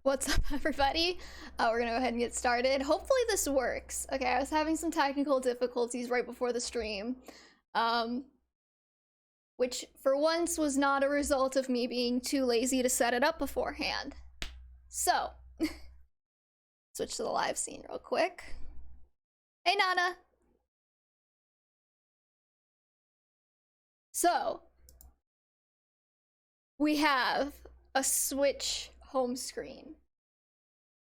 What's up, everybody? We're gonna go ahead and get started. Hopefully this works. Okay, I was having some technical difficulties right before the stream, which for once was not a result of me being too lazy to set it up beforehand. So, switch to the live scene real quick. Hey, Nana! So, we have a Switch home screen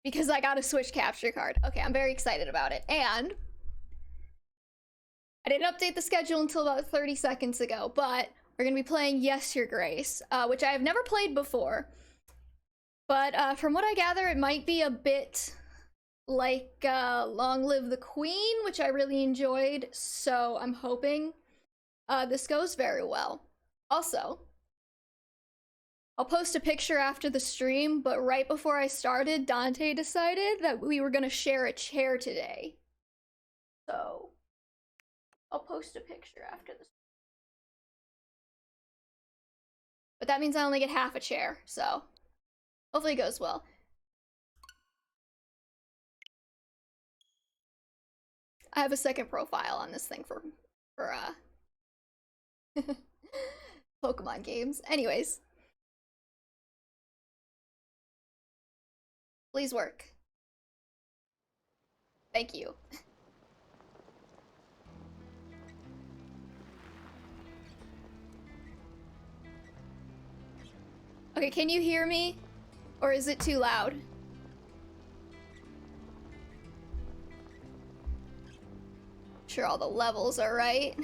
because I got a Switch capture card. Okay, I'm very excited about it. And I didn't update the schedule until about 30 seconds ago, but we're gonna be playing Yes, Your Grace, which I have never played before. But from what I gather, it might be a bit like Long Live the Queen, which I really enjoyed, so I'm hoping this goes very well. Also, I'll post a picture after the stream, but right before I started, Dante decided that we were gonna share a chair today. So, I'll post a picture after the stream. But that means I only get half a chair, so hopefully it goes well. I have a second profile on this thing for Pokemon games. Anyways. Please work. Thank you. Okay, can you hear me? Or is it too loud? Sure all the levels are right.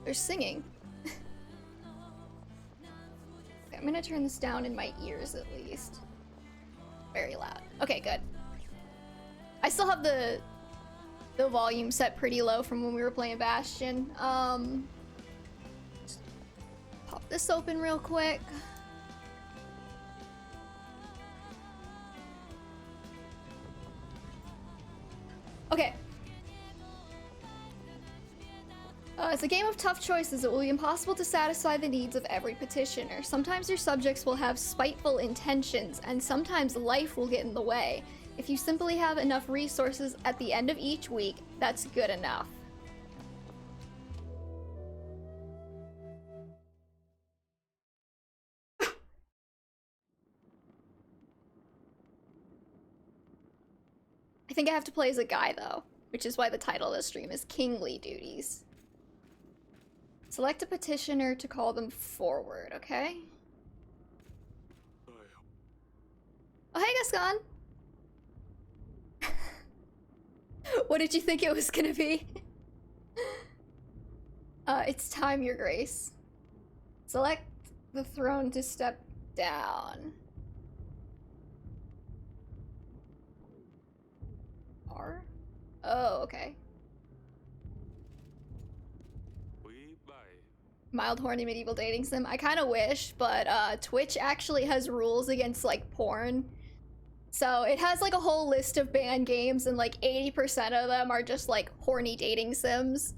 They're singing. Okay, I'm gonna turn this down in my ears at least. Very loud. Okay, good. I still have the volume set pretty low from when we were playing Bastion. Just pop this open real quick. Okay. It's a game of tough choices. It will be impossible to satisfy the needs of every petitioner. Sometimes your subjects will have spiteful intentions, and sometimes life will get in the way. If you simply have enough resources at the end of each week, that's good enough. I think I have to play as a guy, though, which is why the title of the stream is Kingly Duties. Select a petitioner to call them forward, okay? Oh, hey, Gascon! What did you think it was gonna be? It's time, Your Grace. Select the throne to step down. R? Oh, okay. Mild horny medieval dating sim. I kind of wish, but Twitch actually has rules against like porn. So it has like a whole list of banned games, and like 80% of them are just like horny dating sims.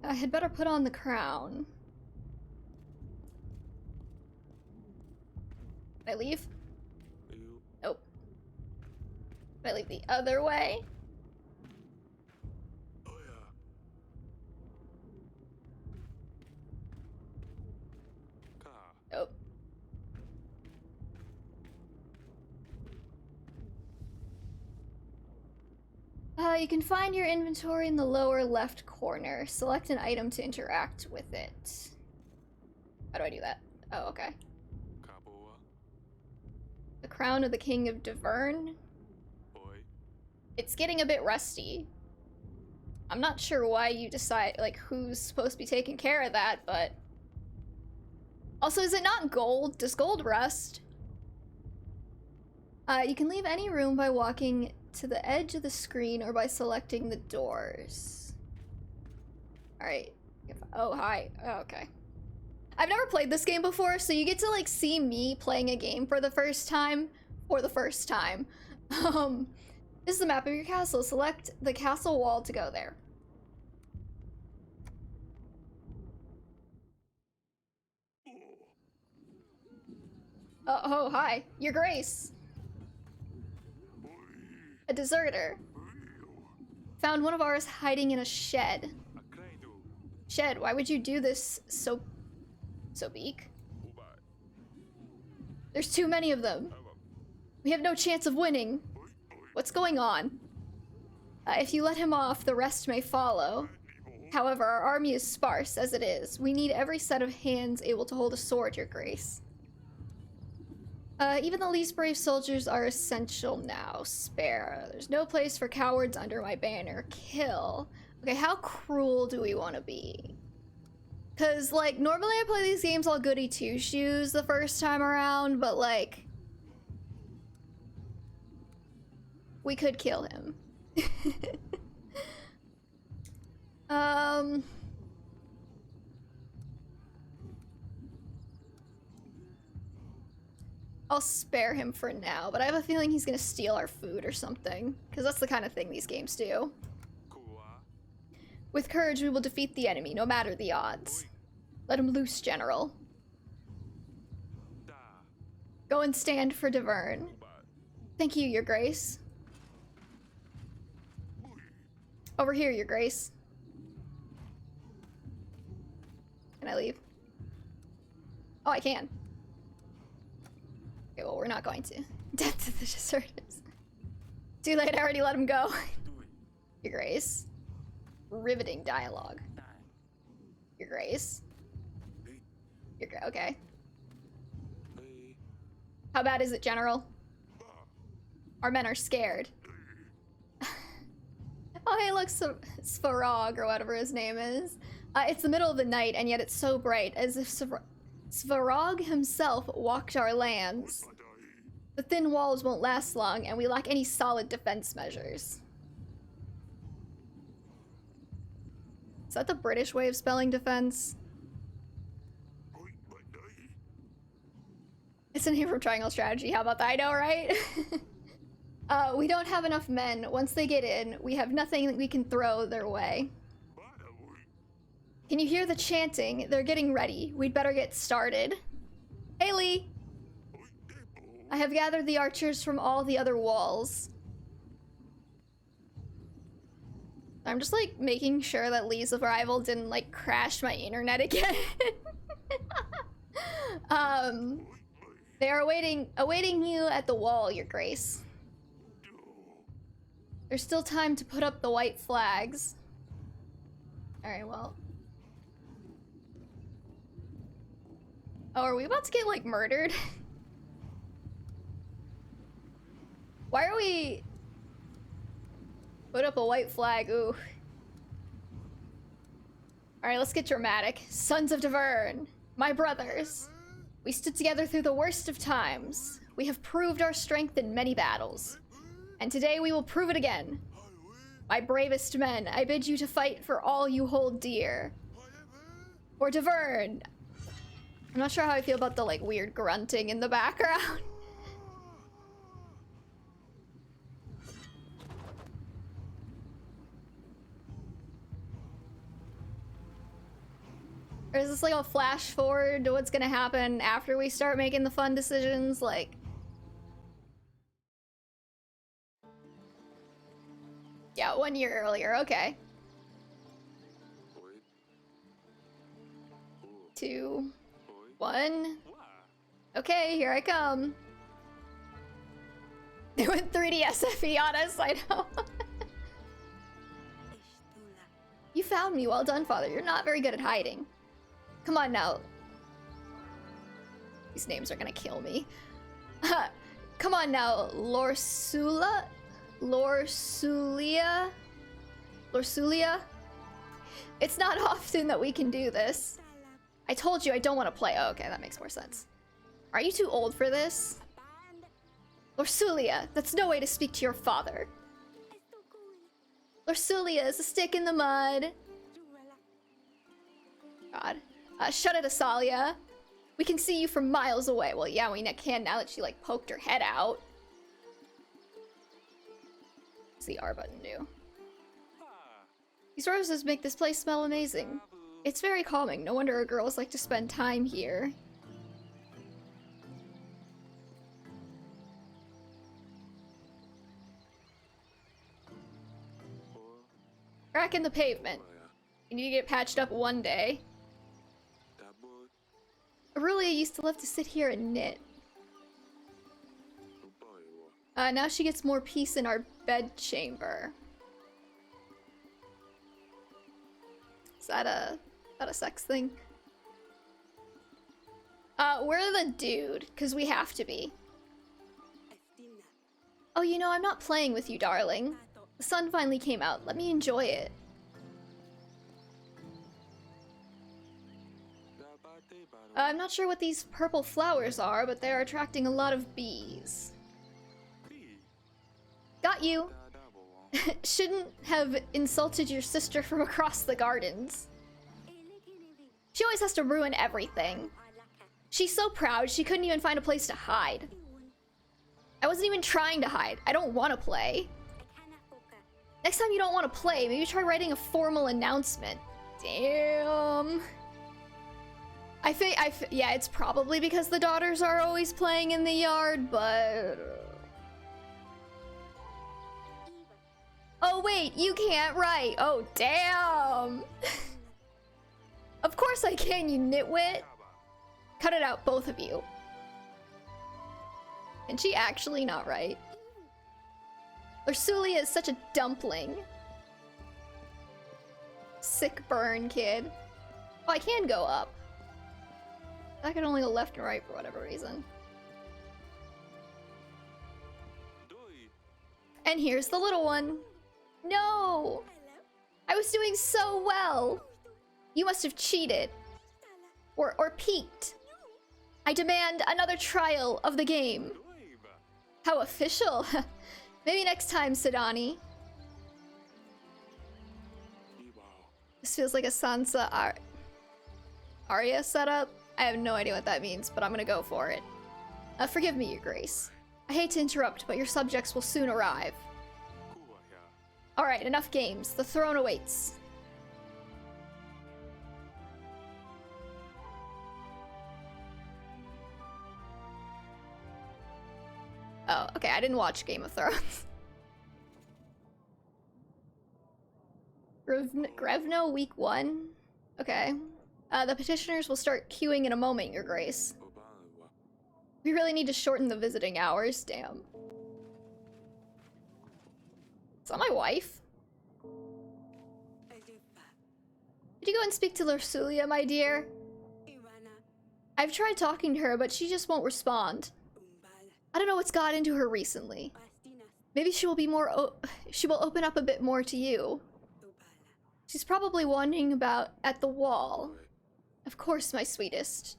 I had better put on the crown. Did I leave? Nope. Did I leave the other way? Nope. You can find your inventory in the lower left corner. Select an item to interact with it. How do I do that? Oh, okay. The Crown of the King of Devern. It's getting a bit rusty. I'm not sure why you decide, like, who's supposed to be taking care of that, but... Also, is it not gold? Does gold rust? You can leave any room by walking to the edge of the screen or by selecting the doors. Alright. Oh, hi. Oh, okay. I've never played this game before, so you get to, like, see me playing a game for the first time. This is the map of your castle. Select the castle wall to go there. Oh, hi. Your Grace. A deserter. Found one of ours hiding in a shed. Shed, why would you do this, Beak? There's too many of them. We have no chance of winning. What's going on? If you let him off, the rest may follow. However, our army is sparse as it is. We need every set of hands able to hold a sword, Your Grace. Even the least brave soldiers are essential now. Spare. There's no place for cowards under my banner. Kill. Okay, how cruel do we want to be? Because, like, normally I play these games all goody two-shoes the first time around, but, like, we could kill him. I'll spare him for now, but I have a feeling he's gonna steal our food or something, because that's the kind of thing these games do. With courage, we will defeat the enemy, no matter the odds. Let him loose, General. Go and stand for Deverne. Thank you, Your Grace. Over here, Your Grace. Can I leave? Oh, I can. Okay, well, we're not going to. Death to the deserters. Too late, I already let him go. Your Grace. Riveting dialogue. Your Grace. Okay. How bad is it, General? Our men are scared. Oh, hey, look, Svarog, or whatever his name is. It's the middle of the night, and yet it's so bright, as if Svarog himself walked our lands. The thin walls won't last long, and we lack any solid defense measures. Is that the British way of spelling defense? It's a name from Triangle Strategy. How about that? I know, right? We don't have enough men. Once they get in, we have nothing that we can throw their way. Can you hear the chanting? They're getting ready. We'd better get started. Hey, Lee! I have gathered the archers from all the other walls. I'm just, like, making sure that Lee's arrival didn't, like, crash my internet again. They are awaiting you at the wall, Your Grace. There's still time to put up the white flags. Alright, well. Oh, are we about to get, like, murdered? Why are we... Put up a white flag, ooh. Alright, let's get dramatic. Sons of Deverne, my brothers. We stood together through the worst of times. We have proved our strength in many battles. And today we will prove it again. My bravest men, I bid you to fight for all you hold dear. For Deverne. I'm not sure how I feel about the, like, weird grunting in the background. Or is this like a flash forward to what's gonna happen after we start making the fun decisions? Like... Yeah, 1 year earlier, okay. 2, 1. Okay, here I come. They went 3D SFE on us, I know. You found me, well done, Father. You're not very good at hiding. Come on now. These names are gonna kill me. Come on now, Lorsulia? It's not often that we can do this. I told you I don't want to play. Oh, okay, that makes more sense. Are you too old for this? Lorsulia, that's no way to speak to your father. Lorsulia is a stick in the mud. God. Shut it, Asalia. We can see you from miles away. Well, yeah, we can now that she, like, poked her head out. What's the R button do? These roses make this place smell amazing. It's very calming. No wonder our girls like to spend time here. Crack in the pavement. You need to get patched up one day. Aurelia used to love to sit here and knit. Now she gets more peace in our bed chamber. Is that a sex thing? We're the dude, because we have to be. Oh, you know, I'm not playing with you, darling. The sun finally came out. Let me enjoy it. I'm not sure what these purple flowers are, but they're attracting a lot of bees. Got you. Shouldn't have insulted your sister from across the gardens. She always has to ruin everything. She's so proud she couldn't even find a place to hide. I wasn't even trying to hide. I don't want to play. Next time you don't want to play, maybe try writing a formal announcement. Damn. Yeah, it's probably because the daughters are always playing in the yard, but... Oh wait, you can't write. Oh, damn. Of course I can, you nitwit. Cut it out, both of you. Can she actually not write? Ursulia is such a dumpling. Sick burn, kid. Oh, I can go up. I can only go left and right for whatever reason. And here's the little one. No! I was doing so well! You must have cheated. Or peeked. I demand another trial of the game. How official. Maybe next time, Sidani. This feels like a Sansa Arya setup. I have no idea what that means, but I'm gonna go for it. Forgive me, Your Grace. I hate to interrupt, but your subjects will soon arrive. Alright, enough games. The throne awaits. Oh, okay, I didn't watch Game of Thrones. Grevno week 1? Okay. The petitioners will start queuing in a moment, Your Grace. We really need to shorten the visiting hours, damn. Is that my wife? Did you go and speak to Ursulia, my dear? I've tried talking to her, but she just won't respond. I don't know what's got into her recently. Maybe she will be more she will open up a bit more to you. She's probably wandering about at the wall. Of course, my sweetest.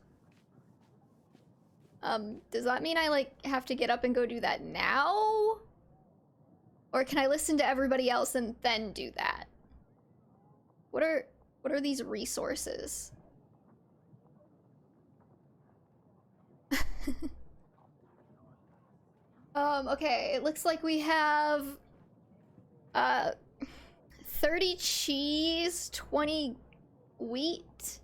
Does that mean I, like, have to get up and go do that now? Or can I listen to everybody else and then do that? What are these resources? Okay, it looks like we have 30 cheese, 20 wheat,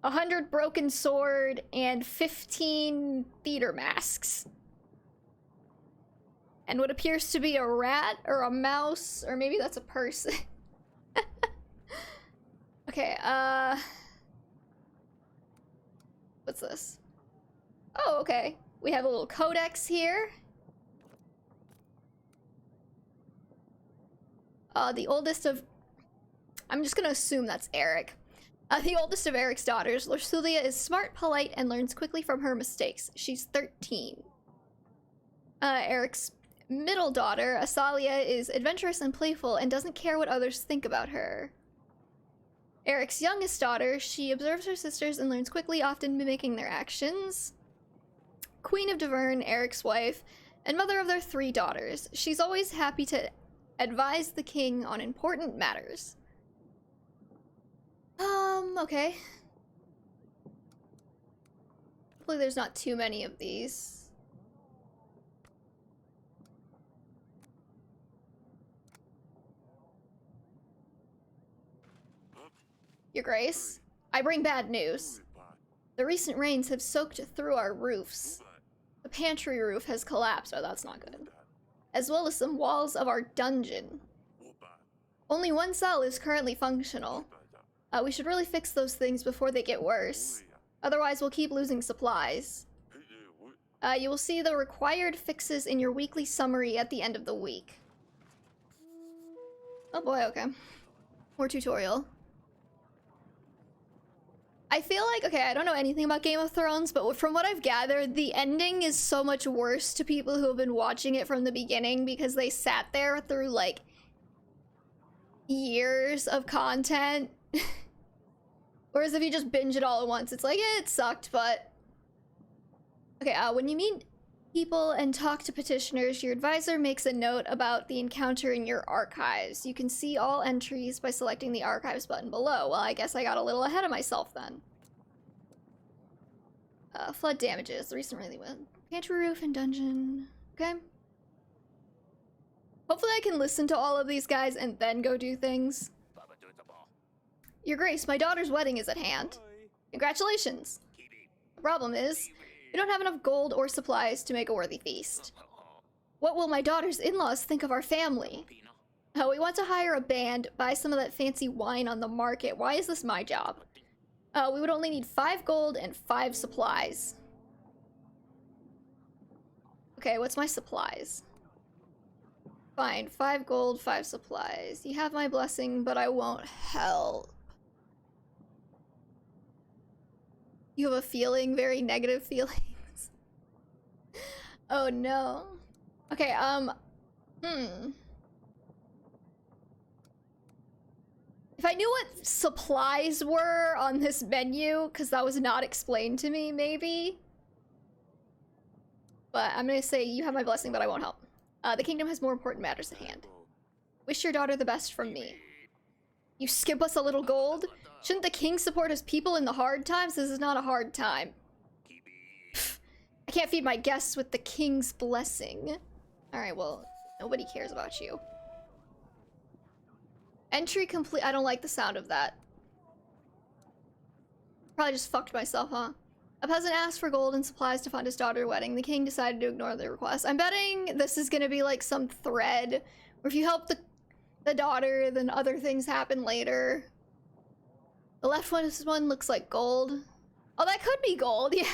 100 broken sword, and 15 theater masks. And what appears to be a rat or a mouse, or maybe that's a person. Okay, what's this? Oh, okay. We have a little codex here. The oldest of... I'm just gonna assume that's Eric. The oldest of Eric's daughters, Ursulia is smart, polite, and learns quickly from her mistakes. She's 13. Eric's middle daughter, Asalia, is adventurous and playful and doesn't care what others think about her. Eric's youngest daughter, she observes her sisters and learns quickly, often mimicking their actions. Queen of Deverne, Eric's wife, and mother of their 3 daughters. She's always happy to advise the king on important matters. Okay. Hopefully there's not too many of these. Your Grace, I bring bad news. The recent rains have soaked through our roofs. The pantry roof has collapsed. Oh, that's not good. As well as some walls of our dungeon. Only one cell is currently functional. We should really fix those things before they get worse. Otherwise, we'll keep losing supplies. You will see the required fixes in your weekly summary at the end of the week. Oh boy, okay. More tutorial. I feel like, okay, I don't know anything about Game of Thrones, but from what I've gathered, the ending is so much worse to people who have been watching it from the beginning because they sat there through, like, years of content. Whereas if you just binge it all at once, it's like, yeah, it sucked, but... Okay, when you meet people and talk to petitioners, your advisor makes a note about the encounter in your archives. You can see all entries by selecting the archives button below. Well, I guess I got a little ahead of myself then. Flood damages. The recent really went. Pantry roof and dungeon. Okay. Hopefully I can listen to all of these guys and then go do things. Your Grace, my daughter's wedding is at hand. Congratulations. The problem is, we don't have enough gold or supplies to make a worthy feast. What will my daughter's in-laws think of our family? We want to hire a band, buy some of that fancy wine on the market. Why is this my job? We would only need 5 gold and 5 supplies. Okay, what's my supplies? Fine, 5 gold, 5 supplies. You have my blessing, but I won't help. You have a feeling, very negative feelings. Oh no. Okay, If I knew what supplies were on this menu, because that was not explained to me, maybe. But I'm gonna say you have my blessing, but I won't help. The kingdom has more important matters at hand. Wish your daughter the best from me. You skip us a little gold? Shouldn't the king support his people in the hard times? This is not a hard time. Pfft, I can't feed my guests with the king's blessing. Alright, well, nobody cares about you. Entry complete. I don't like the sound of that. Probably just fucked myself, huh? A peasant asked for gold and supplies to fund his daughter's wedding. The king decided to ignore the request. I'm betting this is gonna be like some thread where if you help the daughter, then other things happen later. The left one looks like gold. Oh, that could be gold, yeah.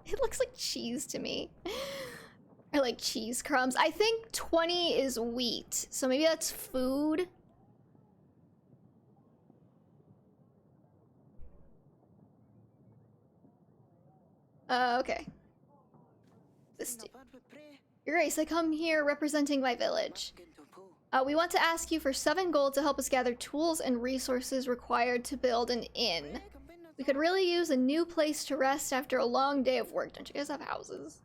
It looks like cheese to me. Or like cheese crumbs. I think 20 is wheat, so maybe that's food. Okay. Your Grace, I come here representing my village. We want to ask you for 7 gold to help us gather tools and resources required to build an inn. We could really use a new place to rest after a long day of work. Don't you guys have houses?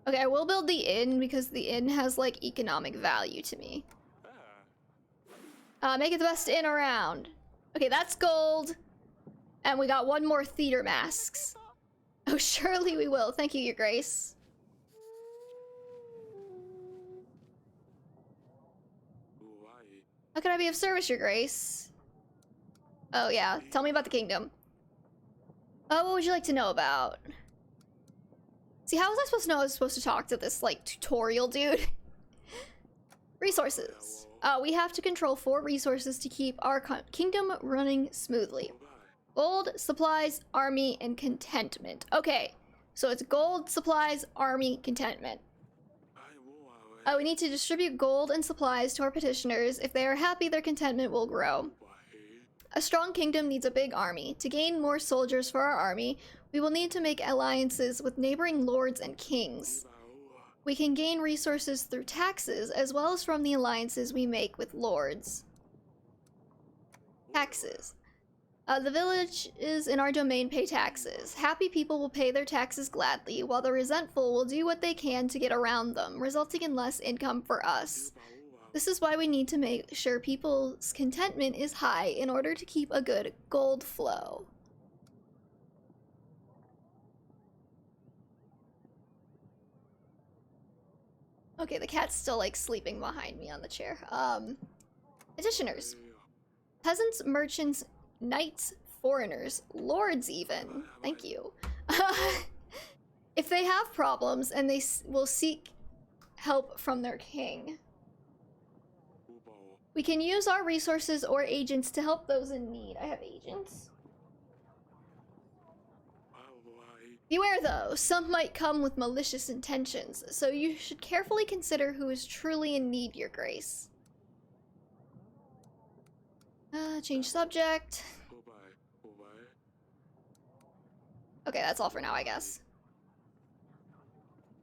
Okay, I will build the inn because the inn has, like, economic value to me. Make it the best inn around. Okay, that's gold. And we got 1 more theater masks. Oh, surely we will. Thank you, Your Grace. How can I be of service, Your Grace? Oh, yeah. Tell me about the kingdom. What would you like to know about? See, how was I supposed to know I was supposed to talk to this, like, tutorial dude? Resources. We have to control 4 resources to keep our kingdom running smoothly. Gold, supplies, army, and contentment. Okay, so it's gold, supplies, army, contentment. We need to distribute gold and supplies to our petitioners. If they are happy, their contentment will grow. A strong kingdom needs a big army. To gain more soldiers for our army, we will need to make alliances with neighboring lords and kings. We can gain resources through taxes, as well as from the alliances we make with lords. Taxes. The villages in our domain pay taxes. Happy people will pay their taxes gladly, while the resentful will do what they can to get around them, resulting in less income for us. This is why we need to make sure people's contentment is high in order to keep a good gold flow. Okay, the cat's still, like, sleeping behind me on the chair. Petitioners. Peasants, merchants, knights, foreigners, lords even. Thank you. If they have problems, and they will seek help from their king. We can use our resources or agents to help those in need. I have agents. Beware though, some might come with malicious intentions, so you should carefully consider who is truly in need, Your Grace. Change subject. Okay, that's all for now, I guess.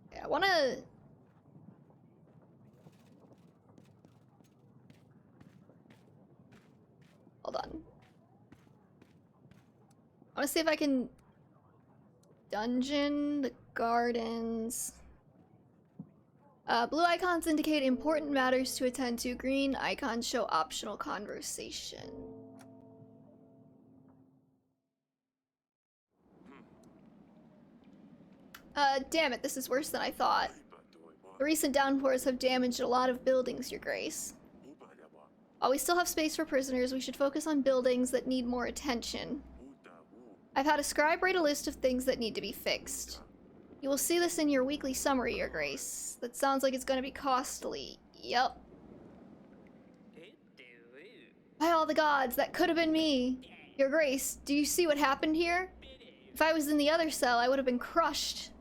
Okay, I wanna... Hold on. I wanna see if I can... Dungeon, the gardens... blue icons indicate important matters to attend to. Green icons show optional conversation. Damn it, this is worse than I thought. The recent downpours have damaged a lot of buildings, Your Grace. While we still have space for prisoners, we should focus on buildings that need more attention. I've had a scribe write a list of things that need to be fixed. You will see this in your weekly summary, Your Grace. That sounds like it's gonna be costly. Yup. By all the gods, that could have been me. Your Grace, do you see what happened here? If I was in the other cell, I would have been crushed.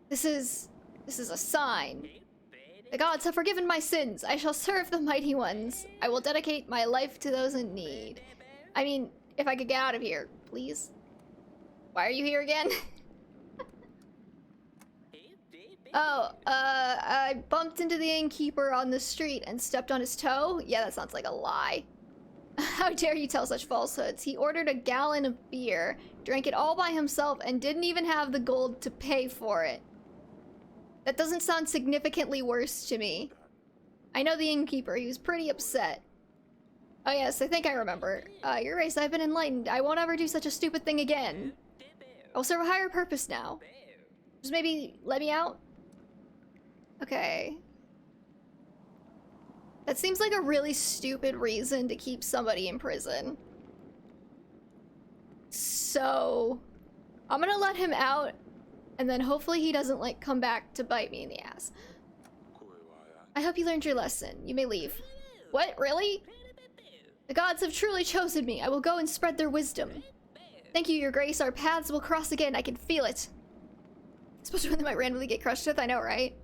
This is a sign. The gods have forgiven my sins. I shall serve the mighty ones. I will dedicate my life to those in need. I mean, if I could get out of here, please. Why are you here again? Oh, I bumped into the innkeeper on the street and stepped on his toe? Yeah, that sounds like a lie. How dare you tell such falsehoods? He ordered a gallon of beer, drank it all by himself, and didn't even have the gold to pay for it. That doesn't sound significantly worse to me. I know the innkeeper, he was pretty upset. Oh yes, I think I remember. Your Grace, I've been enlightened. I won't ever do such a stupid thing again. I will serve a higher purpose now. Just maybe let me out? Okay. That seems like a really stupid reason to keep somebody in prison. So, I'm gonna let him out, and then hopefully he doesn't, like, come back to bite me in the ass. I hope you learned your lesson. You may leave. What? Really? The gods have truly chosen me. I will go and spread their wisdom. Thank you, Your Grace. Our paths will cross again. I can feel it. Especially when they might randomly get crushed with. I know, right?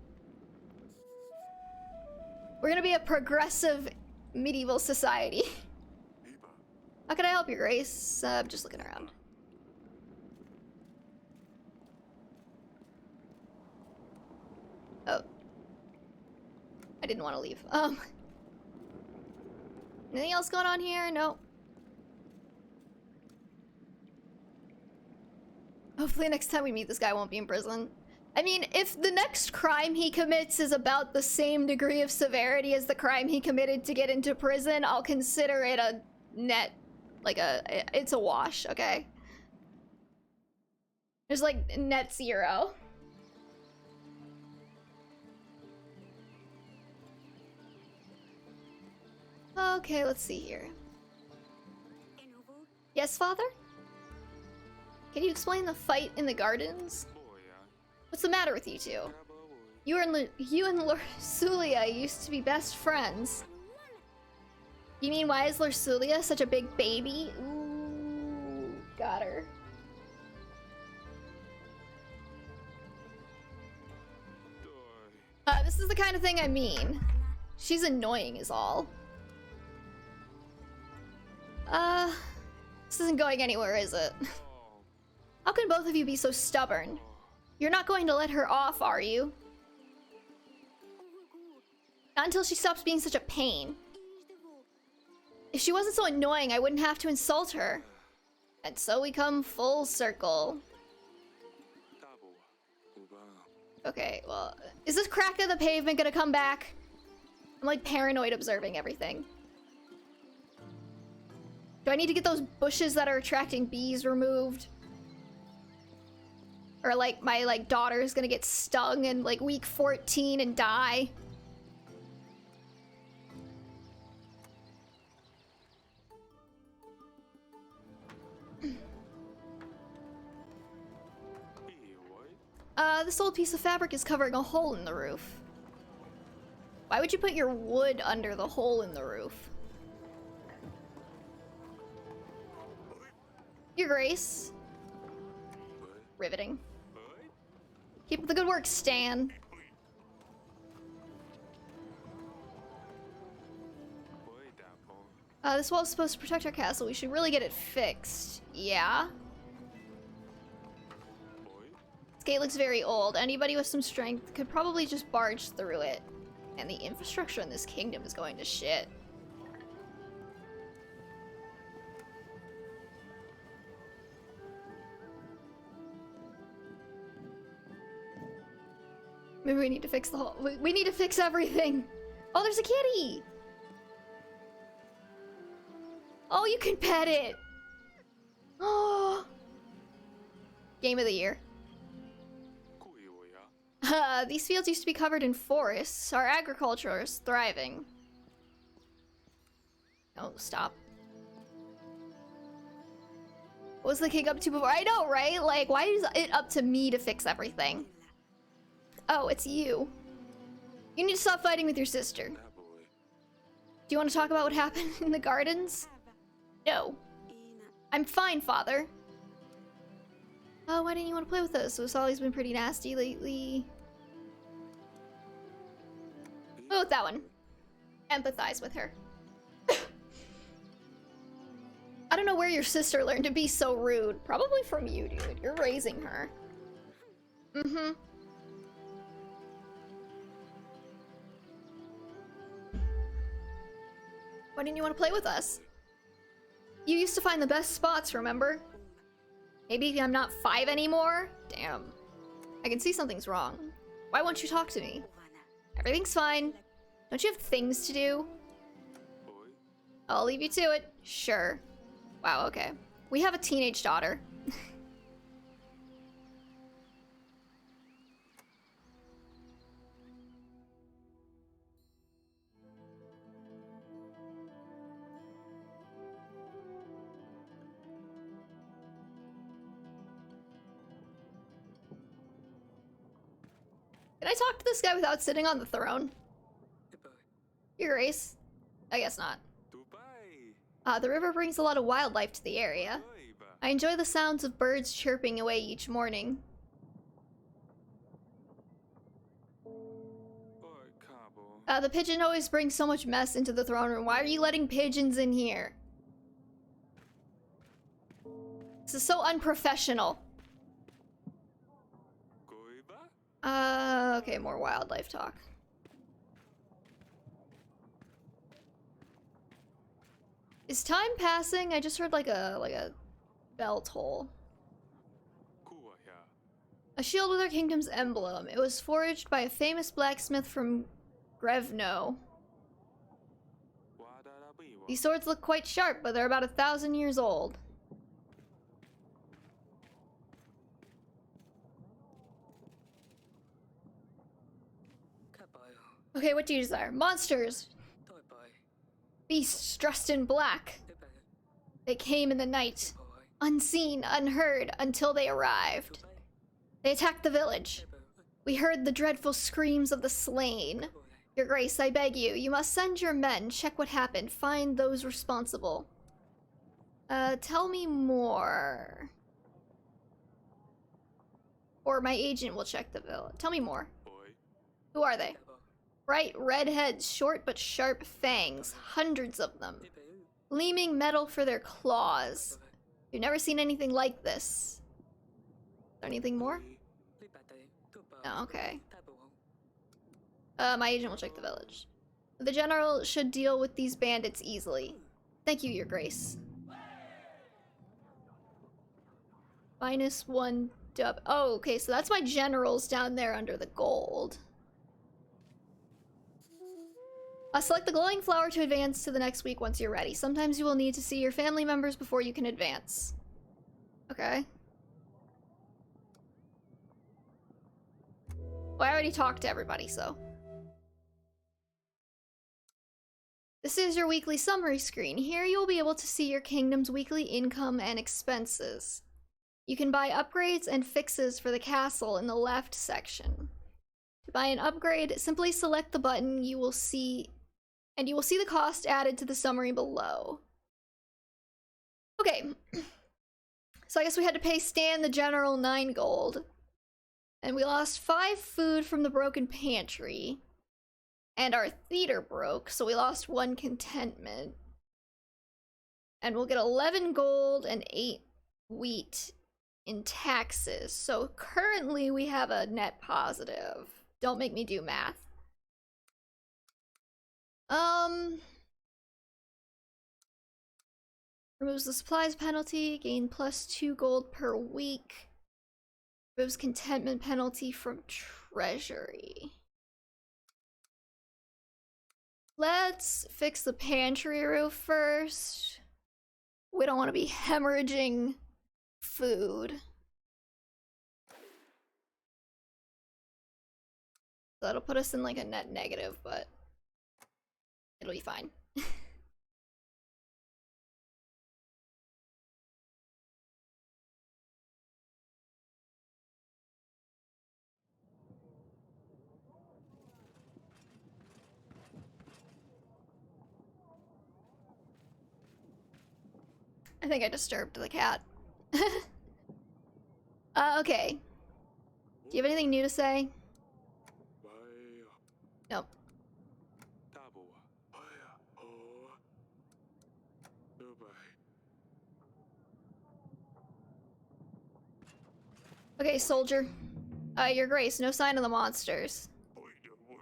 We're gonna be a progressive medieval society. How can I help, Your Grace? I'm just looking around. Oh. I didn't want to leave. Anything else going on here? No. Hopefully next time we meet this guy won't be in prison. I mean, if the next crime he commits is about the same degree of severity as the crime he committed to get into prison, I'll consider it a net, like it's a wash, okay? There's like net 0. Okay, let's see here. Yes, Father? Can you explain the fight in the gardens? What's the matter with you two? You and Lorsulia used to be best friends. You mean, why is Lorsulia such a big baby? Ooh, got her. This is the kind of thing I mean. She's annoying is all. This isn't going anywhere, is it? How can both of you be so stubborn? You're not going to let her off, are you? Not until she stops being such a pain. If she wasn't so annoying, I wouldn't have to insult her. And so we come full circle. Okay, well, is this crack in the pavement gonna come back? I'm like paranoid observing everything. Do I need to get those bushes that are attracting bees removed? Or like my daughter is gonna get stung in like week 14 and die. This old piece of fabric is covering a hole in the roof. Why would you put your wood under the hole in the roof? Your Grace. Riveting. Keep up the good work, Stan. This wall is supposed to protect our castle. We should really get it fixed. Yeah. This gate looks very old. Anybody with some strength could probably just barge through it. And the infrastructure in this kingdom is going to shit. Maybe we need to fix the whole- we need to fix everything! Oh, there's a kitty! Oh, you can pet it! Oh! Game of the year. These fields used to be covered in forests. Our agriculture is thriving. Oh, stop. What was the king up to before? I know, right? Like, why is it up to me to fix everything? Oh, it's you. You need to stop fighting with your sister. Do you want to talk about what happened in the gardens? No. I'm fine, father. Oh, why didn't you want to play with us? Sally's been pretty nasty lately. Go with that one. Empathize with her. I don't know where your sister learned to be so rude. Probably from you, dude. You're raising her. Mm-hmm. Why didn't you want to play with us? You used to find the best spots, remember? Maybe I'm not 5 anymore? Damn. I can see something's wrong. Why won't you talk to me? Everything's fine. Don't you have things to do? I'll leave you to it. Sure. Wow, okay. We have a teenage daughter. Can I talk to this guy without sitting on the throne? Your Grace? I guess not. The river brings a lot of wildlife to the area. I enjoy the sounds of birds chirping away each morning. The pigeon always brings so much mess into the throne room. Why are you letting pigeons in here? This is so unprofessional. Okay, more wildlife talk. Is time passing? I just heard like a bell toll. A shield with our kingdom's emblem. It was forged by a famous blacksmith from Grevno. These swords look quite sharp, but they're about 1,000 years old. Okay, what do you desire? Monsters! Beasts dressed in black. They came in the night, unseen, unheard, until they arrived. They attacked the village. We heard the dreadful screams of the slain. Your Grace, I beg you, you must send your men, check what happened, find those responsible. Tell me more. Or my agent will check the village. Tell me more. Who are they? Bright red heads, short but sharp fangs, hundreds of them. Gleaming metal for their claws. You've never seen anything like this. Is there anything more? No, okay. My agent will check the village. The general should deal with these bandits easily. Thank you, Your Grace. -1 dub. Oh, okay, so that's my generals down there under the gold. Select the glowing flower to advance to the next week once you're ready. Sometimes you will need to see your family members before you can advance. Okay. Well, I already talked to everybody, so. This is your weekly summary screen. Here you will be able to see your kingdom's weekly income and expenses. You can buy upgrades and fixes for the castle in the left section. To buy an upgrade, simply select the button you will see the cost added to the summary below. Okay. So I guess we had to pay Stan the General 9 gold. And we lost 5 food from the broken pantry. And our theater broke, so we lost 1 contentment. And we'll get 11 gold and 8 wheat in taxes. So currently we have a net positive. Don't make me do math. Removes the supplies penalty, gain plus 2 gold per week. Removes contentment penalty from treasury. Let's fix the pantry roof first. We don't want to be hemorrhaging food. So that'll put us in like a net negative, but it'll be fine. I think I disturbed the cat. Okay. Do you have anything new to say? Nope. Okay, soldier. Your Grace, no sign of the monsters.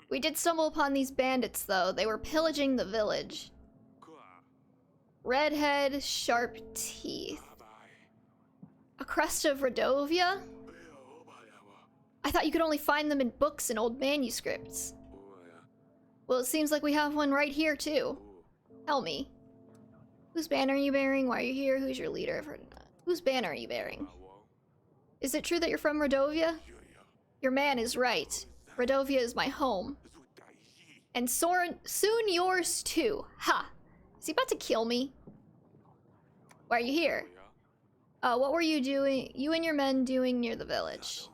We did stumble upon these bandits, though. They were pillaging the village. Redhead, sharp teeth. A crest of Radovia? I thought you could only find them in books and old manuscripts. Well, it seems like we have one right here, too. Tell me. Whose banner are you bearing? Why are you here? Who's your leader? I've heard of that. Whose banner are you bearing? Is it true that you're from Radovia? Your man is right. Radovia is my home. And soon yours, too. Ha! Is he about to kill me? Why are you here? What were you doing? You and your men doing near the village?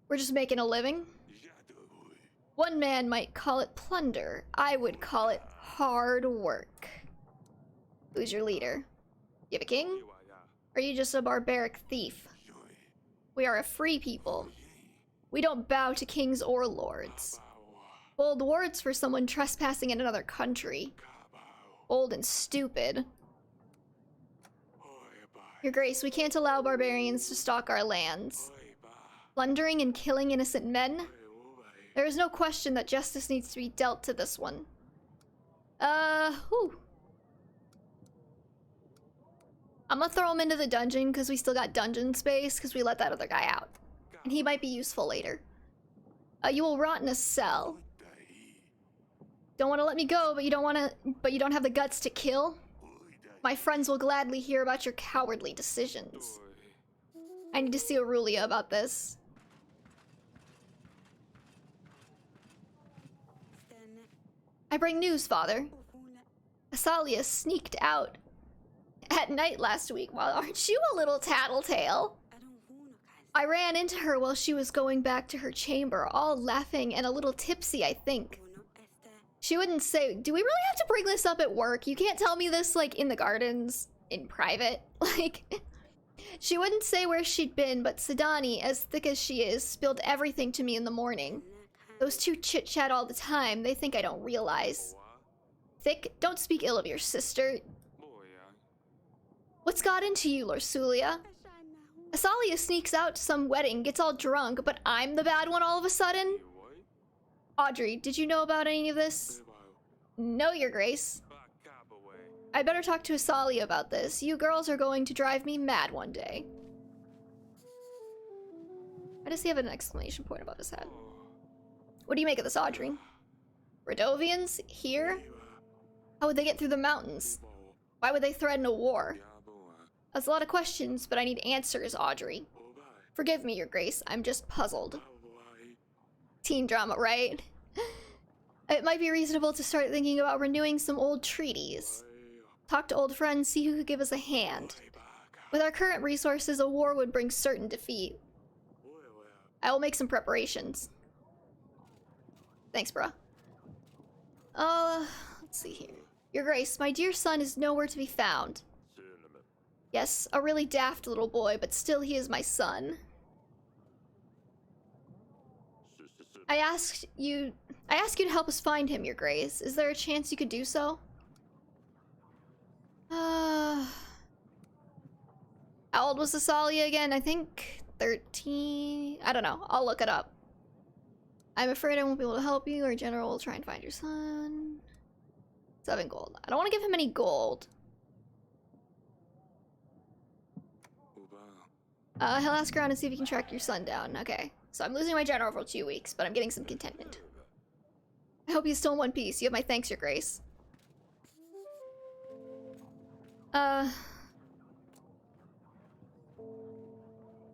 We're just making a living. One man might call it plunder. I would call it hard work. Who's your leader? You have a king? Or are you just a barbaric thief? We are a free people. We don't bow to kings or lords. Bold words for someone trespassing in another country. Old and stupid. Your Grace, we can't allow barbarians to stalk our lands. Plundering and killing innocent men? There is no question that justice needs to be dealt to this one. Whew. I'm gonna throw him into the dungeon because we still got dungeon space because we let that other guy out. And he might be useful later. You will rot in a cell. Don't want to let me go, but you don't have the guts to kill? My friends will gladly hear about your cowardly decisions. I need to see Aurelia about this. I bring news, father. Asalia sneaked out at night last week. Well, aren't you a little tattletale? I ran into her while she was going back to her chamber, all laughing and a little tipsy, I think. She wouldn't say, do we really have to bring this up at work? You can't tell me this, like, in the gardens, in private. Like, she wouldn't say where she'd been, but Sidani, as thick as she is, spilled everything to me in the morning. Those two chit-chat all the time. They think I don't realize. Thick, don't speak ill of your sister. What's got into you, Lorsulia? Asalia sneaks out to some wedding, gets all drunk, but I'm the bad one all of a sudden? Audrey, did you know about any of this? No, Your Grace. I better talk to Asalia about this. You girls are going to drive me mad one day. Why does he have an exclamation point above his head? What do you make of this, Audrey? Radovians? Here? How would they get through the mountains? Why would they threaten a war? That's a lot of questions, but I need answers, Audrey. Forgive me, Your Grace. I'm just puzzled. Teen drama, right? It might be reasonable to start thinking about renewing some old treaties. Talk to old friends, see who could give us a hand. With our current resources, a war would bring certain defeat. I will make some preparations. Thanks, bruh. Let's see here. Your Grace, my dear son is nowhere to be found. Yes, a really daft little boy, but still he is my son. I ask you to help us find him, Your Grace. Is there a chance you could do so? How old was Asalia again? I think 13. I don't know. I'll look it up. I'm afraid I won't be able to help you. Our general will try and find your son. 7 gold. I don't want to give him any gold. He'll ask around and see if he can track your son down. Okay. So I'm losing my general for 2 weeks, but I'm getting some contentment. I hope he's still in one piece. You have my thanks, Your Grace.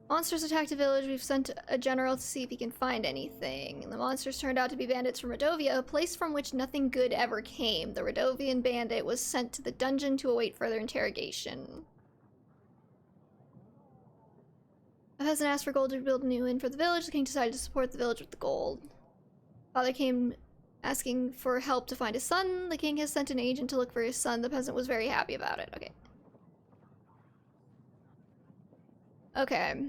Monsters attacked a village. We've sent a general to see if he can find anything. The monsters turned out to be bandits from Redovia, a place from which nothing good ever came. The Redovian bandit was sent to the dungeon to await further interrogation. A peasant asked for gold to build a new inn for the village. The king decided to support the village with the gold. Father came asking for help to find his son. The king has sent an agent to look for his son. The peasant was very happy about it. Okay. Okay.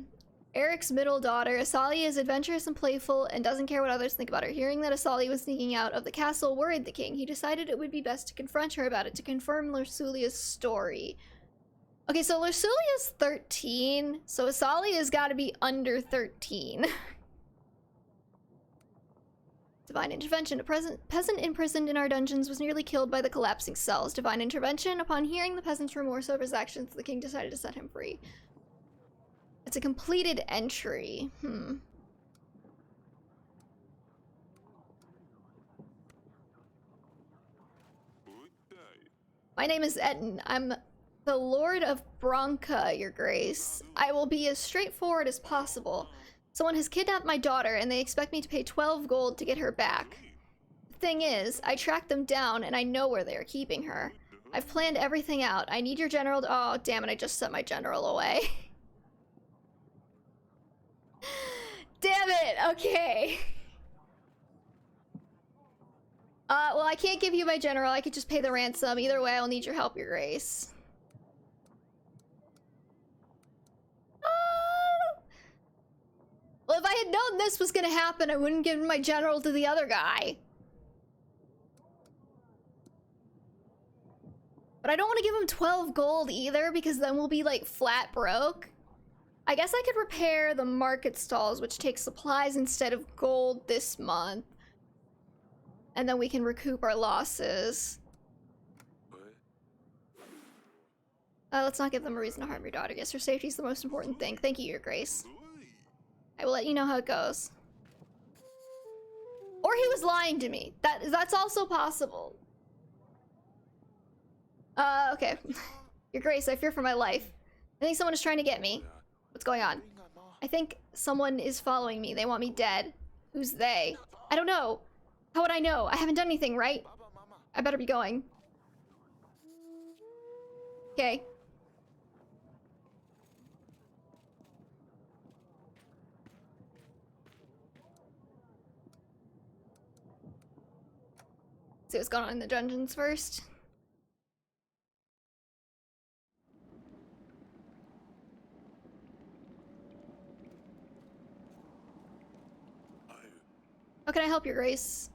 Eric's middle daughter, Asalia, is adventurous and playful and doesn't care what others think about her. Hearing that Asalia was sneaking out of the castle worried the king. He decided it would be best to confront her about it to confirm Lursulia's story. Okay, so Lursulia's 13, so Asalia's gotta be under 13. Divine intervention. A peasant imprisoned in our dungeons was nearly killed by the collapsing cells. Divine intervention. Upon hearing the peasant's remorse over his actions, the king decided to set him free. It's a completed entry. My name is Etten. I'm the Lord of Branca, Your Grace. I will be as straightforward as possible. Someone has kidnapped my daughter, and they expect me to pay 12 gold to get her back. The thing is, I tracked them down, and I know where they are keeping her. I've planned everything out. I need your general to— oh, damn it, I just sent my general away. Damn it, okay. Well, I can't give you my general. I could just pay the ransom. Either way, I'll need your help, Your Grace. Well, if I had known this was gonna happen, I wouldn't give my general to the other guy. But I don't want to give him 12 gold either, because then we'll be, like, flat broke. I guess I could repair the market stalls, which take supplies instead of gold this month. And then we can recoup our losses. Let's not give them a reason to harm your daughter. Yes, her safety is the most important thing. Thank you, Your Grace. I will let you know how it goes. Or he was lying to me. That's also possible. Okay. Your Grace, I fear for my life. I think someone is trying to get me. What's going on? I think someone is following me. They want me dead. Who's they? I don't know. How would I know? I haven't done anything, right? I better be going. Okay. See what's going on in the dungeons first. How can I help, Your Grace?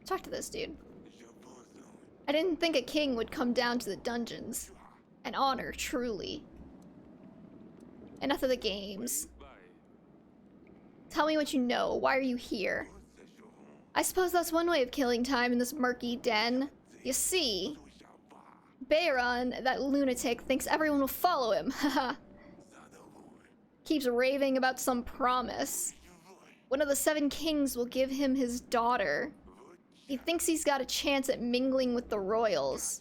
Talk to this dude. I didn't think a king would come down to the dungeons. An honor, truly. Enough of the games. Tell me what you know. Why are you here? I suppose that's one way of killing time in this murky den. You see, Bayron, that lunatic, thinks everyone will follow him. Haha. Keeps raving about some promise. One of the 7 kings will give him his daughter. He thinks he's got a chance at mingling with the royals.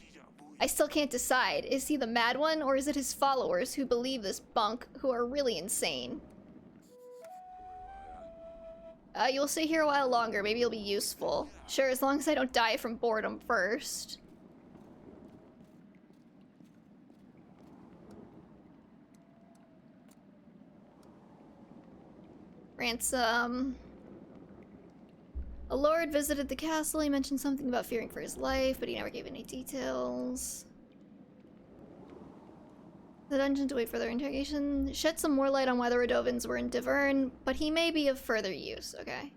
I still can't decide. Is he the mad one, or is it his followers who believe this bunk, who are really insane? You'll stay here a while longer. Maybe you'll be useful. Sure, as long as I don't die from boredom first. Ransom. A lord visited the castle. He mentioned something about fearing for his life, but he never gave any details. The dungeon to wait for their interrogation. Shed some more light on why the Redovans were in Divern, but he may be of further use. Okay.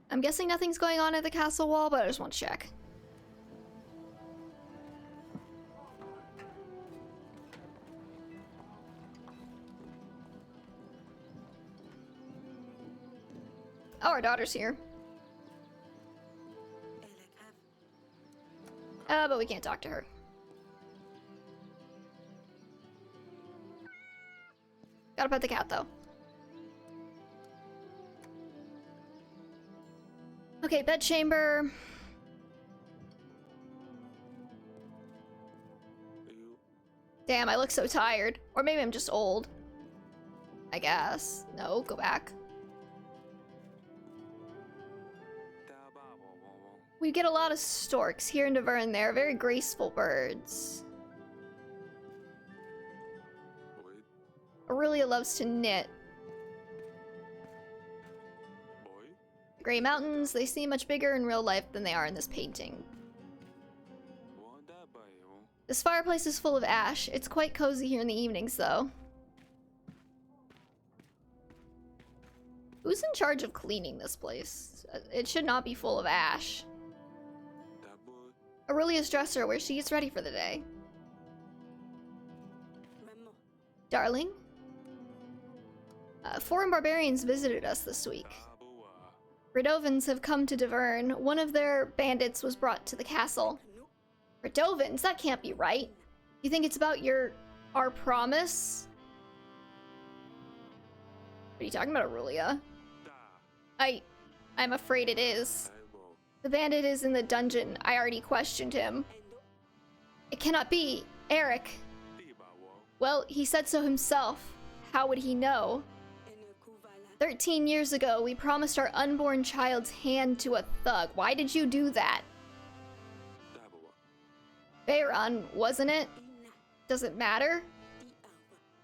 I'm guessing nothing's going on at the castle wall, but I just want to check. Oh, our daughter's here. But we can't talk to her. Gotta pet the cat, though. Okay, bedchamber. Damn, I look so tired. Or maybe I'm just old. I guess. No, go back. We get a lot of storks here in Divern. They're very graceful birds. Aurelia loves to knit. The Grey Mountains, they seem much bigger in real life than they are in this painting. This fireplace is full of ash. It's quite cozy here in the evenings, though. Who's in charge of cleaning this place? It should not be full of ash. Aurelia's dresser, where she gets ready for the day. Darling? Foreign barbarians visited us this week. Redovans have come to Divern. One of their bandits was brought to the castle. Redovans? That can't be right. You think it's about our promise? What are you talking about, Aurelia? I'm afraid it is. The bandit is in the dungeon. I already questioned him. It cannot be. Eric. Well, he said so himself. How would he know? 13 years ago, we promised our unborn child's hand to a thug. Why did you do that? Bayron, wasn't it? Does it matter?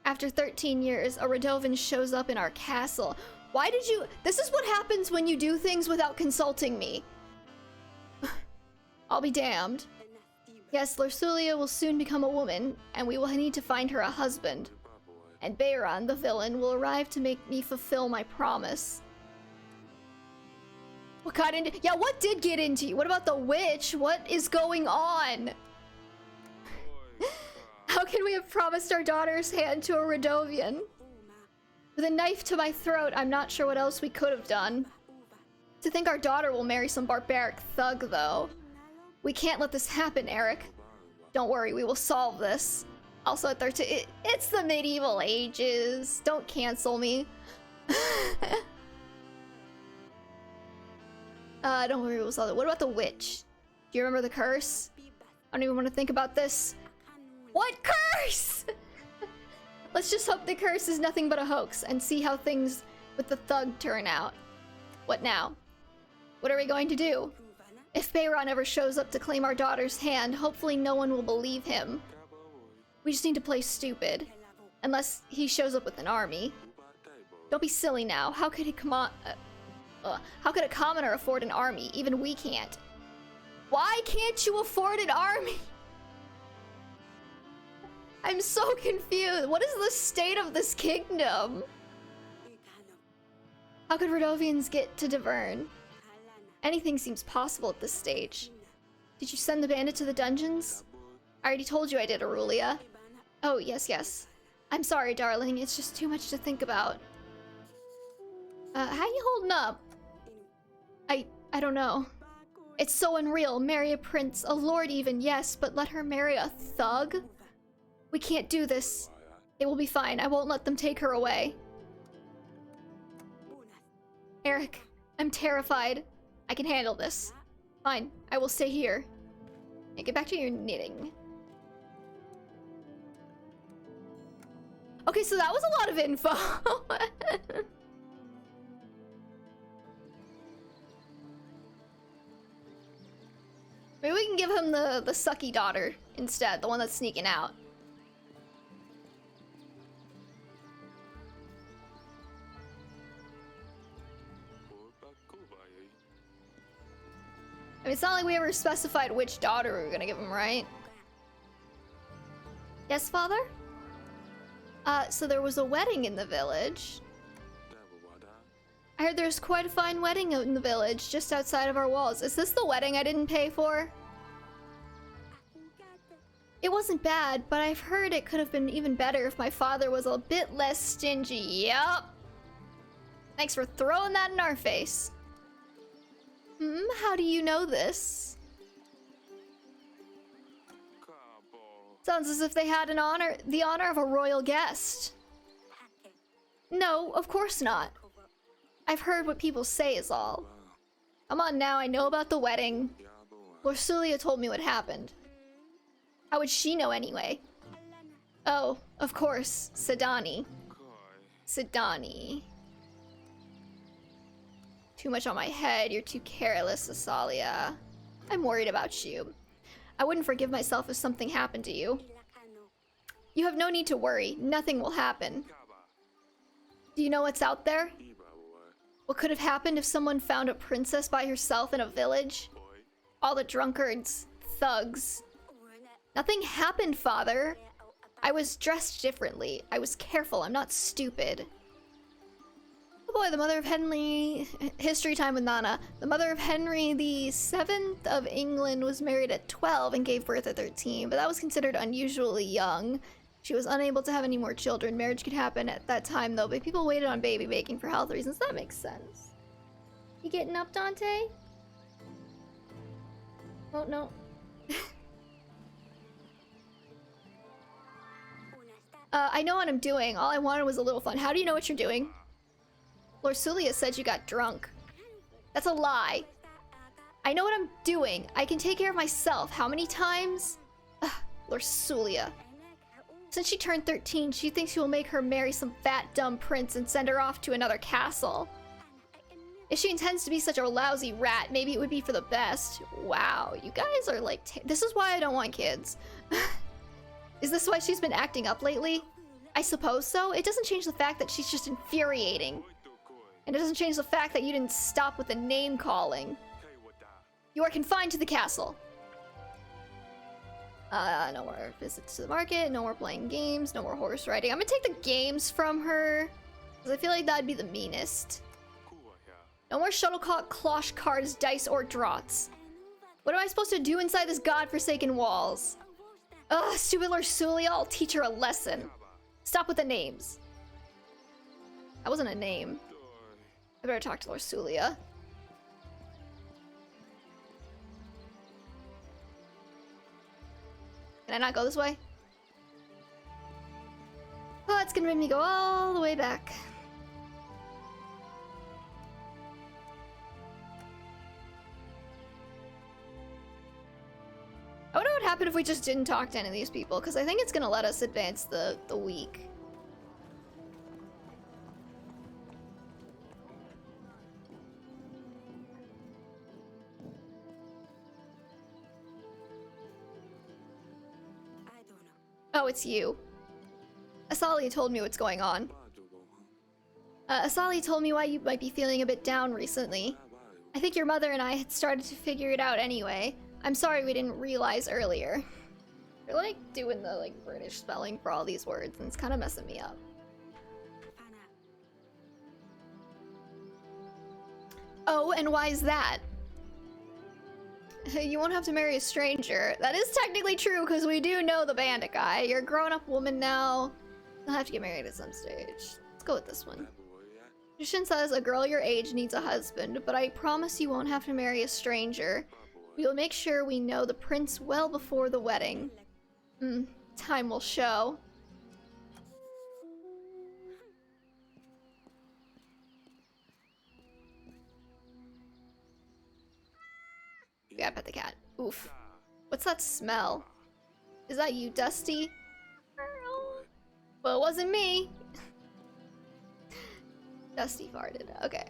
After 13 years, a Redovan shows up in our castle. Why did you— This is what happens when you do things without consulting me. I'll be damned. Yes, Lursulia will soon become a woman, and we will need to find her a husband. And Bayron, the villain, will arrive to make me fulfill my promise. What got into— Yeah, what did get into you? What about the witch? What is going on? How can we have promised our daughter's hand to a Redovian? With a knife to my throat, I'm not sure what else we could have done. To think our daughter will marry some barbaric thug, though. We can't let this happen, Eric. Don't worry, we will solve this. Also at 13— It's the medieval ages. Don't cancel me. Don't worry, we'll solve it. What about the witch? Do you remember the curse? I don't even want to think about this. What curse? Let's just hope the curse is nothing but a hoax and see how things with the thug turn out. What now? What are we going to do? If Bayron ever shows up to claim our daughter's hand, hopefully no one will believe him. We just need to play stupid. Unless he shows up with an army. Don't be silly now. How could how could a commoner afford an army? Even we can't. Why can't you afford an army? I'm so confused. What is the state of this kingdom? How could Redovians get to Divern? Anything seems possible at this stage. Did you send the bandit to the dungeons? I already told you I did, Aurelia. Oh, yes. I'm sorry, darling. It's just too much to think about. How you holding up? I don't know. It's so unreal. Marry a prince, a lord even, yes, but let her marry a thug? We can't do this. It will be fine. I won't let them take her away. Eric, I'm terrified. I can handle this. Fine, I will stay here. And get back to your knitting. Okay, so that was a lot of info. Maybe we can give him the sucky daughter instead, the one that's sneaking out. I mean, it's not like we ever specified which daughter we were gonna give him, right? Yes, father? So there was a wedding in the village. I heard there's quite a fine wedding out in the village, just outside of our walls. Is this the wedding I didn't pay for? It wasn't bad, but I've heard it could have been even better if my father was a bit less stingy. Yup. Thanks for throwing that in our face. How do you know this? Sounds as if they had the honor of a royal guest. No, of course not. I've heard what people say is all. Come on now, I know about the wedding. Lorsulia told me what happened. How would she know anyway? Oh, of course, Sidani. Sidani. Too much on my head, you're too careless, Asalia. I'm worried about you. I wouldn't forgive myself if something happened to you. You have no need to worry, nothing will happen. Do you know what's out there? What could have happened if someone found a princess by herself in a village? All the drunkards, thugs. Nothing happened, father. I was dressed differently. I was careful, I'm not stupid. Oh boy, the mother of Henry... History time with Nana. The mother of Henry the 7th of England was married at 12 and gave birth at 13, but that was considered unusually young. She was unable to have any more children. Marriage could happen at that time, though, but people waited on baby making for health reasons. That makes sense. You getting up, Dante? Oh, no. I know what I'm doing. All I wanted was a little fun. How do you know what you're doing? Lorsulia said you got drunk. That's a lie. I know what I'm doing. I can take care of myself. How many times? Ugh, Lorsulia. Since she turned 13, she thinks he will make her marry some fat, dumb prince and send her off to another castle. If she intends to be such a lousy rat, maybe it would be for the best. Wow, you guys are like... This is why I don't want kids. Is this why she's been acting up lately? I suppose so. It doesn't change the fact that she's just infuriating. And it doesn't change the fact that you didn't stop with the name calling. You are confined to the castle. No more visits to the market, no more playing games, no more horse riding. I'm gonna take the games from her, because I feel like that'd be the meanest. No more shuttlecock, cloche cards, dice, or draughts. What am I supposed to do inside this godforsaken walls? Ugh, stupid Lorsulia, I'll teach her a lesson. Stop with the names. That wasn't a name. I better talk to Lorsulia. Can I not go this way? Oh, it's gonna make me go all the way back. I wonder what would happen if we just didn't talk to any of these people, because I think it's gonna let us advance the week. Oh, it's you. Asali told me what's going on. Asali told me why you might be feeling a bit down recently. I think your mother and I had started to figure it out anyway. I'm sorry we didn't realize earlier. They're like doing the like British spelling for all these words and it's kind of messing me up. Oh, and why is that? You won't have to marry a stranger. That is technically true, because we do know the bandit guy. You're a grown-up woman now. You'll have to get married at some stage. Let's go with this one. Tradition says a girl your age needs a husband, but I promise you won't have to marry a stranger. We will make sure we know the prince well before the wedding. Time will show. Yeah, pet the cat. Oof. What's that smell? Is that you, Dusty? Well, it wasn't me. Dusty farted. Okay.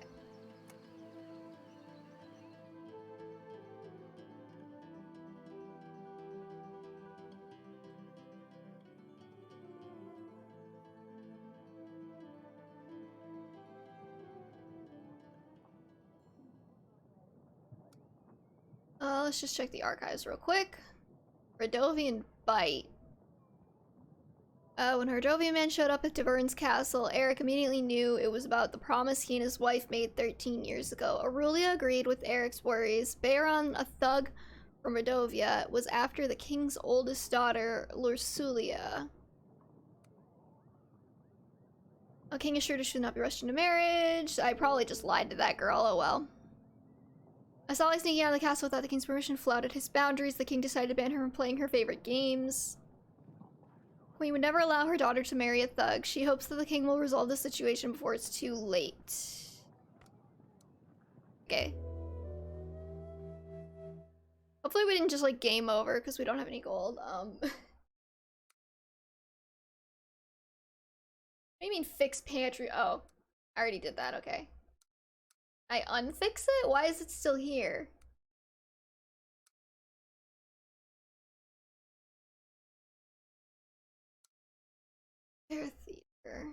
Let's just check the archives real quick. Radovian bite. When a Radovian man showed up at Devern's castle, Eric immediately knew it was about the promise he and his wife made 13 years ago. Aurelia agreed with Eric's worries. Bayron, a thug from Radovia, was after the king's oldest daughter, Lursulia. A king assured us should not be rushed into marriage. I probably just lied to that girl, oh well. Asali sneaking out of the castle without the king's permission flouted his boundaries. The king decided to ban her from playing her favorite games. Queen would never allow her daughter to marry a thug. She hopes that the king will resolve the situation before it's too late. Okay. Hopefully we didn't just like game over because we don't have any gold. What do you mean fix pantry? Oh, I already did that, okay. I unfix it? Why is it still here? Theater.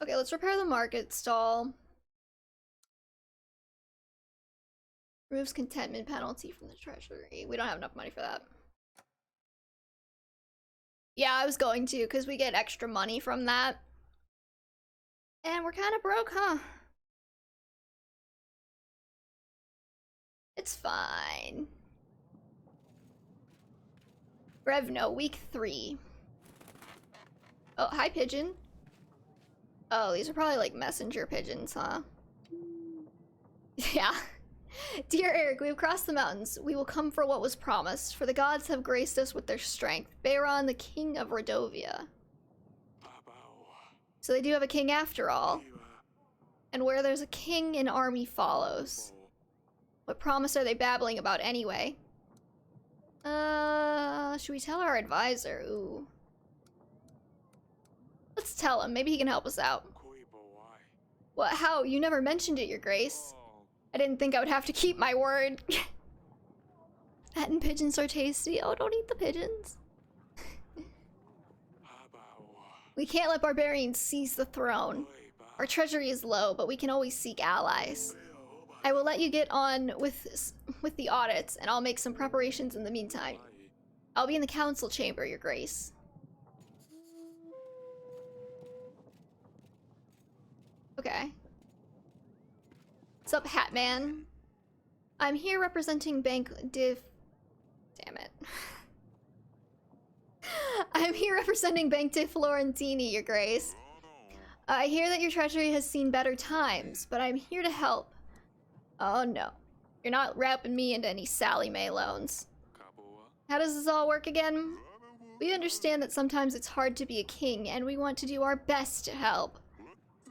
Okay, let's repair the market stall. Removes contentment penalty from the treasury. We don't have enough money for that. Yeah, I was going to, because we get extra money from that. And we're kind of broke, huh? It's fine. Revno, week 3. Oh, hi, pigeon. Oh, these are probably like messenger pigeons, huh? Yeah. Dear Eric, we have crossed the mountains. We will come for what was promised, for the gods have graced us with their strength. Bayron, the king of Rodovia. So they do have a king after all. And where there's a king, an army follows. What promise are they babbling about anyway? Should we tell our advisor? Ooh. Let's tell him. Maybe he can help us out. What? How? You never mentioned it, Your Grace. I didn't think I would have to keep my word. That and pigeons are tasty. Oh, don't eat the pigeons. We can't let barbarians seize the throne. Our treasury is low, but we can always seek allies. I will let you get on with the audits, and I'll make some preparations in the meantime. I'll be in the council chamber, Your Grace. Okay. What's up, Hatman? I'm here representing Bank Div... Damn it. I'm here representing Bank de Florentini, Your Grace. I hear that your treasury has seen better times, but I'm here to help. Oh no. You're not wrapping me into any Sally Mae loans. How does this all work again? We understand that sometimes it's hard to be a king, and we want to do our best to help.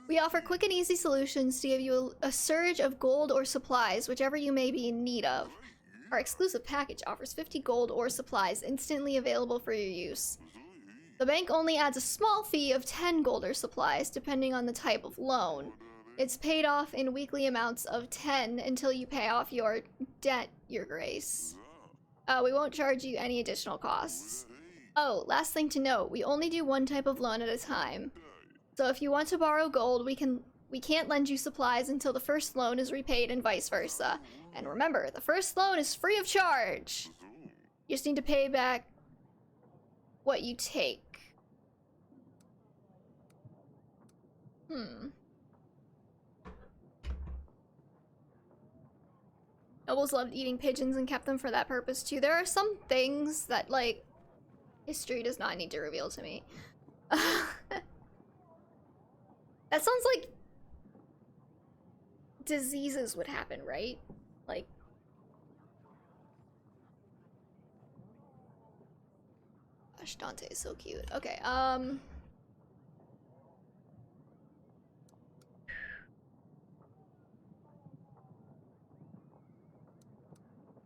We offer quick and easy solutions to give you a surge of gold or supplies, whichever you may be in need of. Our exclusive package offers 50 gold or supplies instantly available for your use. The bank only adds a small fee of 10 gold or supplies, depending on the type of loan. It's paid off in weekly amounts of 10 until you pay off your debt, Your Grace. We won't charge you any additional costs. Oh, last thing to note, we only do one type of loan at a time. So if you want to borrow gold, we can't lend you supplies until the first loan is repaid and vice versa. And remember, the first loan is free of charge. You just need to pay back what you take. Nobles loved eating pigeons and kept them for that purpose too. There are some things that, like, history does not need to reveal to me. That sounds like diseases would happen, right? Like... Gosh, Dante is so cute. Okay, I'm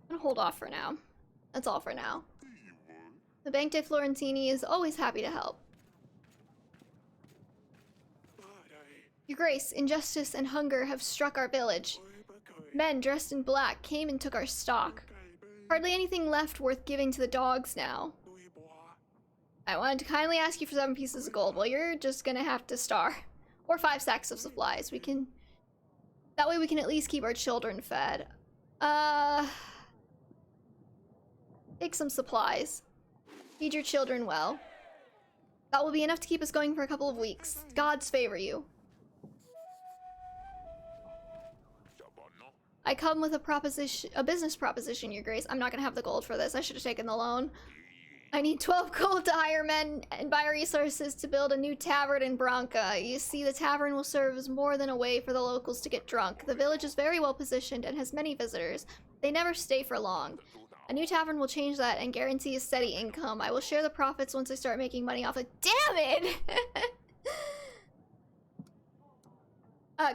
gonna hold off for now. That's all for now. The Bank de Florentini is always happy to help. Your Grace, injustice and hunger have struck our village. Men dressed in black came and took our stock. Hardly anything left worth giving to the dogs now. I wanted to kindly ask you for 7 pieces of gold. Well, you're just gonna have to starve. Or 5 sacks of supplies. We can That way we can at least keep our children fed. Take some supplies. Feed your children well. That will be enough to keep us going for a couple of weeks. Gods favor you. I come with a business proposition, Your Grace. I'm not gonna have the gold for this. I should have taken the loan. I need 12 gold to hire men and buy resources to build a new tavern in Branca. You see, the tavern will serve as more than a way for the locals to get drunk. The village is very well positioned and has many visitors. They never stay for long. A new tavern will change that and guarantee a steady income. I will share the profits once I start making money off it. Damn it!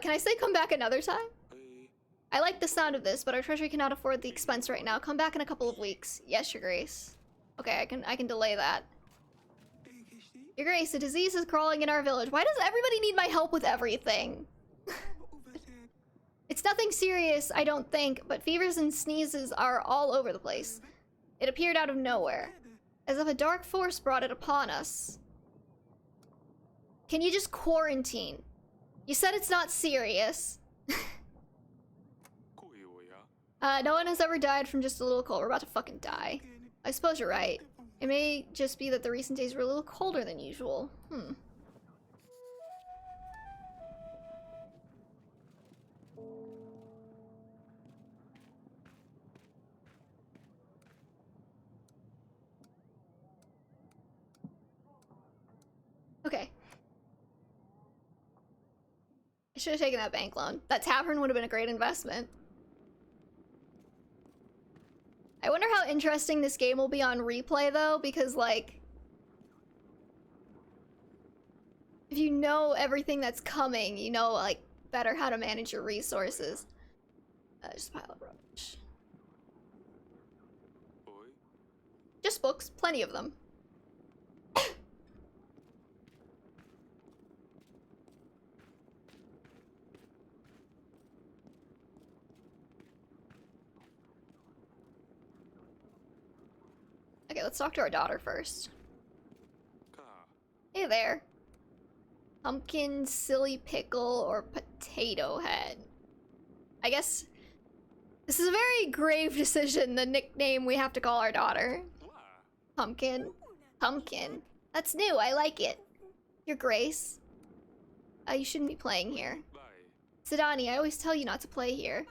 Can I say come back another time? I like the sound of this, but our treasury cannot afford the expense right now. Come back in a couple of weeks. Yes, Your Grace. Okay, I can delay that. Your Grace, a disease is crawling in our village. Why does everybody need my help with everything? It's nothing serious, I don't think, but fevers and sneezes are all over the place. It appeared out of nowhere, as if a dark force brought it upon us. Can you just quarantine? You said it's not serious. No one has ever died from just a little cold. We're about to fucking die. I suppose you're right. It may just be that the recent days were a little colder than usual. Okay. I should have taken that bank loan. That tavern would have been a great investment. I wonder how interesting this game will be on replay, though, because, like, if you know everything that's coming, you know, like, better how to manage your resources. Just a pile of rubbish. Just books, plenty of them. Okay, let's talk to our daughter first. Hey there. Pumpkin, silly pickle, or potato head. I guess this is a very grave decision, the nickname we have to call our daughter. Pumpkin. Pumpkin. That's new, I like it. Your Grace. You shouldn't be playing here. Sidani, I always tell you not to play here.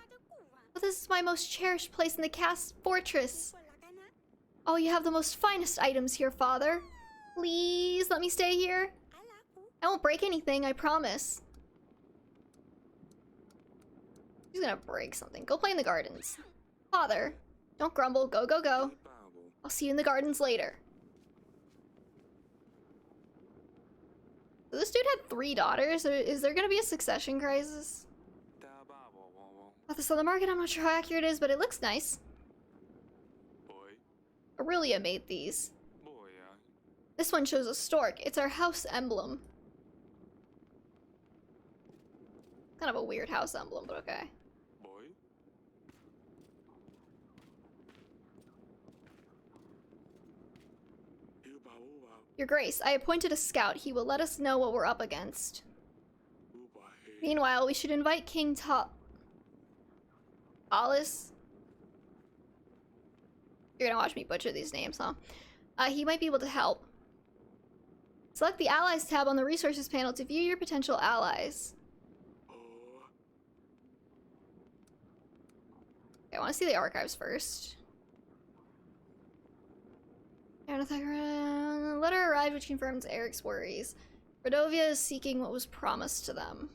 But this is my most cherished place in the cast fortress. Oh, you have the most finest items here, Father. Please let me stay here. I won't break anything, I promise. She's gonna break something. Go play in the gardens. Father, don't grumble. Go, go, go. I'll see you in the gardens later. So this dude had 3 daughters. Is there gonna be a succession crisis? About this on the market, I'm not sure how accurate it is, but it looks nice. Aurelia made these. This one shows a stork. It's our house emblem. Kind of a weird house emblem, but okay. Your Grace, I appointed a scout. He will let us know what we're up against. Meanwhile, we should invite King Alice. You're gonna watch me butcher these names, huh? He might be able to help. Select the Allies tab on the Resources panel to view your potential allies. Okay, I want to see the archives first. Letter arrived which confirms Eric's worries. Rodovia is seeking what was promised to them.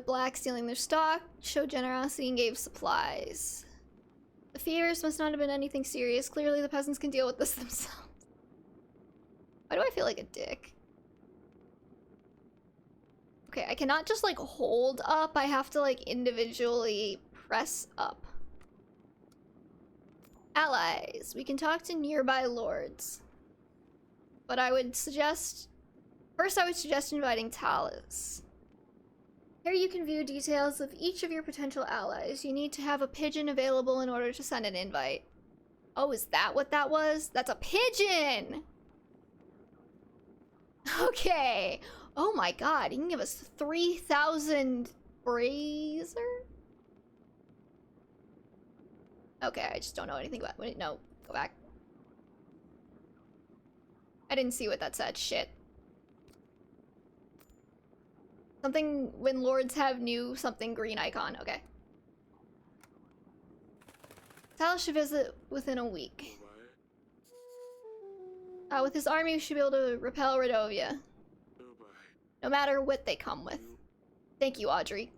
Black stealing their stock, showed generosity and gave supplies. The fears must not have been anything serious. Clearly the peasants can deal with this themselves. Why do I feel like a dick? Okay, I cannot just like hold up. I have to like individually press up. Allies. We can talk to nearby lords. But I would suggest... First I would suggest inviting Talus. Here you can view details of each of your potential allies. You need to have a pigeon available in order to send an invite. Oh, is that what that was? That's a pigeon! Okay. Oh my god, you can give us 3,000 brazier? Okay, I just don't know anything about it. No, go back. I didn't see what that said. Shit. Something when lords have new something green icon. Okay. Tal should visit within a week. With his army, we should be able to repel Redovia. No matter what they come with. Thank you, Audrey.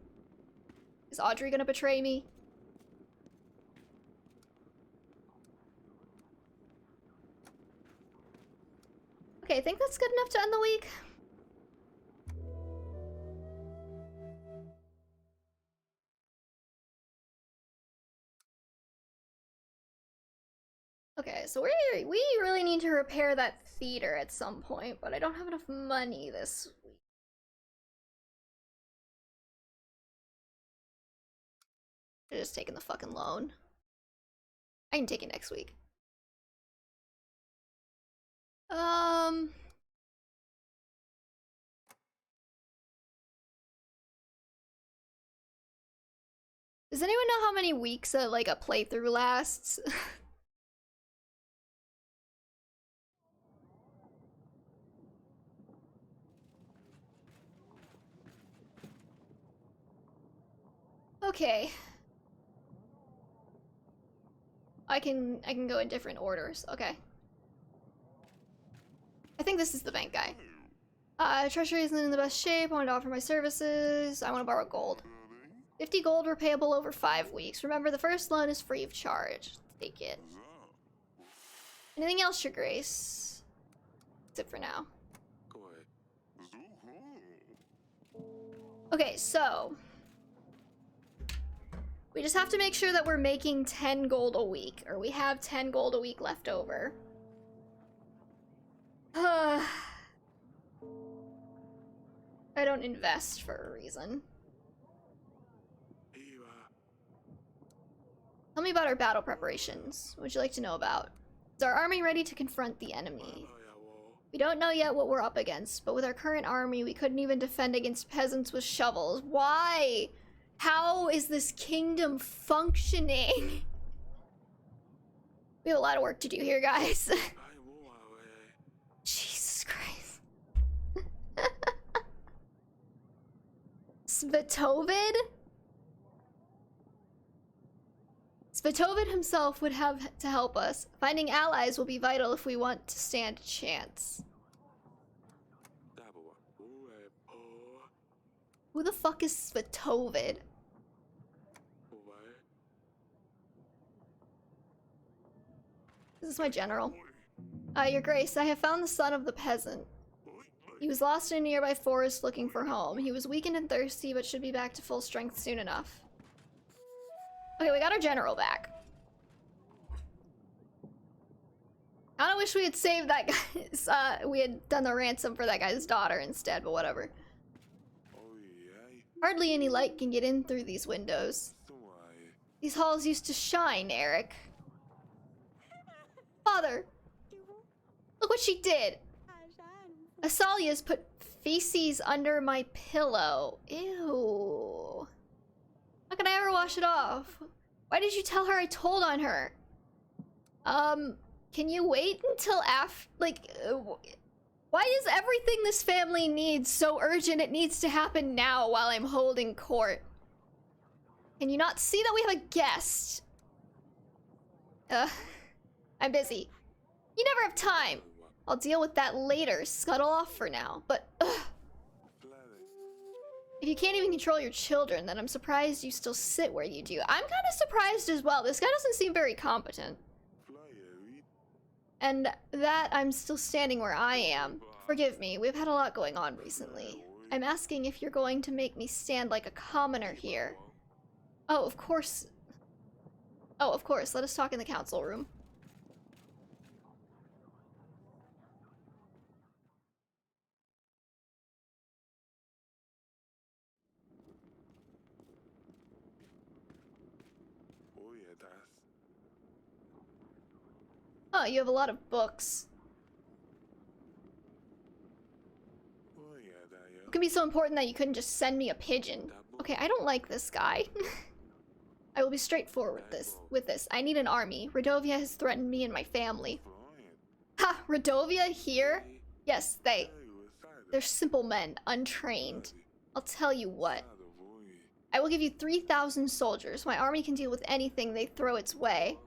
Is Audrey gonna betray me? Okay, I think that's good enough to end the week. Okay, so we really need to repair that theater at some point, but I don't have enough money this week. Should've just taken the fucking loan. I can take it next week. Does anyone know how many weeks like a playthrough lasts? Okay. I can go in different orders. Okay. I think this is the bank guy. Treasury isn't in the best shape. I want to offer my services. I want to borrow gold. 50 gold repayable over 5 weeks. Remember, the first loan is free of charge. Take it. Anything else, Your Grace? That's it for now. Okay, so we just have to make sure that we're making 10 gold a week, or we have 10 gold a week left over. I don't invest for a reason. Tell me about our battle preparations. What would you like to know about? Is our army ready to confront the enemy? We don't know yet what we're up against, but with our current army, we couldn't even defend against peasants with shovels. Why? How is this kingdom functioning? We have a lot of work to do here, guys. Jesus Christ. Svetovid? Svetovid himself would have to help us. Finding allies will be vital if we want to stand a chance. Who the fuck is Svetovid? This is my general. Your Grace, I have found the son of the peasant. He was lost in a nearby forest looking for home. He was weakened and thirsty, but should be back to full strength soon enough. Okay, we got our general back. I kinda wish we had saved that guy's, we had done the ransom for that guy's daughter instead, but whatever. Hardly any light can get in through these windows. These halls used to shine, Eric. Father! Look what she did! Asalia's put feces under my pillow. Ew. How can I ever wash it off? Why did you tell her I told on her? Can you wait until after, like, why is everything this family needs so urgent it needs to happen now while I'm holding court? Can you not see that we have a guest? I'm busy. You never have time. I'll deal with that later. Scuttle off for now. But, if you can't even control your children, then I'm surprised you still sit where you do. I'm kind of surprised as well. This guy doesn't seem very competent. And that I'm still standing where I am. Forgive me, we've had a lot going on recently. I'm asking if you're going to make me stand like a commoner here. Oh, of course. Oh, of course. Let us talk in the council room. Oh, you have a lot of books. It can be so important that you couldn't just send me a pigeon. Okay, I don't like this guy. I will be straightforward with this. I need an army. Redovia has threatened me and my family. Ha! Redovia here? Yes, they're simple men, untrained. I'll tell you what. I will give you 3,000 soldiers. My army can deal with anything they throw its way.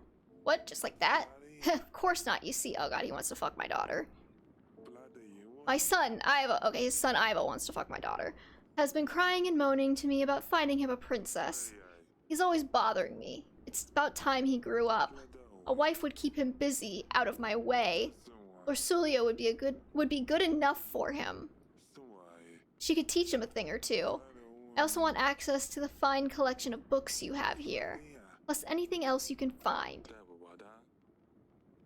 What? Just like that? Of course not, you see. Oh god, he wants to fuck my daughter. My son, Ivo. Okay, his son Ivo wants to fuck my daughter. Has been crying and moaning to me about finding him a princess. He's always bothering me. It's about time he grew up. A wife would keep him busy, out of my way. Lorsulia would be good enough for him. She could teach him a thing or two. I also want access to the fine collection of books you have here, plus anything else you can find.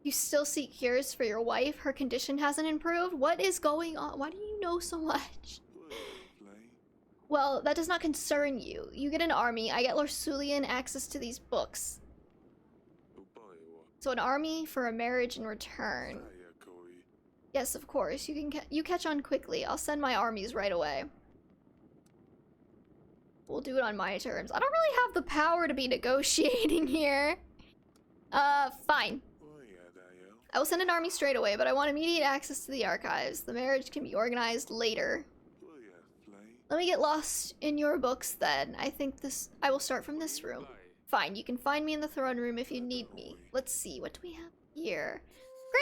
You still seek cures for your wife? Her condition hasn't improved? What is going on? Why do you know so much? Well, that does not concern you. You get an army, I get Lorsulian access to these books. So an army for a marriage in return. Yes, of course. You catch on quickly. I'll send my armies right away. We'll do it on my terms. I don't really have the power to be negotiating here. Fine. I will send an army straight away, but I want immediate access to the archives. The marriage can be organized later. Let me get lost in your books then. I will start from this room. Fine, you can find me in the throne room if you need me. Let's see, what do we have here?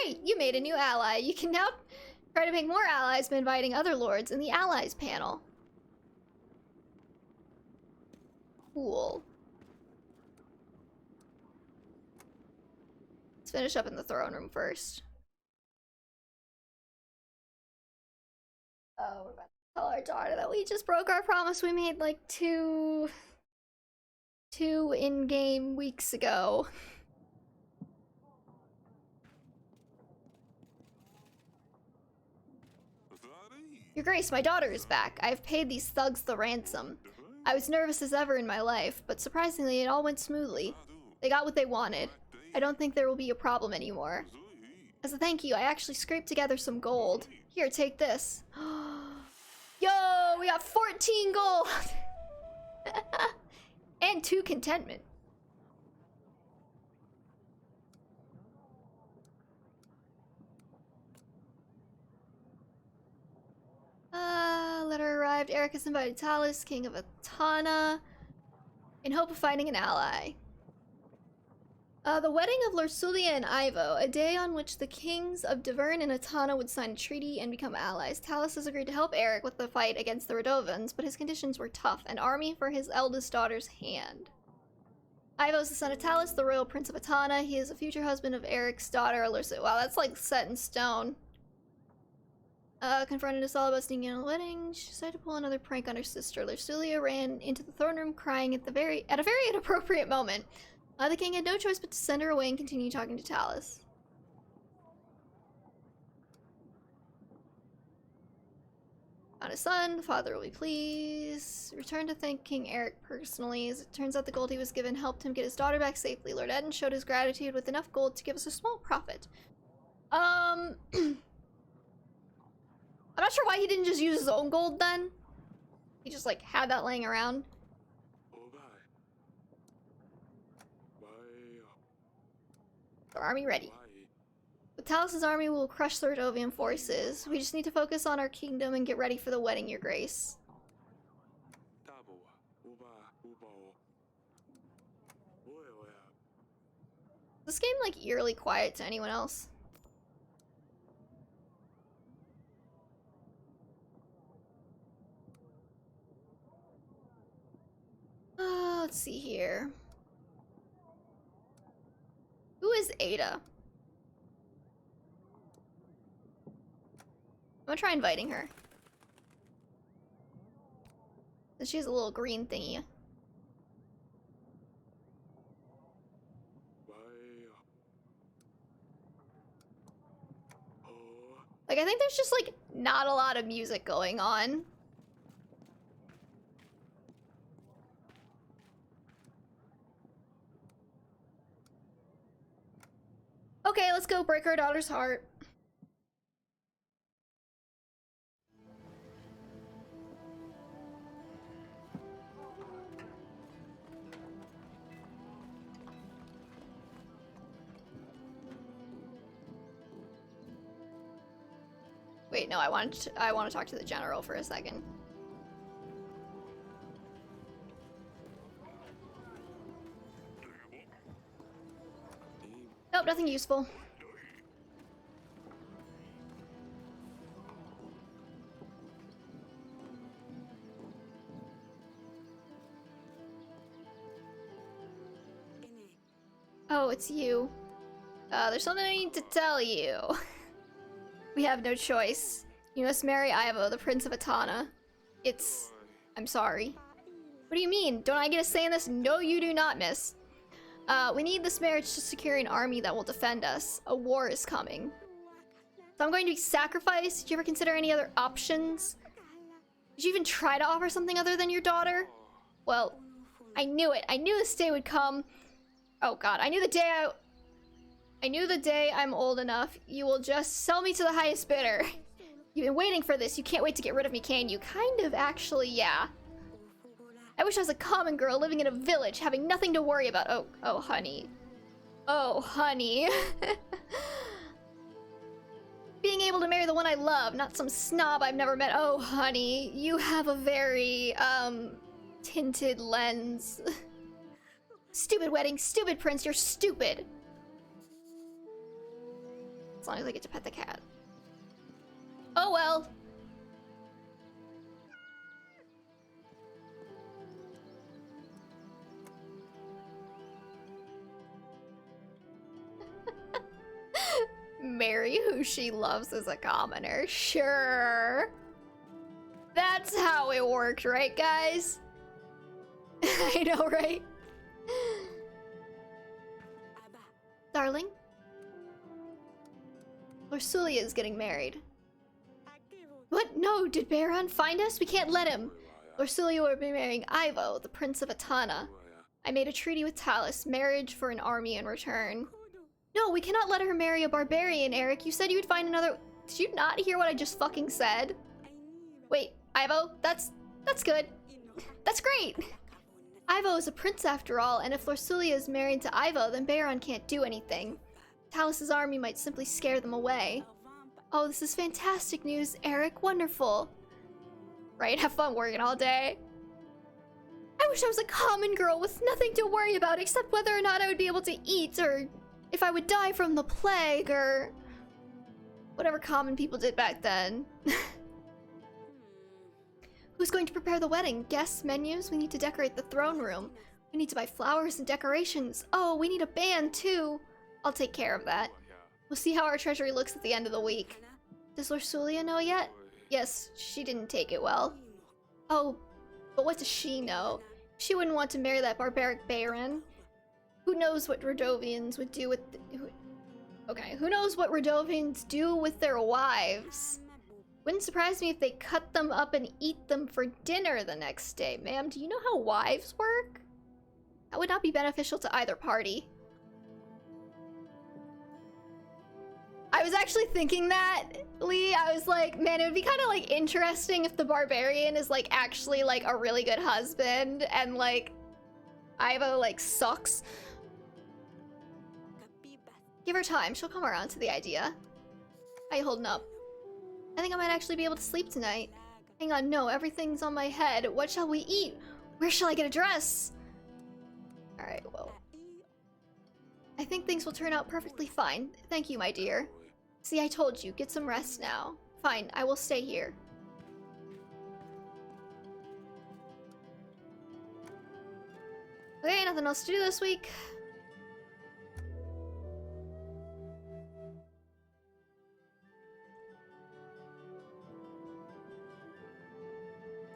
Great, you made a new ally. You can now try to make more allies by inviting other lords in the allies panel. Cool. Let's finish up in the throne room first. Oh, we're about to tell our daughter that we just broke our promise we made like two in-game weeks ago. Your Grace, my daughter is back. I have paid these thugs the ransom. I was nervous as ever in my life, but surprisingly it all went smoothly. They got what they wanted. I don't think there will be a problem anymore. As a thank you, I actually scraped together some gold. Here, take this. Yo, we got 14 gold! And 2 contentment. Letter arrived. Eric has invited Talus, king of Atana, in hope of finding an ally. The wedding of Lorsulia and Ivo, a day on which the kings of Devern and Atana would sign a treaty and become allies. Talus has agreed to help Eric with the fight against the Redovans, but his conditions were tough. An army for his eldest daughter's hand. Ivo is the son of Talus, the royal prince of Atana. He is a future husband of Eric's daughter, Lorsulia. Wow, that's like set in stone. Confronted us all about sneaking in on the wedding. She decided to pull another prank on her sister. Lorsulia ran into the throne room crying at a very inappropriate moment. The king had no choice but to send her away and continue talking to Talus. Found his son, the father will be pleased. Returned to thank King Eric personally. As it turns out, the gold he was given helped him get his daughter back safely. Lord Eden showed his gratitude with enough gold to give us a small profit. I'm not sure why he didn't just use his own gold then. He just like had that laying around. The army ready. With Talus's army, we will crush the Redovian forces. We just need to focus on our kingdom and get ready for the wedding, Your Grace. Is this game like eerily quiet to anyone else? Let's see here. Who is Ada? I'm gonna try inviting her. She has a little green thingy. Like, I think there's just like not a lot of music going on. Okay, let's go break our daughter's heart. Wait, no, I want to talk to the general for a second. Nope, nothing useful. Oh, it's you. There's something I need to tell you. We have no choice. You must marry Ivo, the Prince of Atana. I'm sorry. What do you mean? Don't I get a say in this? No, you do not, miss. We need this marriage to secure an army that will defend us. A war is coming. So I'm going to be sacrificed? Did you ever consider any other options? Did you even try to offer something other than your daughter? Well, I knew it. I knew this day would come. Oh god, I knew the day I'm old enough, you will just sell me to the highest bidder. You've been waiting for this. You can't wait to get rid of me, can you? Kind of, actually, yeah. I wish I was a common girl living in a village, having nothing to worry about. Oh, honey. Oh, honey. Being able to marry the one I love, not some snob I've never met. Oh, honey. You have a very, tinted lens. Stupid wedding, stupid prince, you're stupid. As long as I get to pet the cat. Oh well. Marry who she loves as a commoner. Sure. That's how it worked, right, guys? I know, right? Darling? Lorsulia is getting married. What? No, did Baron find us? We can't let him. Lorsulia will be marrying Ivo, the Prince of Atana. I made a treaty with Talus, marriage for an army in return. No, we cannot let her marry a barbarian, Eric. You said you would find another... Did you not hear what I just fucking said? Wait, Ivo? That's good. That's great! Ivo is a prince after all, and if Lorsulia is married to Ivo, then Baron can't do anything. Talus's army might simply scare them away. Oh, this is fantastic news, Eric. Wonderful. Right, have fun working all day. I wish I was a common girl with nothing to worry about except whether or not I would be able to eat, or if I would die from the plague, or whatever common people did back then. Who's going to prepare the wedding? Guests, menus? We need to decorate the throne room. We need to buy flowers and decorations. Oh, we need a band too. I'll take care of that. We'll see how our treasury looks at the end of the week. Does Lorsulia know yet? Yes, she didn't take it well. Oh, but what does she know? She wouldn't want to marry that barbaric Baron. Who knows what Rodovians would do with... who knows what Rodovians do with their wives? Wouldn't surprise me if they cut them up and eat them for dinner the next day. Ma'am, do you know how wives work? That would not be beneficial to either party. I was actually thinking that, Lee. I was like, man, it would be kind of like interesting if the barbarian is like actually like a really good husband and like Ivo like sucks. Give her time, she'll come around to the idea. How you holding up? I think I might actually be able to sleep tonight. Hang on, no, everything's on my head. What shall we eat? Where shall I get a dress? Alright, well. I think things will turn out perfectly fine. Thank you, my dear. See, I told you, get some rest now. Fine, I will stay here. Okay, nothing else to do this week.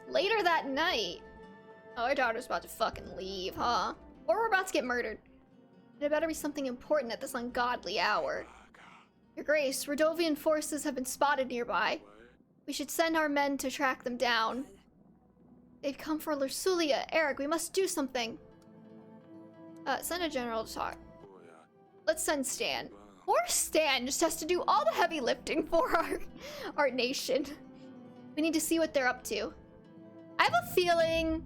Later that night. Oh, our daughter's about to fucking leave, huh? Or we're about to get murdered. It better be something important at this ungodly hour. Your Grace, Rodovian forces have been spotted nearby. We should send our men to track them down. They've come for Lorsulia. Eric, we must do something. Send a general to talk. Let's send Stan. Poor Stan just has to do all the heavy lifting for our nation. We need to see what they're up to. I have a feeling,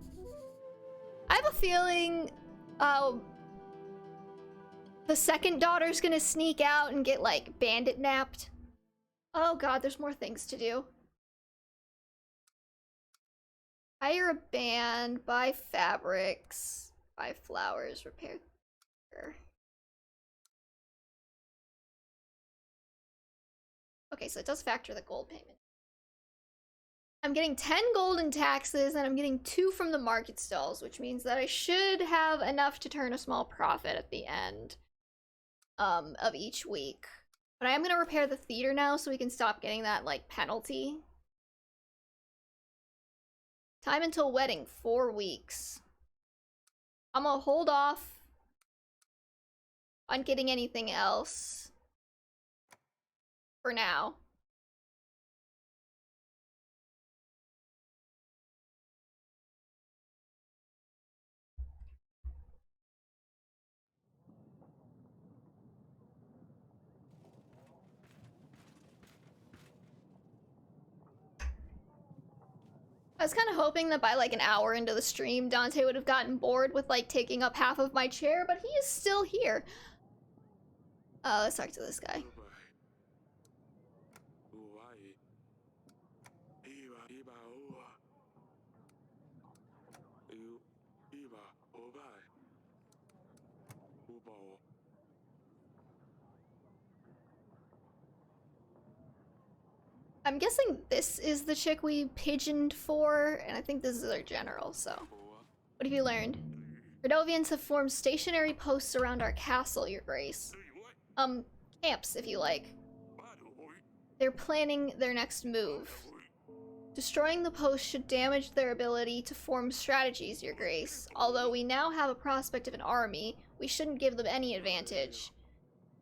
the second daughter's gonna sneak out and get, like, bandit napped. Oh god, there's more things to do. Hire a band, buy fabrics, buy flowers, repair. Okay, so it does factor the gold payment. I'm getting 10 gold in taxes, and I'm getting 2 from the market stalls, which means that I should have enough to turn a small profit at the end of each week. But I am going to repair the theater now so we can stop getting that, like, penalty. Time until wedding, 4 weeks. I'm gonna hold off on getting anything else for now. I was kind of hoping that by like an hour into the stream, Dante would have gotten bored with like taking up half of my chair, but he is still here. Let's talk to this guy. I'm guessing this is the chick we pigeoned for, and I think this is our general, so. What have you learned? Redovians have formed stationary posts around our castle, Your Grace. Camps, if you like. They're planning their next move. Destroying the post should damage their ability to form strategies, Your Grace. Although we now have a prospect of an army, we shouldn't give them any advantage.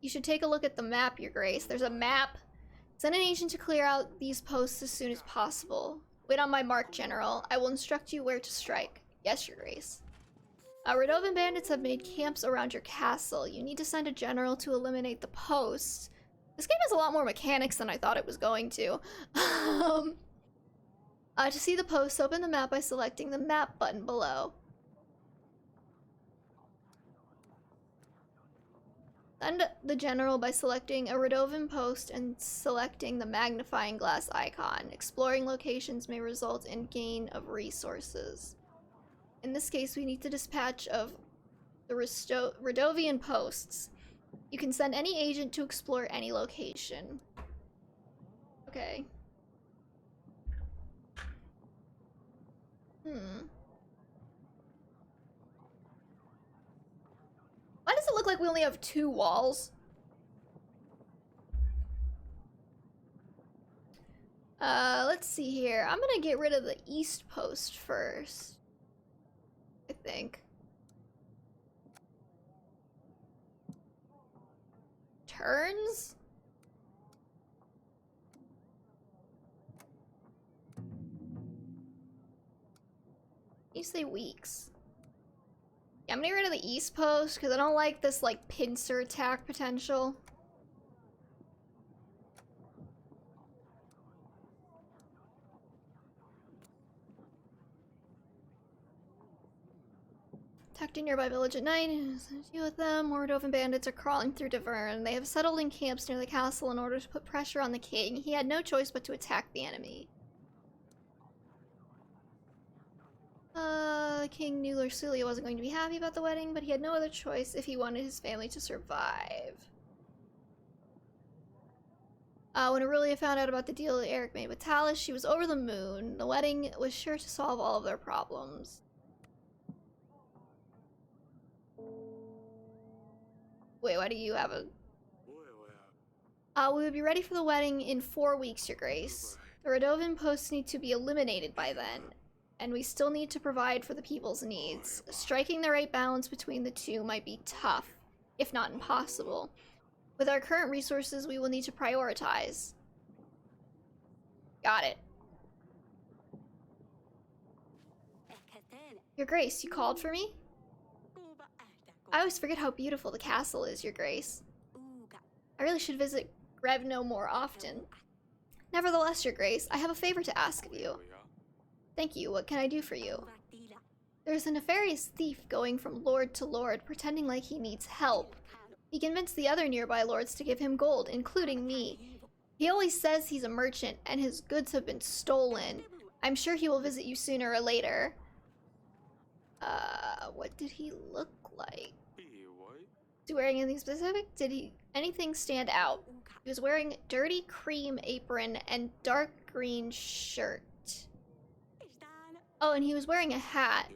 You should take a look at the map, Your Grace. There's a map. Send an agent to clear out these posts as soon as possible. Wait on my mark, General. I will instruct you where to strike. Yes, Your Grace. Radovan bandits have made camps around your castle. You need to send a general to eliminate the posts. This game has a lot more mechanics than I thought it was going to. To see the posts, open the map by selecting the map button below. Send the general by selecting a Radovan post and selecting the magnifying glass icon. Exploring locations may result in gain of resources. In this case, we need to dispatch of the Radovian posts. You can send any agent to explore any location. Okay. Why does it look like we only have 2 walls? Let's see here. I'm gonna get rid of the east post first, I think. Turns? You say weeks. Yeah, I'm gonna get rid of the east post because I don't like this like pincer attack potential. Attacked a nearby village at night. Deal with them. More Radovan bandits are crawling through Davern. They have settled in camps near the castle in order to put pressure on the king. He had no choice but to attack the enemy. King knew Lursulia wasn't going to be happy about the wedding, but he had no other choice if he wanted his family to survive. When Aurelia found out about the deal that Eric made with Talus, she was over the moon. The wedding was sure to solve all of their problems. Wait, why do you have a... we would be ready for the wedding in 4 weeks, Your Grace. The Radovan posts need to be eliminated by then, and we still need to provide for the people's needs. Striking the right balance between the two might be tough, if not impossible. With our current resources, we will need to prioritize. Got it. Your Grace, you called for me? I always forget how beautiful the castle is, Your Grace. I really should visit Grevno more often. Nevertheless, Your Grace, I have a favor to ask of you. Thank you. What can I do for you? There's a nefarious thief going from lord to lord, pretending like he needs help. He convinced the other nearby lords to give him gold, including me. He always says he's a merchant, and his goods have been stolen. I'm sure he will visit you sooner or later. What did he look like? Was he wearing anything specific? Did anything stand out? He was wearing dirty cream apron and dark green shirt. Oh, and he was wearing a hat.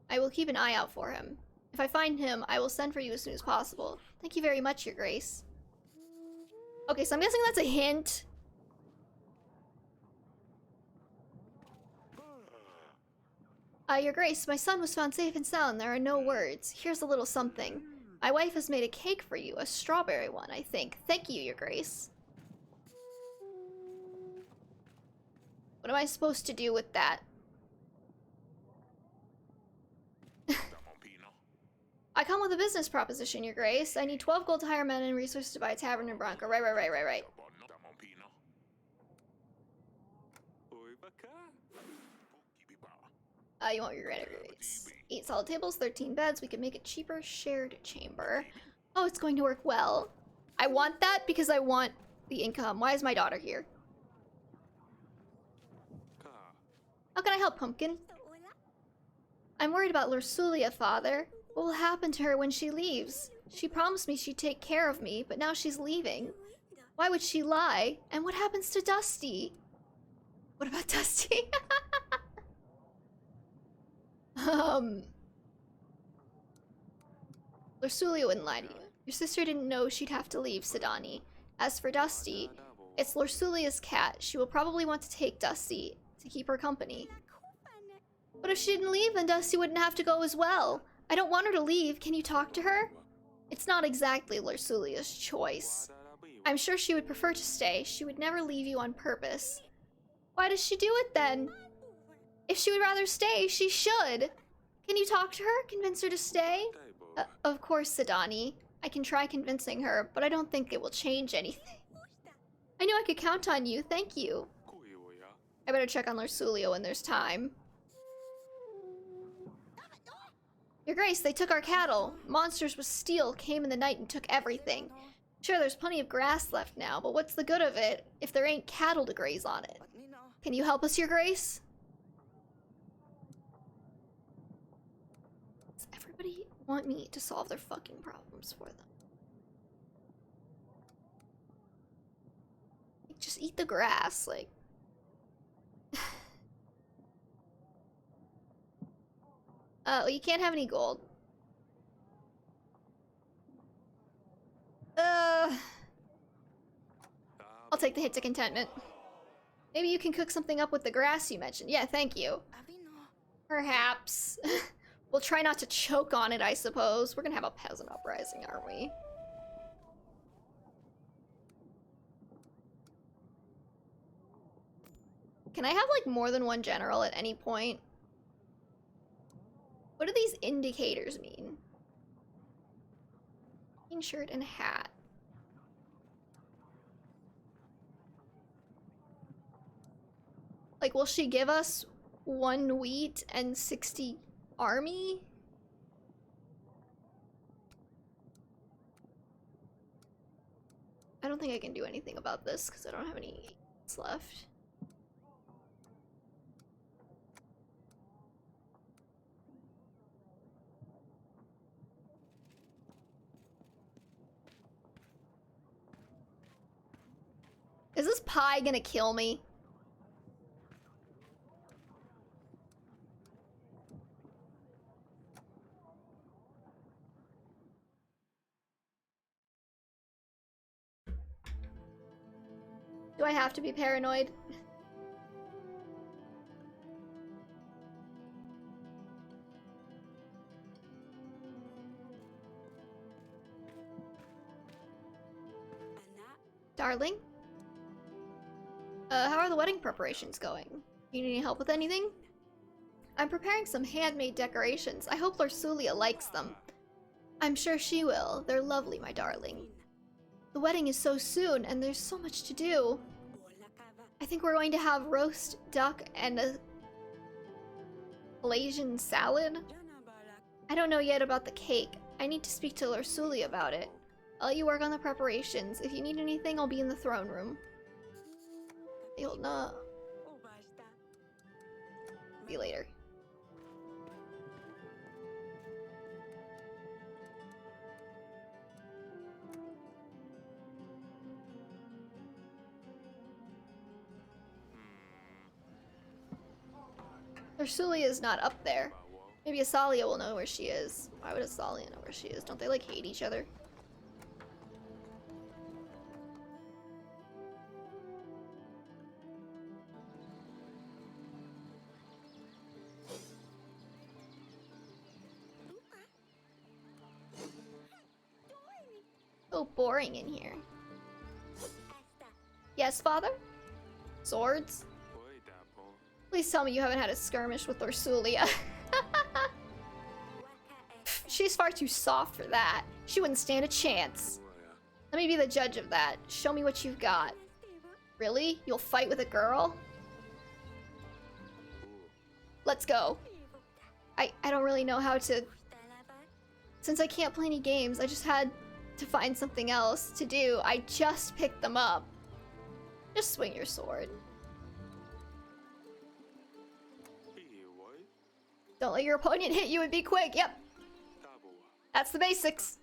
I will keep an eye out for him. If I find him, I will send for you as soon as possible. Thank you very much, Your Grace. Okay, so I'm guessing that's a hint. Your Grace, my son was found safe and sound. There are no words. Here's a little something. My wife has made a cake for you, a strawberry one, I think. Thank you, Your Grace. What am I supposed to do with that? I come with a business proposition, Your Grace. I need 12 gold to hire men and resources to buy a tavern in Bronco. Right. You won't regret it, Your Grace. 8 solid tables, 13 beds. We can make a cheaper shared chamber. Oh, it's going to work well. I want that because I want the income. Why is my daughter here? How can I help, Pumpkin? I'm worried about Lursulia, Father. What will happen to her when she leaves? She promised me she'd take care of me, but now she's leaving. Why would she lie? And what happens to Dusty? What about Dusty? Lursulia wouldn't lie to you. Your sister didn't know she'd have to leave, Sidani. As for Dusty, it's Lursulia's cat. She will probably want to take Dusty to keep her company. But if she didn't leave, then Dusty wouldn't have to go as well. I don't want her to leave. Can you talk to her? It's not exactly Lursulia's choice. I'm sure she would prefer to stay. She would never leave you on purpose. Why does she do it then? If she would rather stay, she should. Can you talk to her? Convince her to stay? Of course, Sidani. I can try convincing her, but I don't think it will change anything. I knew I could count on you. Thank you. I better check on Lursulia when there's time. Your Grace, they took our cattle. Monsters with steel came in the night and took everything. Sure, there's plenty of grass left now, but what's the good of it if there ain't cattle to graze on it? Can you help us, Your Grace? Does everybody want me to solve their fucking problems for them? Just eat the grass, like... you can't have any gold. I'll take the hit to contentment. Maybe you can cook something up with the grass you mentioned. Yeah, thank you. Perhaps. We'll try not to choke on it, I suppose. We're gonna have a peasant uprising, aren't we? Can I have, like, more than one general at any point? What do these indicators mean? Green shirt and hat. Like, will she give us 1 wheat and 60 army? I don't think I can do anything about this because I don't have any wheats left. Is this pie gonna kill me? Do I have to be paranoid? Darling? How are the wedding preparations going? You need any help with anything? I'm preparing some handmade decorations. I hope Lursulia likes them. I'm sure she will. They're lovely, my darling. The wedding is so soon, and there's so much to do. I think we're going to have roast duck and a Malaysian salad. I don't know yet about the cake. I need to speak to Lorsuli about it. I'll let you work on the preparations. If you need anything, I'll be in the throne room. You'll know. See you later. Lorsuli is not up there. Maybe Asalia will know where she is. Why would Asalia know where she is? Don't they like hate each other? So boring in here. Yes, father? Swords? Please tell me you haven't had a skirmish with Lorsulia. She's far too soft for that. She wouldn't stand a chance. Let me be the judge of that. Show me what you've got. Really? You'll fight with a girl? Let's go. I don't really know how to... Since I can't play any games, I just had to find something else to do. I just picked them up. Just swing your sword. Don't let your opponent hit you and be quick. Yep. That's the basics.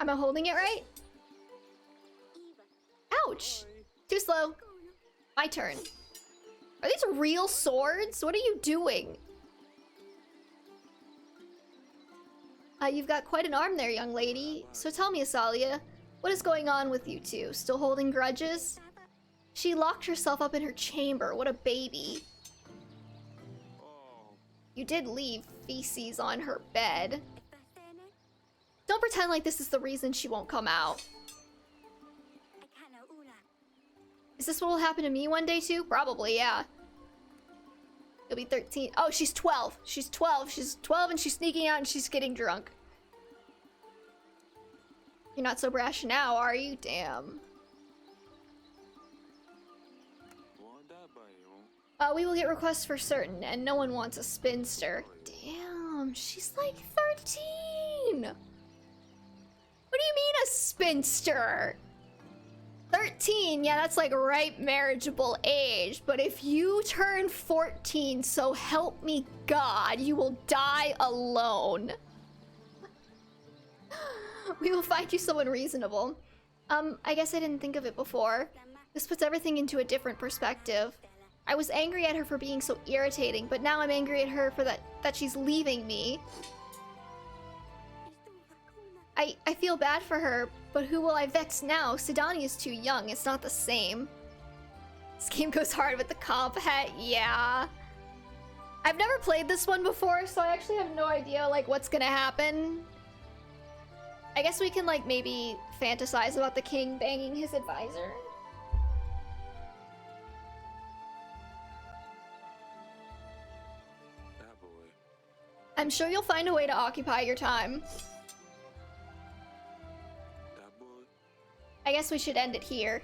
Am I holding it right? Ouch. Too slow. My turn. Are these real swords? What are you doing? You've got quite an arm there, young lady. So tell me, Asalia, what is going on with you two? Still holding grudges? She locked herself up in her chamber. What a baby. You did leave feces on her bed. Don't pretend like this is the reason she won't come out. Is this what will happen to me one day too? Probably, yeah. You'll be 13. Oh, she's 12. She's 12. She's 12 and she's sneaking out and she's getting drunk. You're not so brash now, are you? Damn. We will get requests for certain, and no one wants a spinster. Damn, she's like 13! What do you mean a spinster? 13, yeah, that's like ripe marriageable age, but if you turn 14, so help me God, you will die alone. We will find you someone reasonable. I guess I didn't think of it before. This puts everything into a different perspective. I was angry at her for being so irritating, but now I'm angry at her for that she's leaving me. I feel bad for her, but who will I vex now? Sidani is too young, it's not the same. This game goes hard with the comp het, yeah. I've never played this one before, so I actually have no idea, like, what's gonna happen. I guess we can, like, maybe fantasize about the king banging his advisor. I'm sure you'll find a way to occupy your time. I guess we should end it here.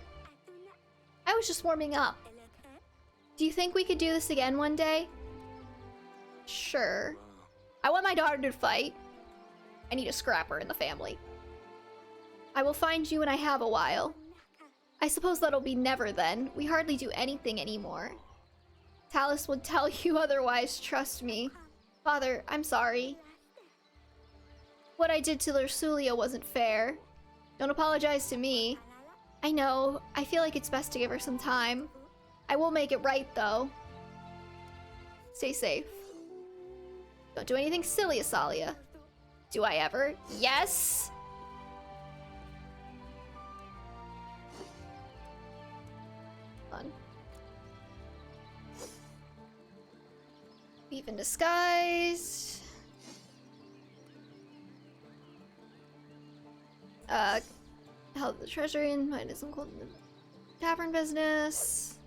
I was just warming up. Do you think we could do this again one day? Sure. I want my daughter to fight. I need a scrapper in the family. I will find you when I have a while. I suppose that'll be never then. We hardly do anything anymore. Talus would tell you otherwise, trust me. Father, I'm sorry. What I did to Lorsulia wasn't fair. Don't apologize to me. I know. I feel like it's best to give her some time. I will make it right, though. Stay safe. Don't do anything silly, Asalia. Do I ever? Yes! Fun. Thief in disguise. Held the treasury and minded some cold in the tavern business.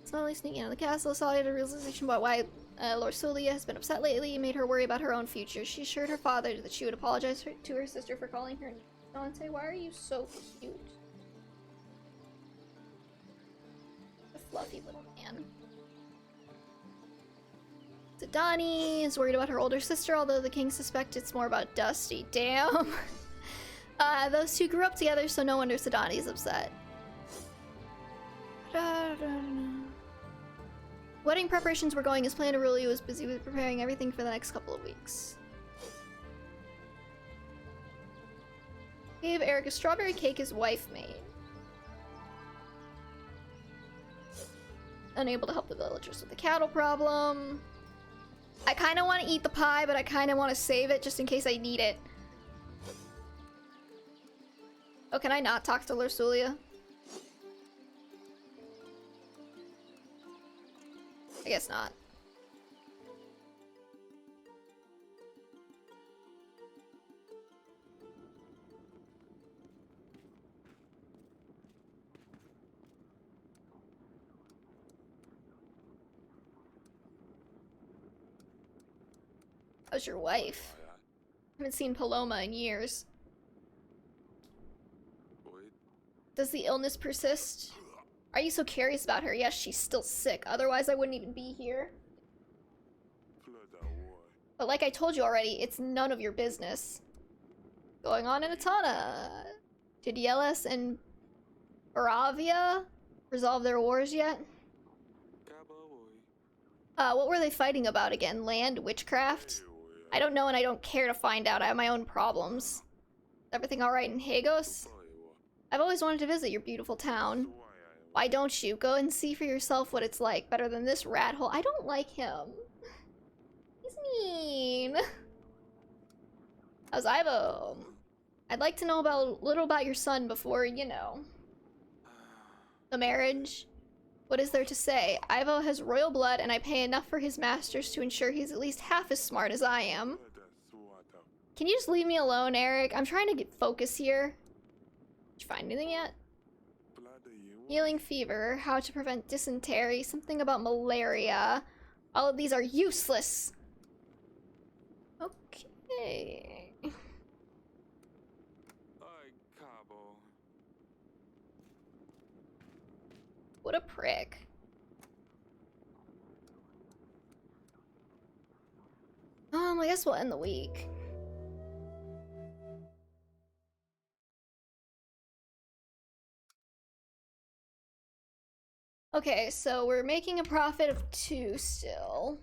Slowly sneaking out of the castle, Asalia had a realization about why Lorsulia has been upset lately and made her worry about her own future. She assured her father that she would apologize to her sister for calling her Dante, why are you so cute? A fluffy little man. Zidani is worried about her older sister, although the king suspects it's more about Dusty. Damn. Those two grew up together, so no wonder Zidani's upset. Wedding preparations were going as planned. Aurelio was busy with preparing everything for the next couple of weeks. Gave Eric a strawberry cake his wife made. Unable to help the villagers with the cattle problem. I kind of want to eat the pie, but I kind of want to save it just in case I need it. Oh, can I not talk to Lursulia? I guess not. How's your wife? I haven't seen Paloma in years. Does the illness persist? Are you so curious about her? Yes, she's still sick. Otherwise, I wouldn't even be here. But like I told you already, it's none of your business. Going on in Atana. Did Yeles and Baravia resolve their wars yet? What were they fighting about again? Land? Witchcraft? I don't know and I don't care to find out. I have my own problems. Is everything alright in Hagos? I've always wanted to visit your beautiful town. Why don't you? Go and see for yourself what it's like. Better than this rat hole. I don't like him. He's mean. How's Ivo? I'd like to know a little about your son before, you know, the marriage. What is there to say? Ivo has royal blood and I pay enough for his masters to ensure he's at least half as smart as I am. Can you just leave me alone, Eric? I'm trying to get focus here. Did you find anything yet? Healing fever, how to prevent dysentery, something about malaria. All of these are useless. Okay. What a prick. I guess we'll end the week. Okay, so we're making a profit of 2 still.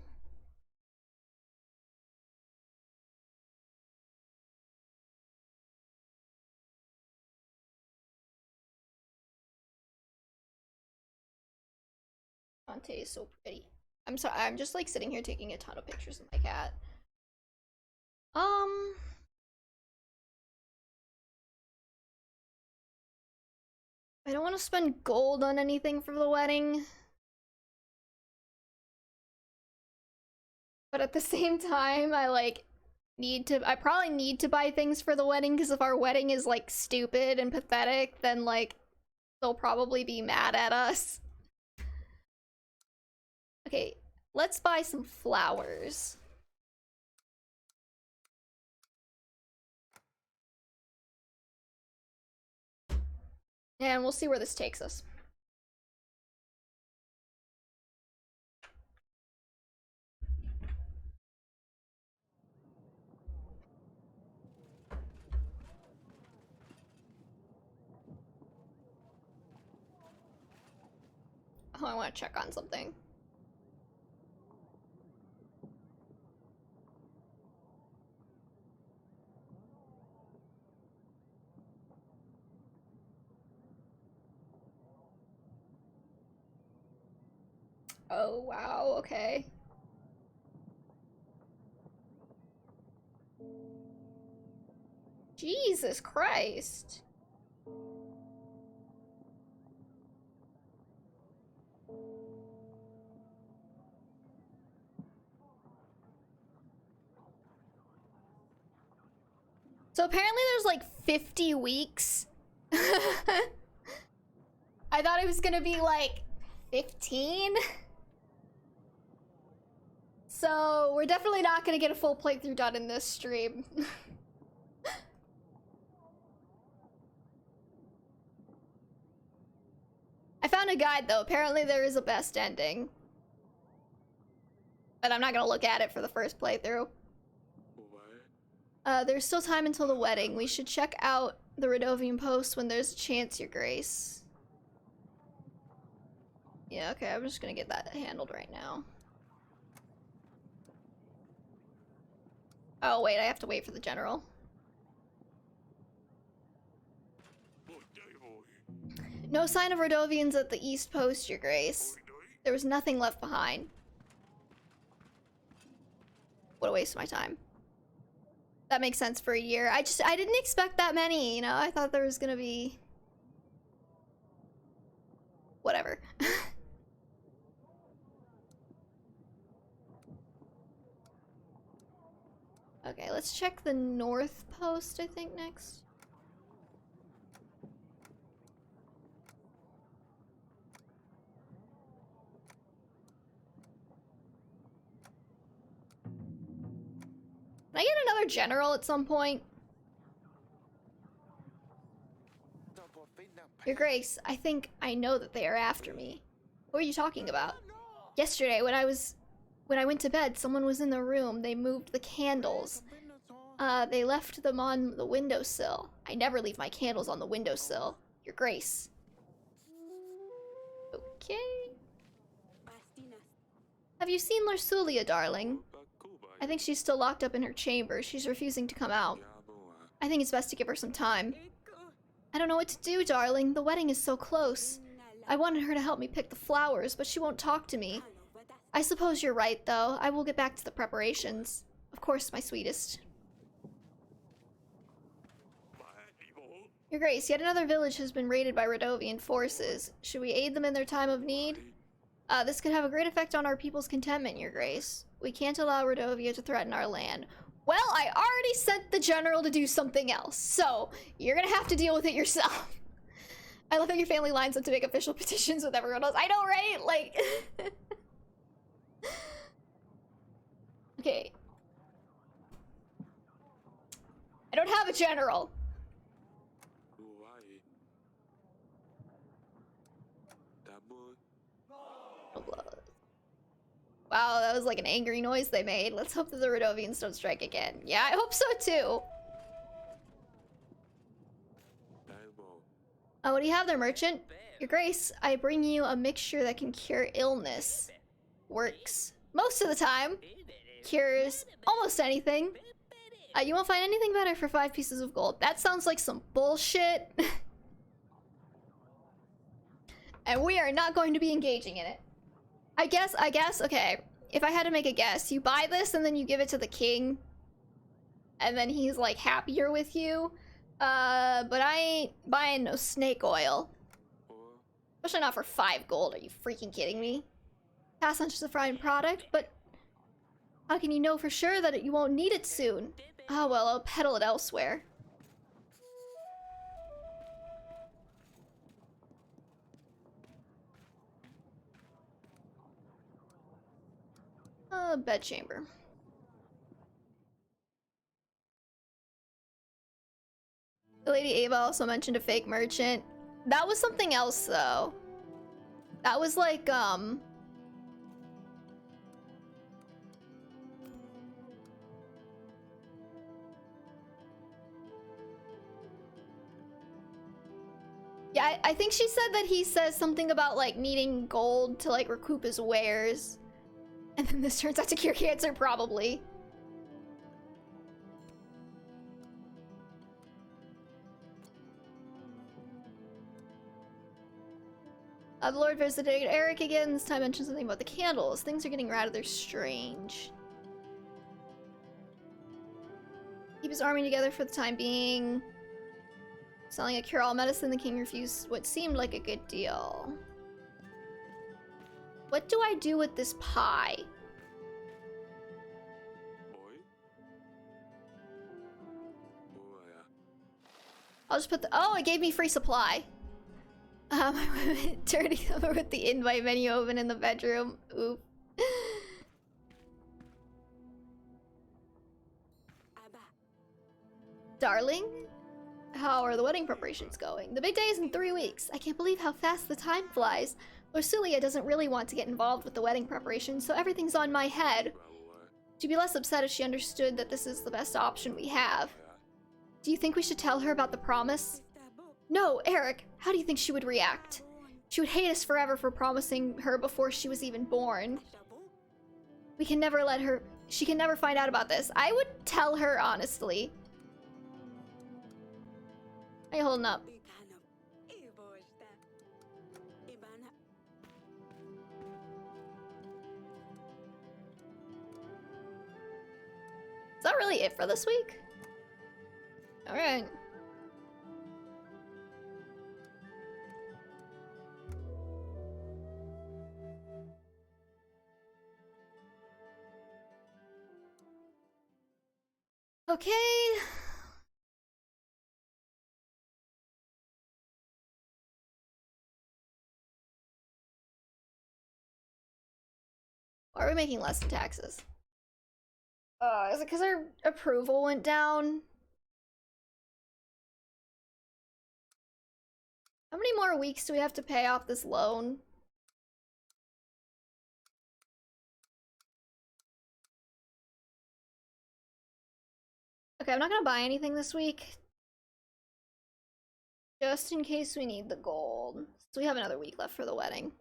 Dante is so pretty. I'm sorry, I'm just like sitting here taking a ton of pictures of my cat. I don't want to spend gold on anything for the wedding. But at the same time, I probably need to buy things for the wedding, because if our wedding is like stupid and pathetic, then like they'll probably be mad at us. Okay, let's buy some flowers. And we'll see where this takes us. Oh, I want to check on something. Oh, wow, okay. Jesus Christ. So apparently there's like 50 weeks. I thought it was gonna be like 15. So we're definitely not gonna get a full playthrough done in this stream. I found a guide though. Apparently there is a best ending. But I'm not gonna look at it for the first playthrough. There's still time until the wedding. We should check out the Radovian post when there's a chance, Your Grace. Yeah, okay, I'm just gonna get that handled right now. Oh wait, I have to wait for the general. No sign of Radovians at the East Post, Your Grace. There was nothing left behind. What a waste of my time. That makes sense for a year. I didn't expect that many, you know? I thought there was gonna be... whatever. Okay, let's check the North Post, I think, next. Can I get another general at some point? Your Grace, I think I know that they are after me. What are you talking about? Yesterday, when I went to bed, someone was in the room. They moved the candles. They left them on the windowsill. I never leave my candles on the windowsill. Your Grace. Okay. Have you seen Larsulia, darling? I think she's still locked up in her chamber. She's refusing to come out. I think it's best to give her some time. I don't know what to do, darling. The wedding is so close. I wanted her to help me pick the flowers, but she won't talk to me. I suppose you're right, though. I will get back to the preparations. Of course, my sweetest. Your Grace, yet another village has been raided by Radovian forces. Should we aid them in their time of need? This could have a great effect on our people's contentment, Your Grace. We can't allow Radovia to threaten our land. Well, I already sent the general to do something else, so you're gonna have to deal with it yourself. I love how your family lines up to make official petitions with everyone else. I know, right? Like... Okay. I don't have a general. Wow, that was like an angry noise they made. Let's hope that the Radovians don't strike again. Yeah, I hope so too. What do you have there, merchant? Your Grace, I bring you a mixture that can cure illness. Works most of the time. Cures almost anything. You won't find anything better for 5 pieces of gold. That sounds like some bullshit. And we are not going to be engaging in it. I guess, okay. If I had to make a guess, you buy this and then you give it to the king. And then he's like happier with you. But I ain't buying no snake oil. Especially not for 5 gold, are you freaking kidding me? Pass on just a fine product, but how can you know for sure that you won't need it soon? Oh well, I'll peddle it elsewhere. Bedchamber. Lady Ava also mentioned a fake merchant. That was something else, though. That was like, yeah, I think she said that he says something about, like, needing gold to, like, recoup his wares. And then this turns out to cure cancer, probably. The Lord visited Eric again. This time mentioned something about the candles. Things are getting rather strange. Keep his army together for the time being. Selling a cure-all medicine, the king refused what seemed like a good deal. What do I do with this pie? I'll just put the— oh, it gave me free supply. Turning over with the invite menu open in the bedroom. Oop. Darling? how are the wedding preparations going? The big day is in 3 weeks. I can't believe how fast the time flies. Lorsulia doesn't really want to get involved with the wedding preparations, so everything's on my head. She'd be less upset if she understood that this is the best option we have. Do you think we should tell her about the promise? No, Eric. How do you think she would react? She would hate us forever for promising her before she was even born. We can never let her... She can never find out about this. I would tell her, honestly. How you holding up? Is that really it for this week? Alright. Okay. Why are we making less in taxes? Is it because our approval went down? How many more weeks do we have to pay off this loan? Okay, I'm not gonna buy anything this week. Just in case we need the gold. So we have another week left for the wedding.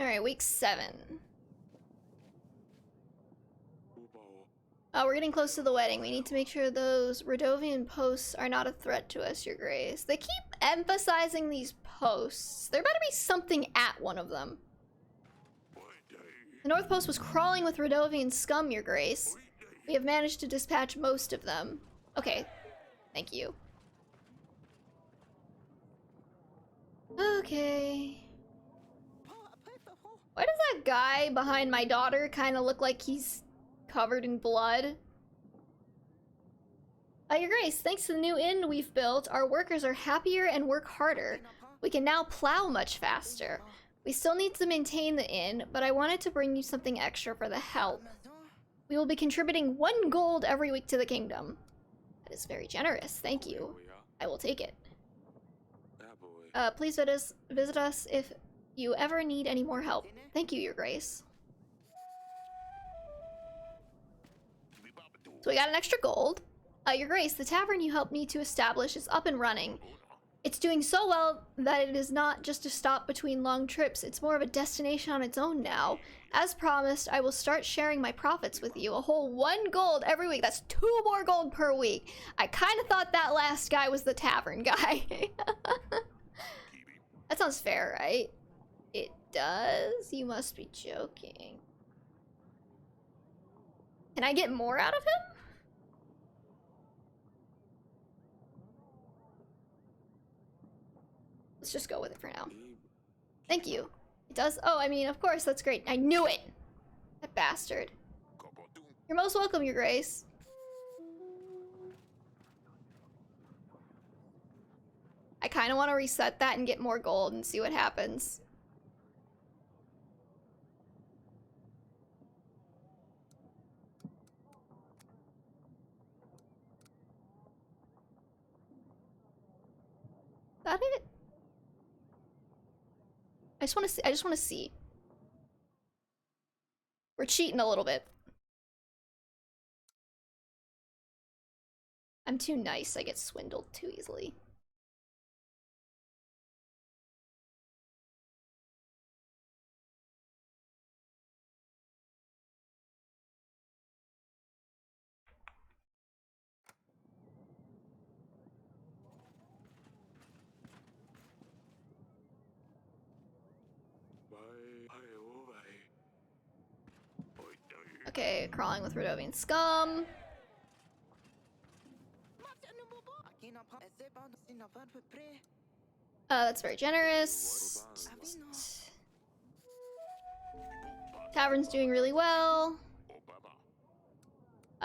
Alright, week 7. We're getting close to the wedding. We need to make sure those Radovian posts are not a threat to us, Your Grace. They keep emphasizing these posts. There better be something at one of them. The North Post was crawling with Radovian scum, Your Grace. We have managed to dispatch most of them. Okay, thank you. Okay. Why does that guy behind my daughter kind of look like he's covered in blood? Your Grace, thanks to the new inn we've built, our workers are happier and work harder. We can now plow much faster. We still need to maintain the inn, but I wanted to bring you something extra for the help. We will be contributing 1 gold every week to the kingdom. That is very generous, thank you. I will take it. Please visit us if you ever need any more help. Thank you, Your Grace. So we got an extra gold. Your Grace, the tavern you helped me to establish is up and running. It's doing so well that it is not just a stop between long trips, it's more of a destination on its own now. As promised, I will start sharing my profits with you. A whole 1 gold every week. That's 2 more gold per week. I kind of thought that last guy was the tavern guy. That sounds fair, right? It does? You must be joking. Can I get more out of him? Let's just go with it for now. Thank you. It does? Oh, I mean, of course, that's great. I knew it! That bastard. You're most welcome, Your Grace. I kind of want to reset that and get more gold and see what happens. Is that it? I just want to see. We're cheating a little bit. I'm too nice. I get swindled too easily. Okay, crawling with Radovian scum. That's very generous. Tavern's doing really well.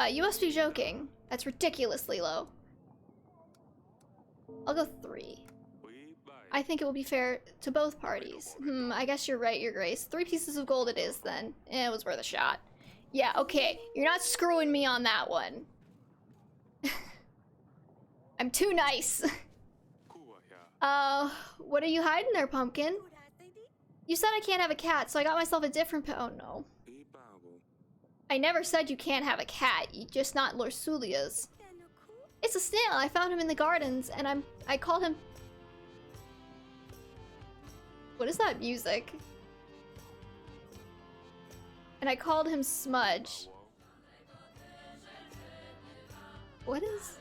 You must be joking. That's ridiculously low. I'll go 3. I think it will be fair to both parties. I guess you're right, Your Grace. 3 pieces of gold it is, then. It was worth a shot. Yeah, okay. You're not screwing me on that one. I'm too nice. What are you hiding there, Pumpkin? You said I can't have a cat, so I got myself a different pet. Oh, no. I never said you can't have a cat, just not Lorsulia's. It's a snail. I found him in the gardens, and I called him... What is that music? And I called him Smudge. What is...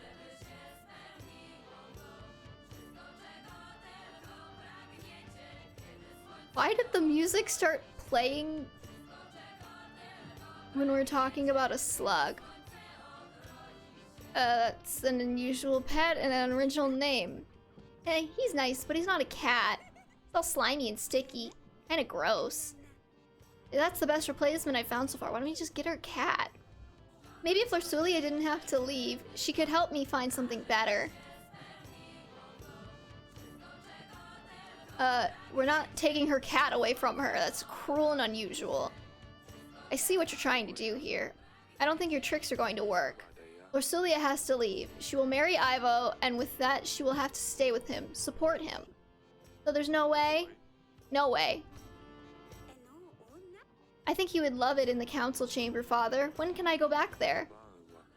Why did the music start playing when we're talking about a slug? That's an unusual pet and an original name. Hey, he's nice, but he's not a cat. It's all slimy and sticky. Kinda gross. That's the best replacement I've found so far. Why don't we just get her a cat? Maybe if Lorsulia didn't have to leave, she could help me find something better. We're not taking her cat away from her. That's cruel and unusual. I see what you're trying to do here. I don't think your tricks are going to work. Lorsulia has to leave. She will marry Ivo, and with that, she will have to stay with him, support him. So there's no way? No way. I think you would love it in the council chamber, Father. When can I go back there?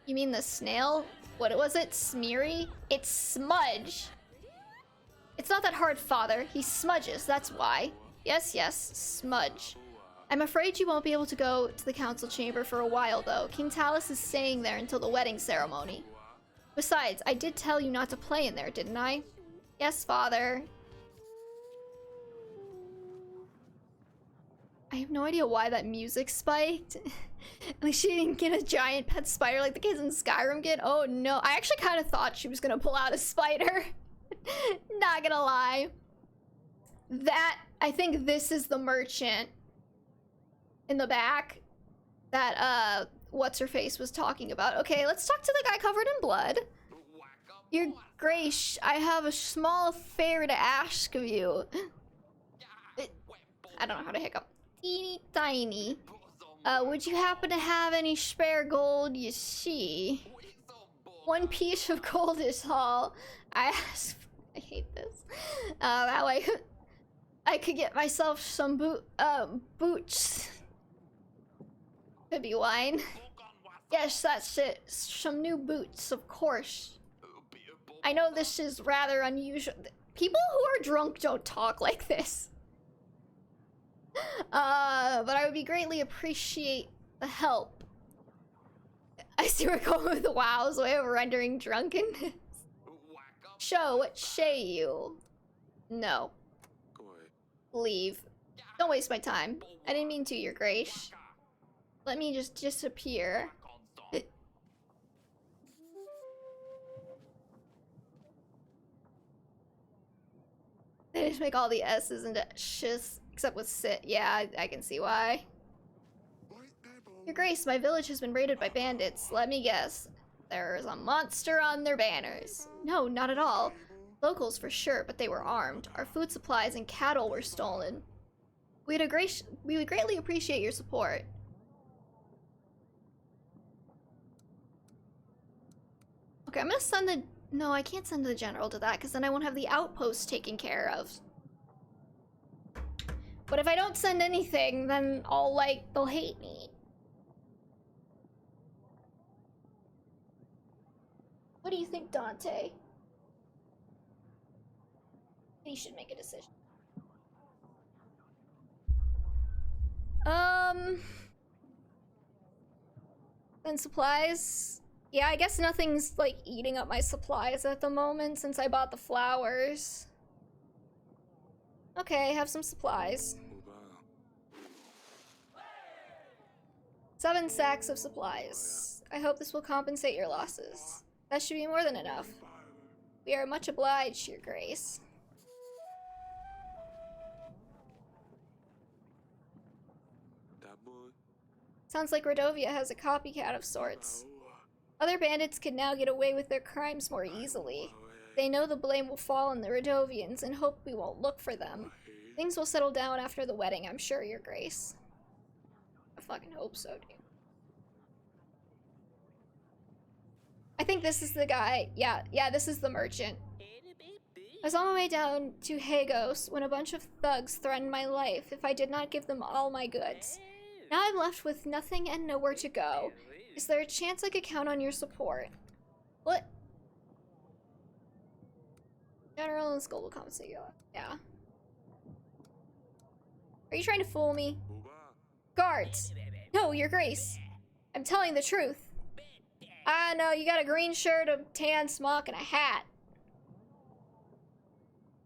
You mean the snail? What was it? Smeary? It's Smudge. It's not that hard, Father. He smudges, that's why. Yes, yes, Smudge. I'm afraid you won't be able to go to the council chamber for a while, though. King Talus is staying there until the wedding ceremony. Besides, I did tell you not to play in there, didn't I? Yes, Father. I have no idea why that music spiked. At least she didn't get a giant pet spider like the kids in Skyrim get. Oh no, I actually kind of thought she was gonna pull out a spider. Not gonna lie. I think this is the merchant in the back that, what's-her-face was talking about. Okay, let's talk to the guy covered in blood. Your Grace, I have a small favor to ask of you. I don't know how to hiccup. Teeny tiny. Would you happen to have any spare gold? You see, 1 piece of gold is all I ask. I hate this. That way I could get myself some boots. Could be wine. Yes, that's it. Some new boots, of course. I know this is rather unusual. People who are drunk don't talk like this. But I would greatly appreciate the help. I see we're going with the WoW's way of rendering drunkenness. Show, what say you? No. Leave. Don't waste my time. I didn't mean to, Your Grace. Let me just disappear. They just make all the S's into shis, except with sit. Yeah, I can see why. Your Grace, my village has been raided by bandits. Let me guess. There's a monster on their banners. No, not at all. Locals for sure, but they were armed. Our food supplies and cattle were stolen. We would greatly appreciate your support. Okay, I'm gonna send the... No, I can't send the general to that, because then I won't have the outpost taken care of. But if I don't send anything, then they'll hate me. What do you think, Dante? He should make a decision. And supplies. Yeah, I guess nothing's eating up my supplies at the moment since I bought the flowers. Okay, have some supplies. 7 sacks of supplies. I hope this will compensate your losses. That should be more than enough. We are much obliged, Your Grace. Sounds like Rodovia has a copycat of sorts. Other bandits can now get away with their crimes more easily. They know the blame will fall on the Radovians and hope we won't look for them. Things will settle down after the wedding, I'm sure, Your Grace. I fucking hope so, dude. I think this is the guy. Yeah, this is the merchant. I was on my way down to Hagos when a bunch of thugs threatened my life if I did not give them all my goods. Now I'm left with nothing and nowhere to go. Is there a chance I could count on your support? What? General and Skull will compensate you. Yeah. Are you trying to fool me? Guards! No, Your Grace. I'm telling the truth. I know, you got a green shirt, a tan smock, and a hat.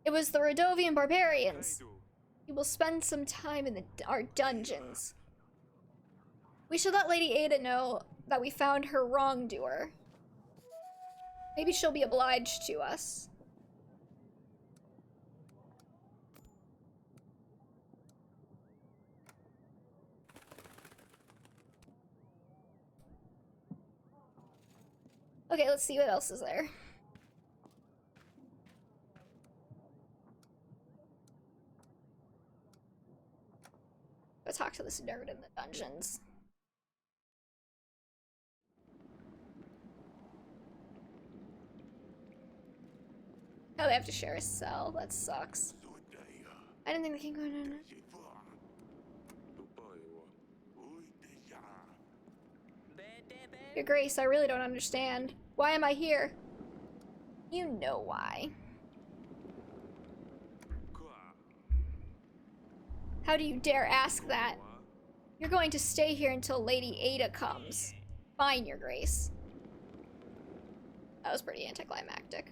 It was the Radovian barbarians. You will spend some time in our dungeons. We should let Lady Ada know that we found her wrongdoer. Maybe she'll be obliged to us. Okay, let's see what else is there. Go talk to this nerd in the dungeons. Oh, they have to share a cell. That sucks. I didn't think the king would. Your Grace, I really don't understand. Why am I here? You know why. How do you dare ask that? You're going to stay here until Lady Ada comes. Fine, Your Grace. That was pretty anticlimactic.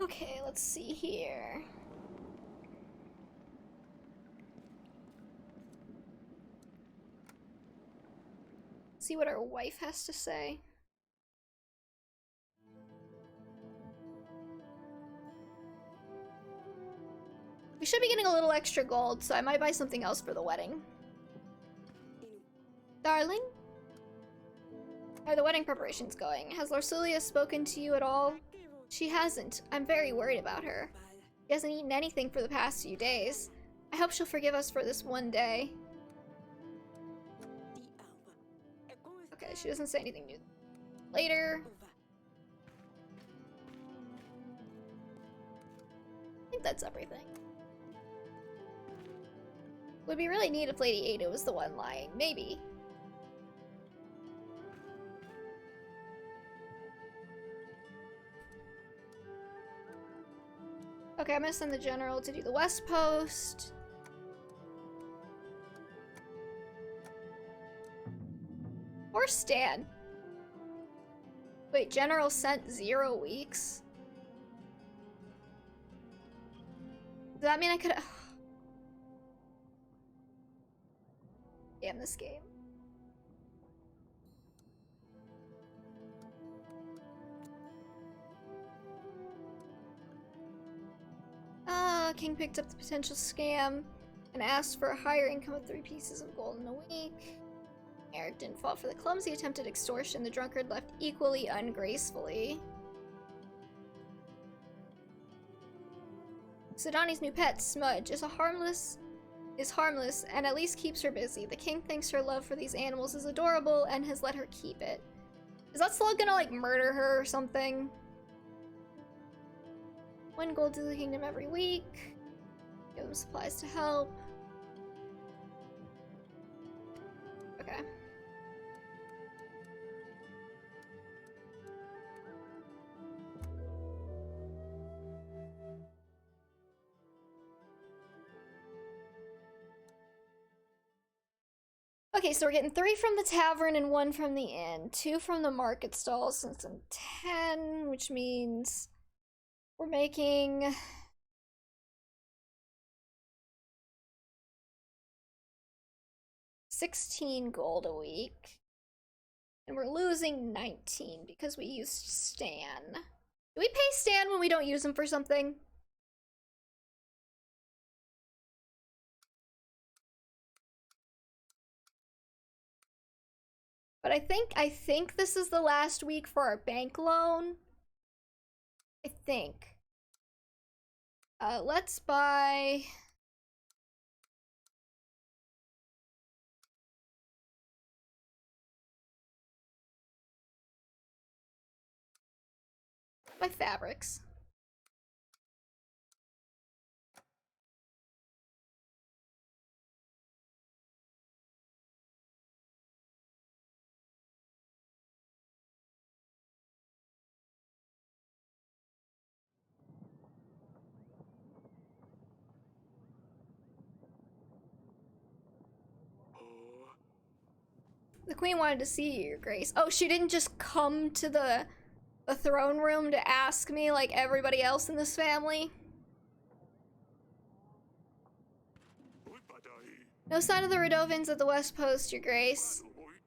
Okay, let's see here. See what our wife has to say. We should be getting a little extra gold, so I might buy something else for the wedding. Darling? How are the wedding preparations going? Has Larsulia spoken to you at all? She hasn't. I'm very worried about her. She hasn't eaten anything for the past few days. I hope she'll forgive us for this one day. Okay, she doesn't say anything new. Later. I think that's everything. Would be really neat if Lady Ada was the one lying. Maybe. Okay, I'm gonna send the general to do the West Post. Or Stan. Wait, general sent 0 weeks? Does that mean I could? Damn this game. King picked up the potential scam and asked for a higher income of 3 pieces of gold in a week. Eric didn't fall for the clumsy attempted extortion. The drunkard left equally ungracefully. Sidani's new pet, Smudge, is harmless and at least keeps her busy. The king thinks her love for these animals is adorable and has let her keep it. Is that slug gonna, like, murder her or something? 1 gold to the kingdom every week. Give them supplies to help. Okay. Okay, so we're getting 3 from the tavern and 1 from the inn. 2 from the market stalls since I'm 10, which means we're making 16 gold a week. And we're losing 19 because we used Stan. Do we pay Stan when we don't use him for something? But I think this is the last week for our bank loan. I think. Let's buy... my fabrics. The queen wanted to see you, Your Grace. Oh, she didn't just come to the throne room to ask me like everybody else in this family? No sign of the Redovans at the West Post, Your Grace.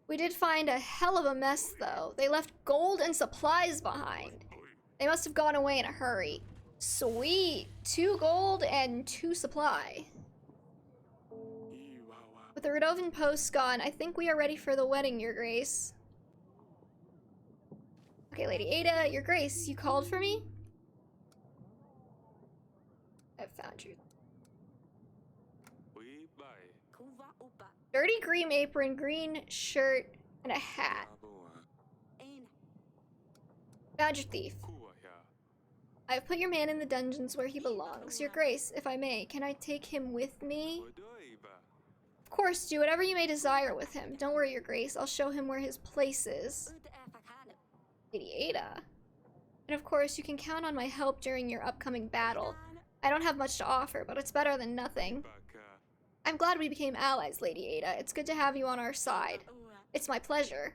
We did find a hell of a mess, though. They left gold and supplies behind. They must have gone away in a hurry. Sweet! 2 gold and 2 supply. With the Redovan posts gone, I think we are ready for the wedding, Your Grace. Okay, Lady Ada, Your Grace, you called for me? I've found you. Dirty green apron, green shirt, and a hat. Found your thief. I've put your man in the dungeons where he belongs. Your Grace, if I may, can I take him with me? Of course, do whatever you may desire with him. Don't worry, Your Grace, I'll show him where his place is. Lady Ada. And of course, you can count on my help during your upcoming battle. I don't have much to offer, but it's better than nothing. I'm glad we became allies, Lady Ada. It's good to have you on our side. It's my pleasure.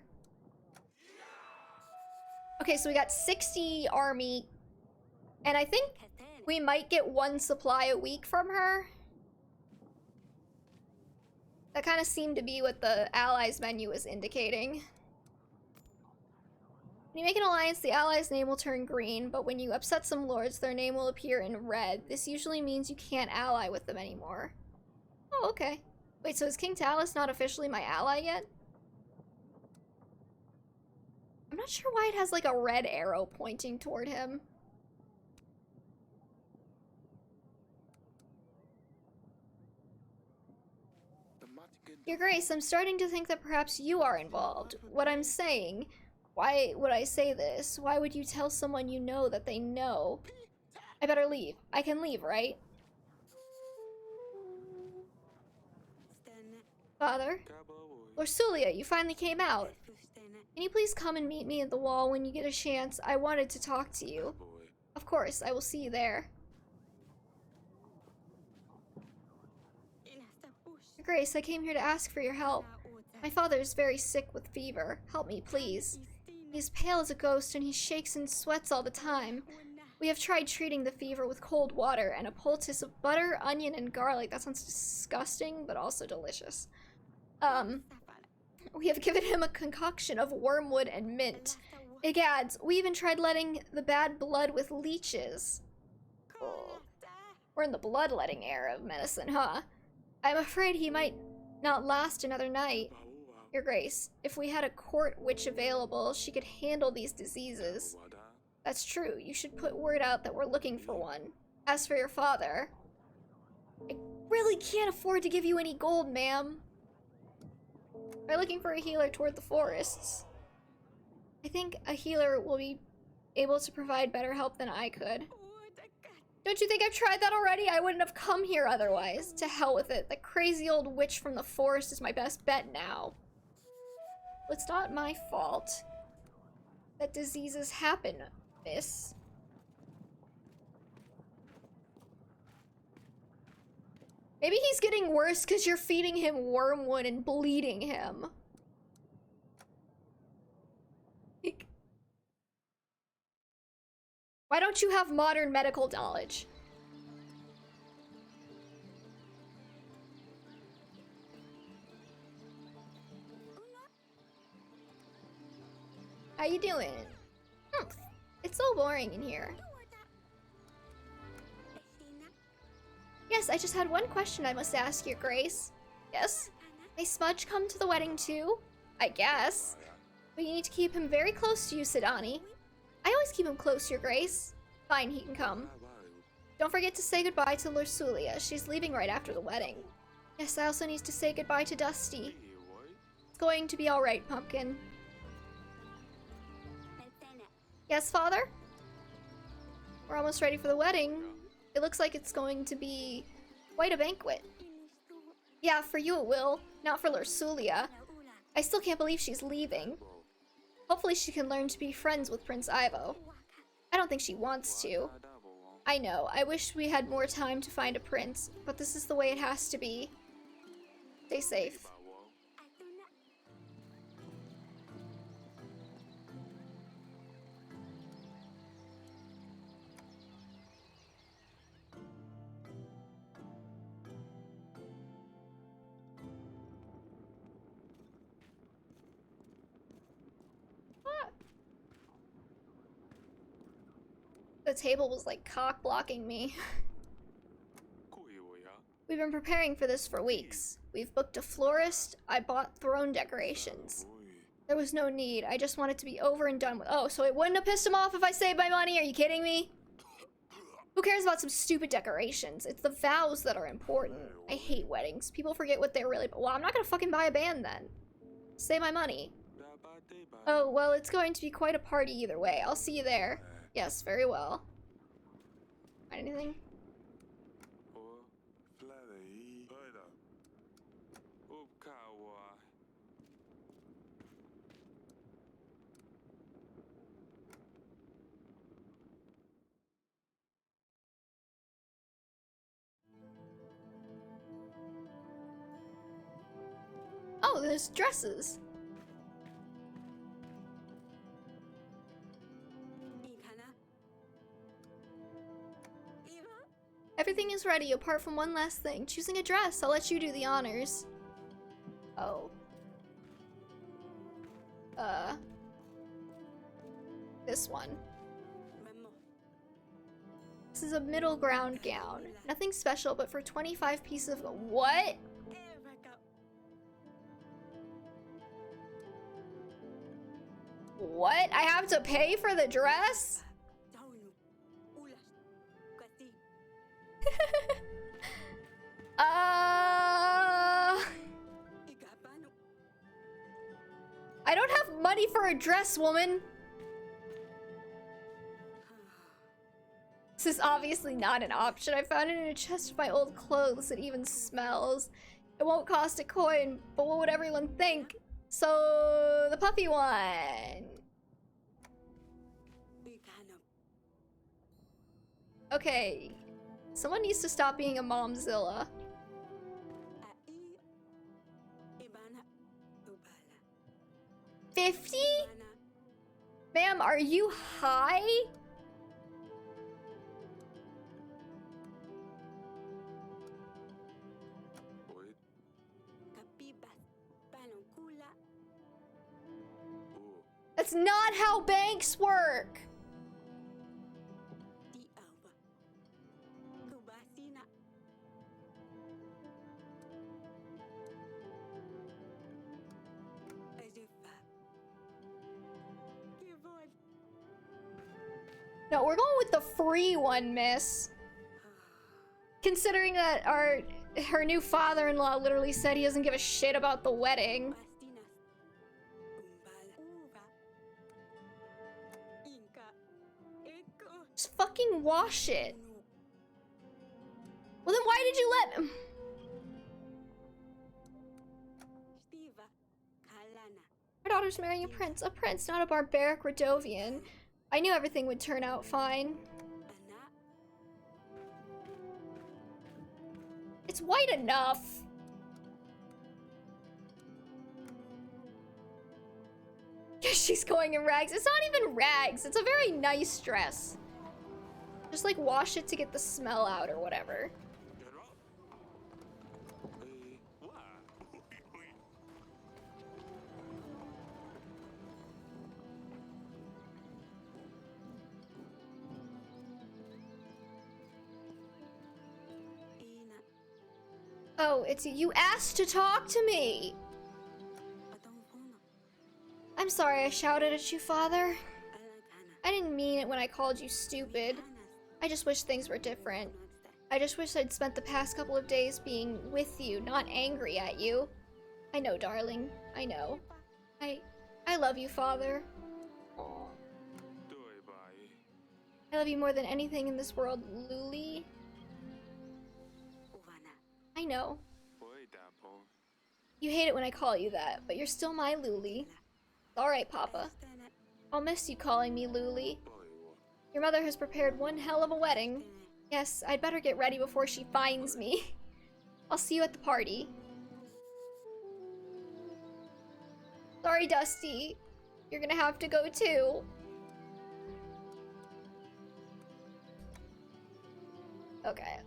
Okay, so we got 60 army, and I think we might get 1 supply a week from her. That kind of seemed to be what the allies menu was indicating. When you make an alliance, the allies' name will turn green, but when you upset some lords, their name will appear in red. This usually means you can't ally with them anymore. Oh, okay. Wait, so is King Talus not officially my ally yet? I'm not sure why it has like a red arrow pointing toward him. Your Grace, I'm starting to think that perhaps you are involved. What I'm saying, why would I say this? Why would you tell someone you know that they know? I better leave. I can leave, right? Father? Lord Sulia, you finally came out. Can you please come and meet me at the wall when you get a chance? I wanted to talk to you. Of course, I will see you there. Your Grace, I came here to ask for your help. My father is very sick with fever. Help me, please. He is pale as a ghost and he shakes and sweats all the time. We have tried treating the fever with cold water and a poultice of butter, onion, and garlic. That sounds disgusting, but also delicious. We have given him a concoction of wormwood and mint. Egads, we even tried letting the bad blood with leeches. Oh. We're in the bloodletting era of medicine, huh? I'm afraid he might not last another night. Your Grace, if we had a court witch available, she could handle these diseases. That's true. You should put word out that we're looking for one. As for your father, I really can't afford to give you any gold, ma'am. We're looking for a healer toward the forests. I think a healer will be able to provide better help than I could. Don't you think I've tried that already? I wouldn't have come here otherwise. To hell with it. The crazy old witch from the forest is my best bet now. Well, it's not my fault that diseases happen, miss. Maybe he's getting worse because you're feeding him wormwood and bleeding him. Why don't you have modern medical knowledge? How you doing? It's so boring in here. Yes, I just had one question I must ask, Your Grace. Yes? May Smudge come to the wedding too? I guess. But you need to keep him very close to you, Sidani. I always keep him close, Your Grace. Fine, he can come. Don't forget to say goodbye to Lursulia. She's leaving right after the wedding. Yes, I also need to say goodbye to Dusty. It's going to be alright, Pumpkin. Yes, Father? We're almost ready for the wedding. It looks like it's going to be quite a banquet. Yeah, for you it will. Not for Lursulia. I still can't believe she's leaving. Hopefully she can learn to be friends with Prince Ivo. I don't think she wants to. I know, I wish we had more time to find a prince, but this is the way it has to be. Stay safe. The table was like cock blocking me. We've been preparing for this for weeks. We've booked a florist. I bought throne decorations. There was no need. I just wanted to be over and done with. Oh, so it wouldn't have pissed him off if I saved my money? Are you kidding me? Who cares about some stupid decorations? It's the vows that are important. I hate weddings. People forget what they're really. Well, I'm not gonna fucking buy a band then. Save my money. Oh, well, it's going to be quite a party either way. I'll see you there. Yes, very well. Anything? Oh, there's dresses. Everything is ready apart from one last thing. Choosing a dress. I'll let you do the honors. Oh. This one. This is a middle ground gown. Nothing special, but for 25 pieces of what? What? I have to pay for the dress? I don't have money for a dress, woman. This is obviously not an option. I found it in a chest of my old clothes. It even smells. It won't cost a coin, but what would everyone think? So, the puffy one. Okay. Someone needs to stop being a momzilla. 50? Ma'am, are you high? That's not how banks work. No, we're going with the free one, miss. Considering that her new father-in-law literally said he doesn't give a shit about the wedding. Just fucking wash it. Well, then why did you let him? Our daughter's marrying a prince, not a barbaric Radovian. I knew everything would turn out fine. It's white enough. She's going in rags. It's not even rags. It's a very nice dress. Just like wash it to get the smell out or whatever. Oh, it's you asked to talk to me. I I'm sorry I shouted at you, Father. I didn't mean it when I called you stupid. I just wish things were different. I just wish I'd spent the past couple of days being with you, not angry at you. I know, darling. I know. I love you, Father. Aww. I love you more than anything in this world, Luli. I know. You hate it when I call you that, but you're still my Luli. Alright, Papa. I'll miss you calling me Luli. Your mother has prepared one hell of a wedding. Yes, I'd better get ready before she finds me. I'll see you at the party. Sorry, Dusty. You're gonna have to go too. Okay.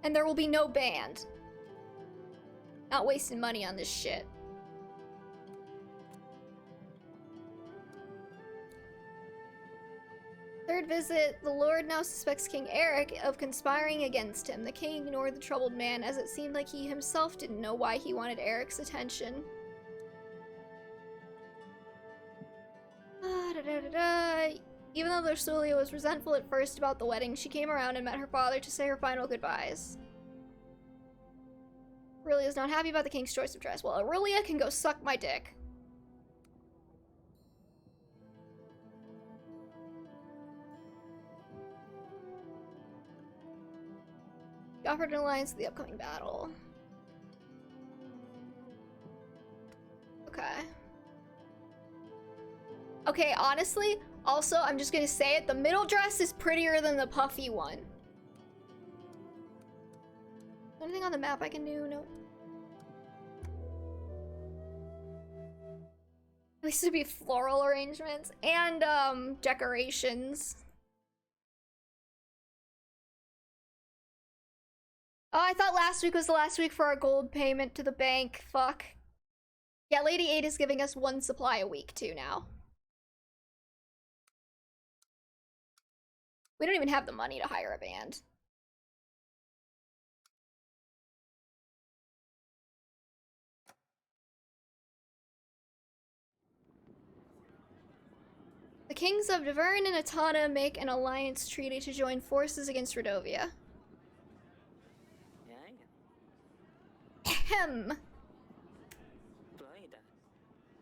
And there will be no band. Not wasting money on this shit. Third visit, the Lord now suspects King Eric of conspiring against him. The king ignored the troubled man as it seemed like he himself didn't know why he wanted Eric's attention. Even though Lucilia was resentful at first about the wedding, she came around and met her father to say her final goodbyes. Aurelia's not happy about the king's choice of dress. Well, Aurelia can go suck my dick. She offered an alliance for the upcoming battle. Okay. Okay, honestly, also, I'm just gonna say it, the middle dress is prettier than the puffy one. Anything on the map I can do? No. At least it'd be floral arrangements and decorations. Oh, I thought last week was the last week for our gold payment to the bank. Fuck. Yeah, Lady 8 is giving us 1 supply a week too now. We don't even have the money to hire a band. The kings of Devern and Atana make an alliance treaty to join forces against Redovia. Ahem.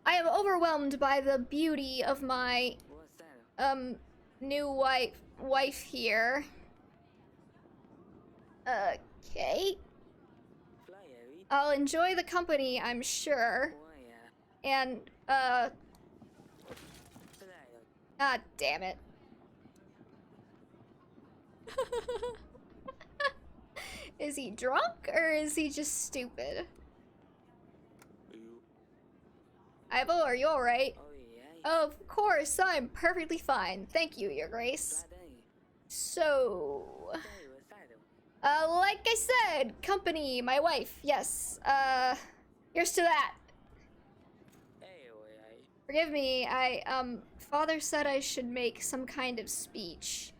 I am overwhelmed by the beauty of my new wife here. Okay. I'll enjoy the company, I'm sure. And ah, damn it. Is he drunk or is he just stupid? Ivo, are you alright? Of course, I'm perfectly fine. Thank you, Your Grace. So... like I said, company, my wife, yes. Here's to that. Forgive me, Father said I should make some kind of speech.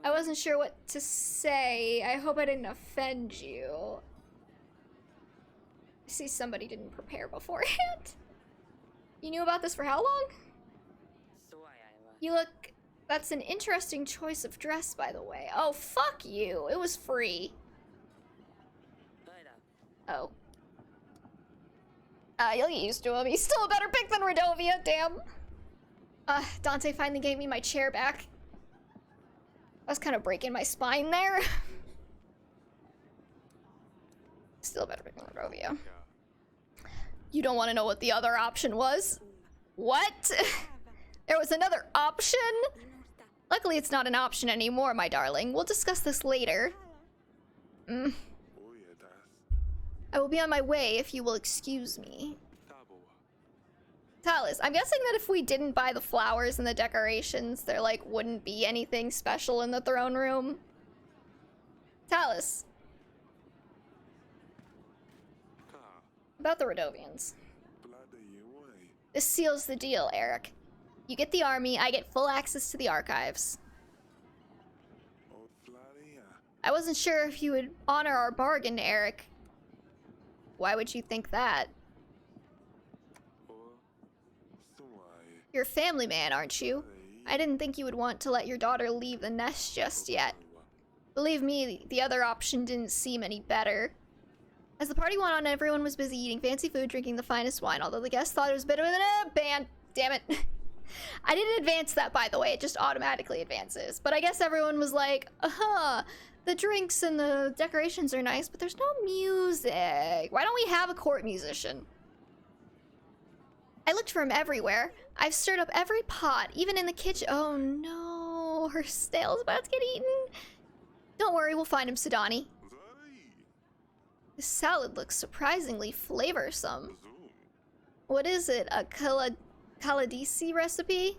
I wasn't sure what to say. I hope I didn't offend you. I see somebody didn't prepare beforehand. You knew about this for how long? You look... That's an interesting choice of dress, by the way. Oh, fuck you. It was free. Oh. You'll get used to him. He's still a better pick than Redovia, damn. Dante finally gave me my chair back. I was kind of breaking my spine there. Still a better pick than Redovia. You don't want to know what the other option was? What? There was another option? Luckily, it's not an option anymore, my darling. We'll discuss this later. I will be on my way if you will excuse me. Talus, I'm guessing that if we didn't buy the flowers and the decorations, there, like, wouldn't be anything special in the throne room. Talus. About the Rodovians. This seals the deal, Eric. You get the army, I get full access to the archives. I wasn't sure if you would honor our bargain, Eric. Why would you think that? You're a family man, aren't you? I didn't think you would want to let your daughter leave the nest just yet. Believe me, the other option didn't seem any better. As the party went on, everyone was busy eating fancy food, drinking the finest wine, although the guests thought it was better than a band. Damn it. I didn't advance that, by the way. It just automatically advances. But I guess everyone was like, the drinks and the decorations are nice, but there's no music. Why don't we have a court musician? I looked for him everywhere. I've stirred up every pot, even in the kitchen. Oh no, her snail's about to get eaten. Don't worry, we'll find him, Sidani. This salad looks surprisingly flavorsome. What is it, a Kaladisi recipe?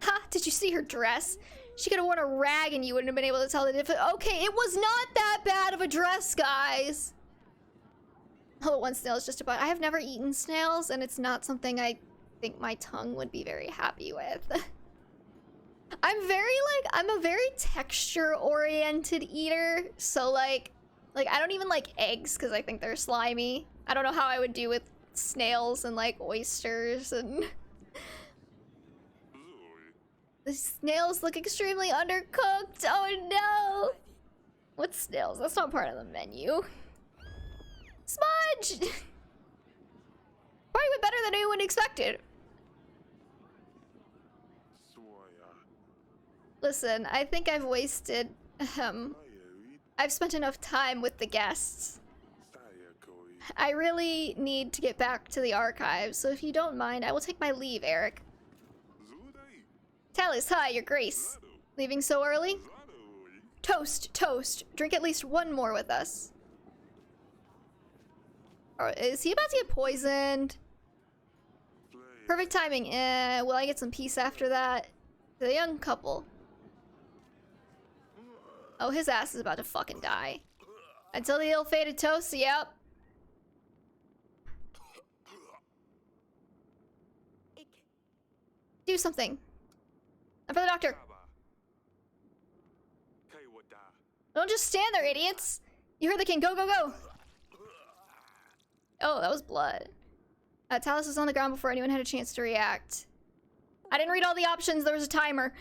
Ha! Did you see her dress? She could have worn a rag and you wouldn't have been able to tell the difference. Okay, it was not that bad of a dress, guys. Oh, one snail is just about. I have never eaten snails, and it's not something I think my tongue would be very happy with. I'm a very texture-oriented eater, so like I don't even like eggs because I think they're slimy. I don't know how I would do with snails and like oysters and. The snails look extremely undercooked. Oh no! What snails? That's not part of the menu. Smudge! Probably went better than anyone expected. Listen, I think I've wasted, I've spent enough time with the guests. I really need to get back to the archives, so if you don't mind, I will take my leave, Eric. Talis, hi, your grace. Leaving so early? Toast, toast. Drink at least one more with us. Or is he about to get poisoned? Perfect timing. Will I get some peace after that? The young couple. Oh, his ass is about to fucking die. Until the ill-fated toast, yep. Do something. I'm for the doctor. Don't just stand there, idiots. You heard the king. Go, go, go. Oh, that was blood. Talis was on the ground before anyone had a chance to react. I didn't read all the options. There was a timer.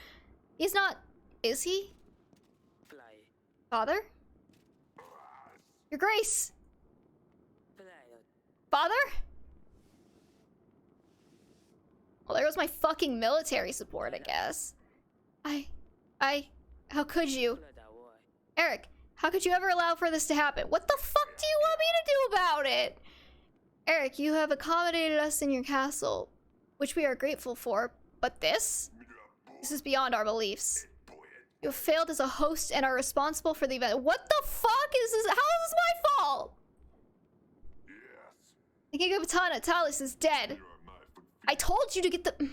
He's not... Is he? Father? Your grace! Father? Well, there goes my fucking military support, I guess. How could you? Eric, how could you ever allow for this to happen? What the fuck do you want me to do about it? Eric, you have accommodated us in your castle, which we are grateful for, but this? This is beyond our beliefs. You have failed as a host and are responsible for the event. What the fuck is this? How is this my fault? The king of Atana, Talis, is dead. I told you to get the...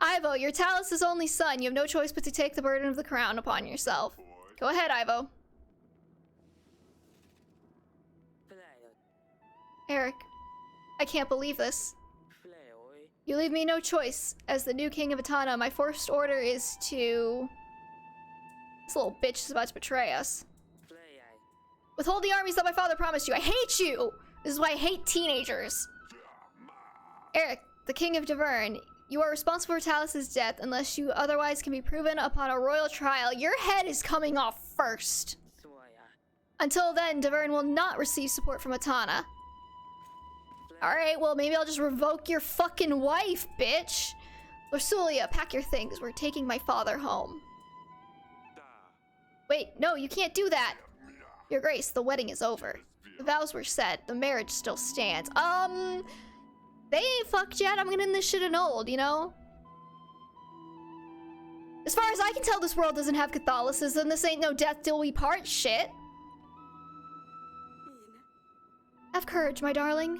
Ivo, you're Talis' only son. You have no choice but to take the burden of the crown upon yourself. Go ahead, Ivo. Eric, I can't believe this. You leave me no choice. As the new king of Atana, my first order is to... This little bitch is about to betray us. Withhold the armies that my father promised you. I hate you! This is why I hate teenagers. Eric, the king of Davern, you are responsible for Talis' death unless you otherwise can be proven upon a royal trial. Your head is coming off first. Until then, Davern will not receive support from Atana. Alright, well, maybe I'll just revoke your fucking wife, bitch. Lorsulia, pack your things. We're taking my father home. Wait, no, you can't do that. Your grace, the wedding is over. The vows were said. The marriage still stands. They ain't fucked yet. I'm getting this shit annulled, you know? As far as I can tell, this world doesn't have Catholicism. This ain't no death till we part shit. Have courage, my darling.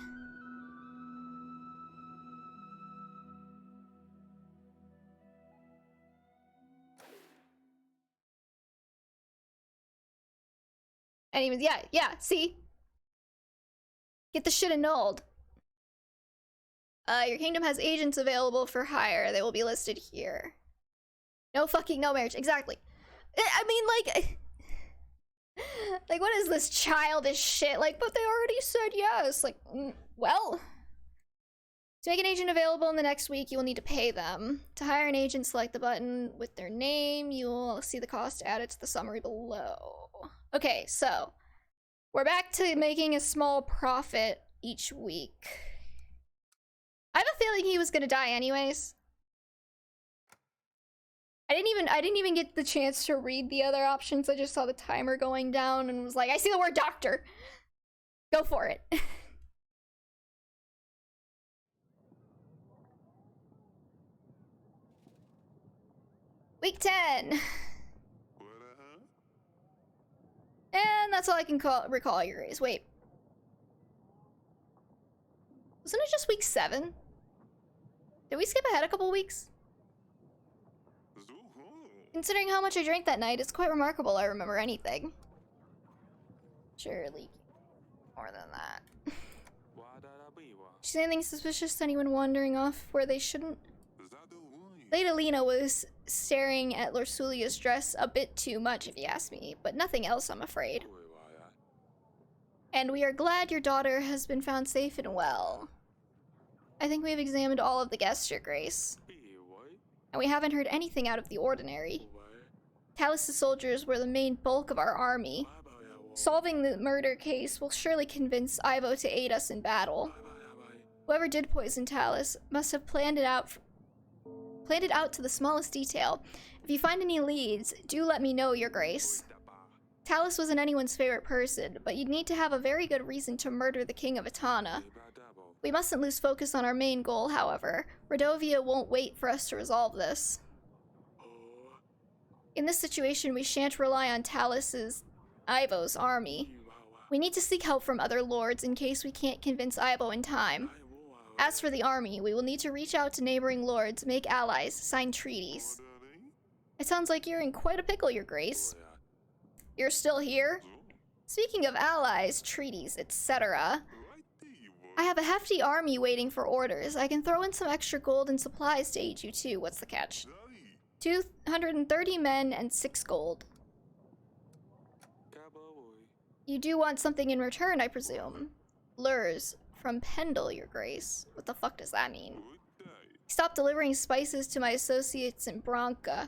And even, yeah, see? Get the shit annulled. Your kingdom has agents available for hire. They will be listed here. No fucking no marriage. Exactly. I mean, like... Like, what is this childish shit? Like, but they already said yes. Like, well... To make an agent available in the next week, you will need to pay them. To hire an agent, select the button with their name. You will see the cost added to the summary below. Okay, so... We're back to making a small profit each week. I have a feeling he was gonna die anyways. I didn't even get the chance to read the other options. I just saw the timer going down and was like, I see the word doctor. Go for it. Week 10. And that's all I can recall, Your Grace. Wait. Wasn't it just week 7? Did we skip ahead a couple weeks? Considering how much I drank that night, it's quite remarkable I remember anything. Surely more than that. See anything suspicious to anyone wandering off where they shouldn't? Lady Lena was staring at Lorsulia's dress a bit too much, if you ask me, but nothing else, I'm afraid. And we are glad your daughter has been found safe and well. I think we've examined all of the guests, Your Grace. And we haven't heard anything out of the ordinary. Talis' soldiers were the main bulk of our army. Solving the murder case will surely convince Ivo to aid us in battle. Whoever did poison Talis must have planned it out to the smallest detail. If you find any leads, do let me know, Your Grace. Talis wasn't anyone's favorite person, but you'd need to have a very good reason to murder the King of Etana. We mustn't lose focus on our main goal, however. Redovia won't wait for us to resolve this. In this situation, we shan't rely on Ivo's army. We need to seek help from other lords in case we can't convince Ivo in time. As for the army, we will need to reach out to neighboring lords, make allies, sign treaties. It sounds like you're in quite a pickle, Your Grace. You're still here? Speaking of allies, treaties, etc., I have a hefty army waiting for orders. I can throw in some extra gold and supplies to aid you too. What's the catch? 230 men and 6 gold. You do want something in return, I presume. Lures from Pendle, Your Grace. What the fuck does that mean? Stop delivering spices to my associates in Branca.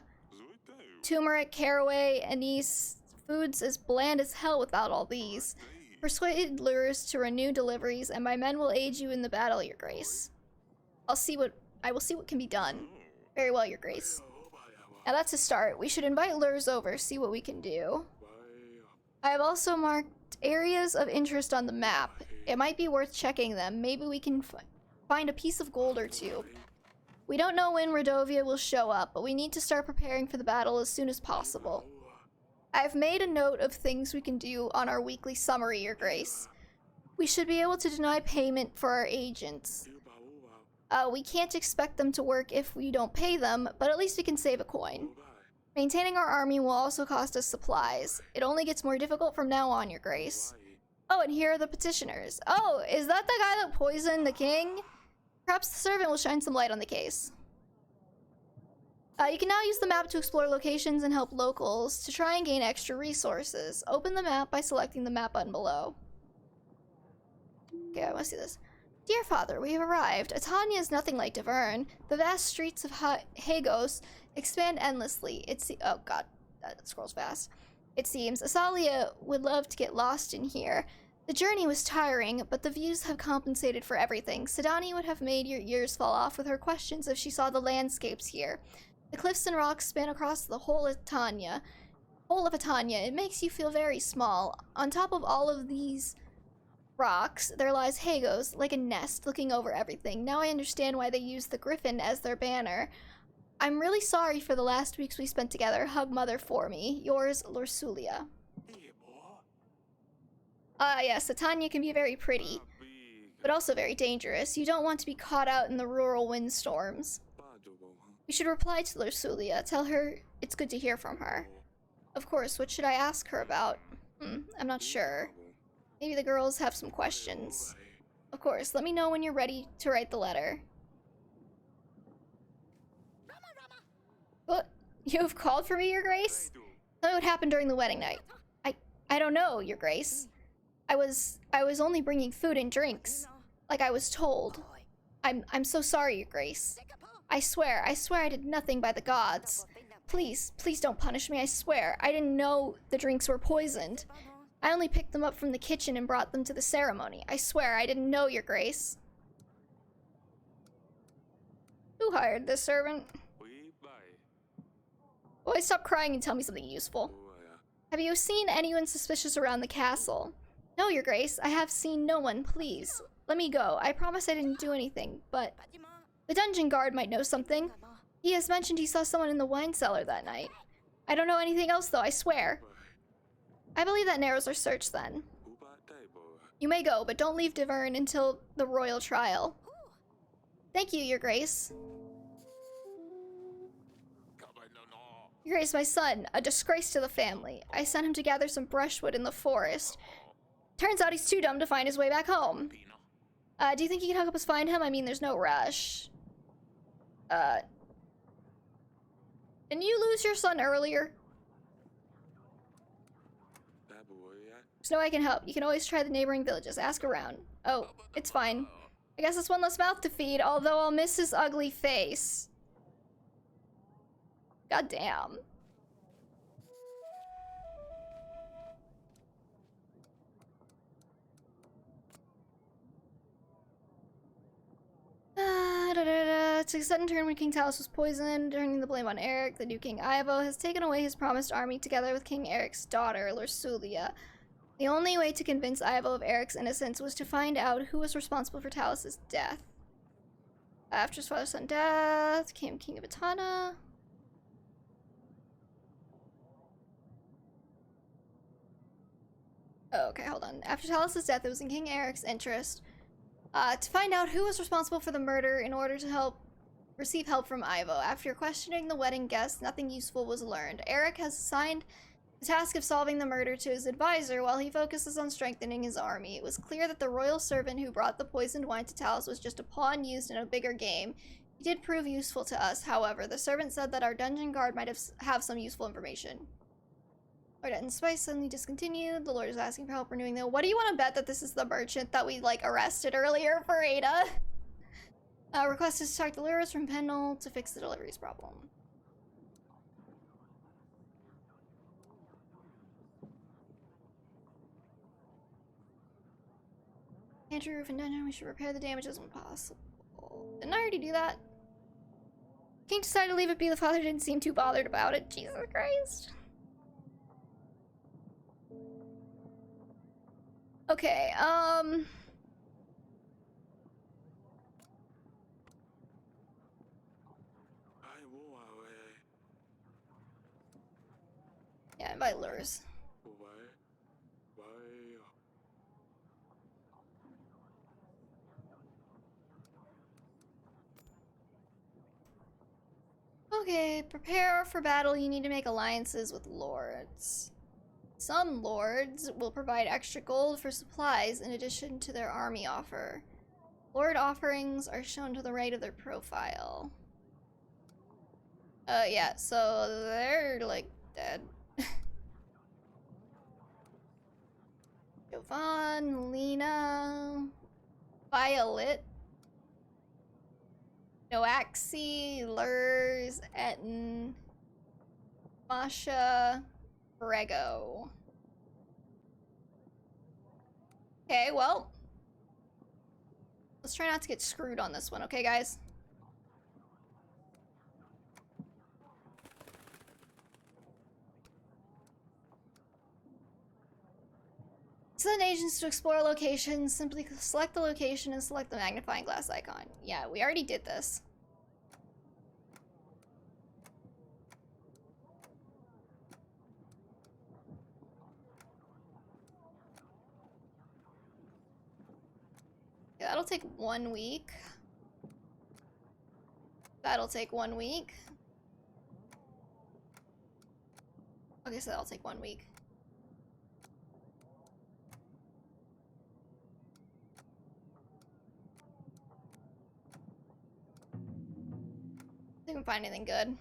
Turmeric, caraway, anise. Food's as bland as hell without all these. Persuade lures to renew deliveries, and my men will aid you in the battle, Your Grace. I will see what can be done. Very well, Your Grace. Now that's a start. We should invite lures over, see what we can do. I have also marked areas of interest on the map. It might be worth checking them. Maybe we can find a piece of gold or two. We don't know when Redovia will show up, but we need to start preparing for the battle as soon as possible. I've made a note of things we can do on our weekly summary, Your Grace. We should be able to deny payment for our agents. We can't expect them to work if we don't pay them, but at least we can save a coin. Maintaining our army will also cost us supplies. It only gets more difficult from now on, Your Grace. Oh, and here are the petitioners. Oh, is that the guy that poisoned the king? Perhaps the servant will shine some light on the case. You can now use the map to explore locations and help locals to try and gain extra resources. Open the map by selecting the map button below. Okay, I want to see this. Dear Father, we have arrived. Etania is nothing like Davern. The vast streets of Hagos expand endlessly. Oh god, that scrolls fast. It seems Asalia would love to get lost in here. The journey was tiring, but the views have compensated for everything. Sidani would have made your ears fall off with her questions if she saw the landscapes here. The cliffs and rocks span across the whole of Etania. It makes you feel very small. On top of all of these rocks, there lies Hagos, like a nest, looking over everything. Now I understand why they use the griffin as their banner. I'm really sorry for the last weeks we spent together. Hug Mother for me. Yours, Lorsulia. Yes, Etania can be very pretty, but also very dangerous. You don't want to be caught out in the rural windstorms. You should reply to Lorsulia. Tell her it's good to hear from her. Of course, what should I ask her about? I'm not sure. Maybe the girls have some questions. Of course, let me know when you're ready to write the letter. You have called for me, Your Grace? Tell me what happened during the wedding night. I don't know, Your Grace. I was only bringing food and drinks, like I was told. I'm so sorry, Your Grace. I swear I did nothing by the gods. Please don't punish me, I swear. I didn't know the drinks were poisoned. I only picked them up from the kitchen and brought them to the ceremony. I swear I didn't know, Your Grace. Who hired this servant? Boy, stop crying and tell me something useful. Have you seen anyone suspicious around the castle? No, Your Grace. I have seen no one. Please, let me go. I promise I didn't do anything, but the dungeon guard might know something. He has mentioned he saw someone in the wine cellar that night. I don't know anything else, though, I swear. I believe that narrows our search, then. You may go, but don't leave Diverne until the royal trial. Thank you, Your Grace. Your Grace, my son, a disgrace to the family. I sent him to gather some brushwood in the forest. Turns out he's too dumb to find his way back home. Do you think you can help us find him? I mean, there's no rush. Didn't you lose your son earlier? There's no way I can help. You can always try the neighboring villages. Ask around. Oh, it's fine. I guess that's one less mouth to feed, although I'll miss his ugly face. God damn. It's a sudden turn when King Talos was poisoned, turning the blame on Eric. The new King Ivo has taken away his promised army together with King Eric's daughter, Lursulia. The only way to convince Ivo of Eric's innocence was to find out who was responsible for Talos' death. After his father's son death, came King of Etana. Oh, okay, hold on. After Talos' death, it was in King Eric's interest to find out who was responsible for the murder in order to receive help from Ivo. After questioning the wedding guests, nothing useful was learned. Eric has assigned the task of solving the murder to his advisor while he focuses on strengthening his army. It was clear that the royal servant who brought the poisoned wine to Talos was just a pawn used in a bigger game. He did prove useful to us, however. The servant said that our dungeon guard might have some useful information. Lord and Spice suddenly discontinued. The Lord is asking for help renewing the— What do you want to bet that this is the merchant that we, like, arrested earlier for Ada? Request is to talk the lures from Pendle to fix the deliveries problem. Entry roof and dungeon. We should repair the damages when possible. Didn't I already do that? King decided to leave it be. The father didn't seem too bothered about it. Jesus Christ. Okay, yeah, invite lures. Okay, prepare for battle. You need to make alliances with lords. Some lords will provide extra gold for supplies in addition to their army offer. Lord offerings are shown to the right of their profile. Yeah, so they're, like, dead. Jovan, Lena, Violet, Noaxi, Lurs, Etten, Masha, Brego. Okay, well, let's try not to get screwed on this one, okay, guys? Send agents to explore locations. Simply select the location and select the magnifying glass icon. Yeah, we already did this. Yeah, that'll take 1 week. That'll take 1 week. Okay, so that'll take 1 week. I can find anything good.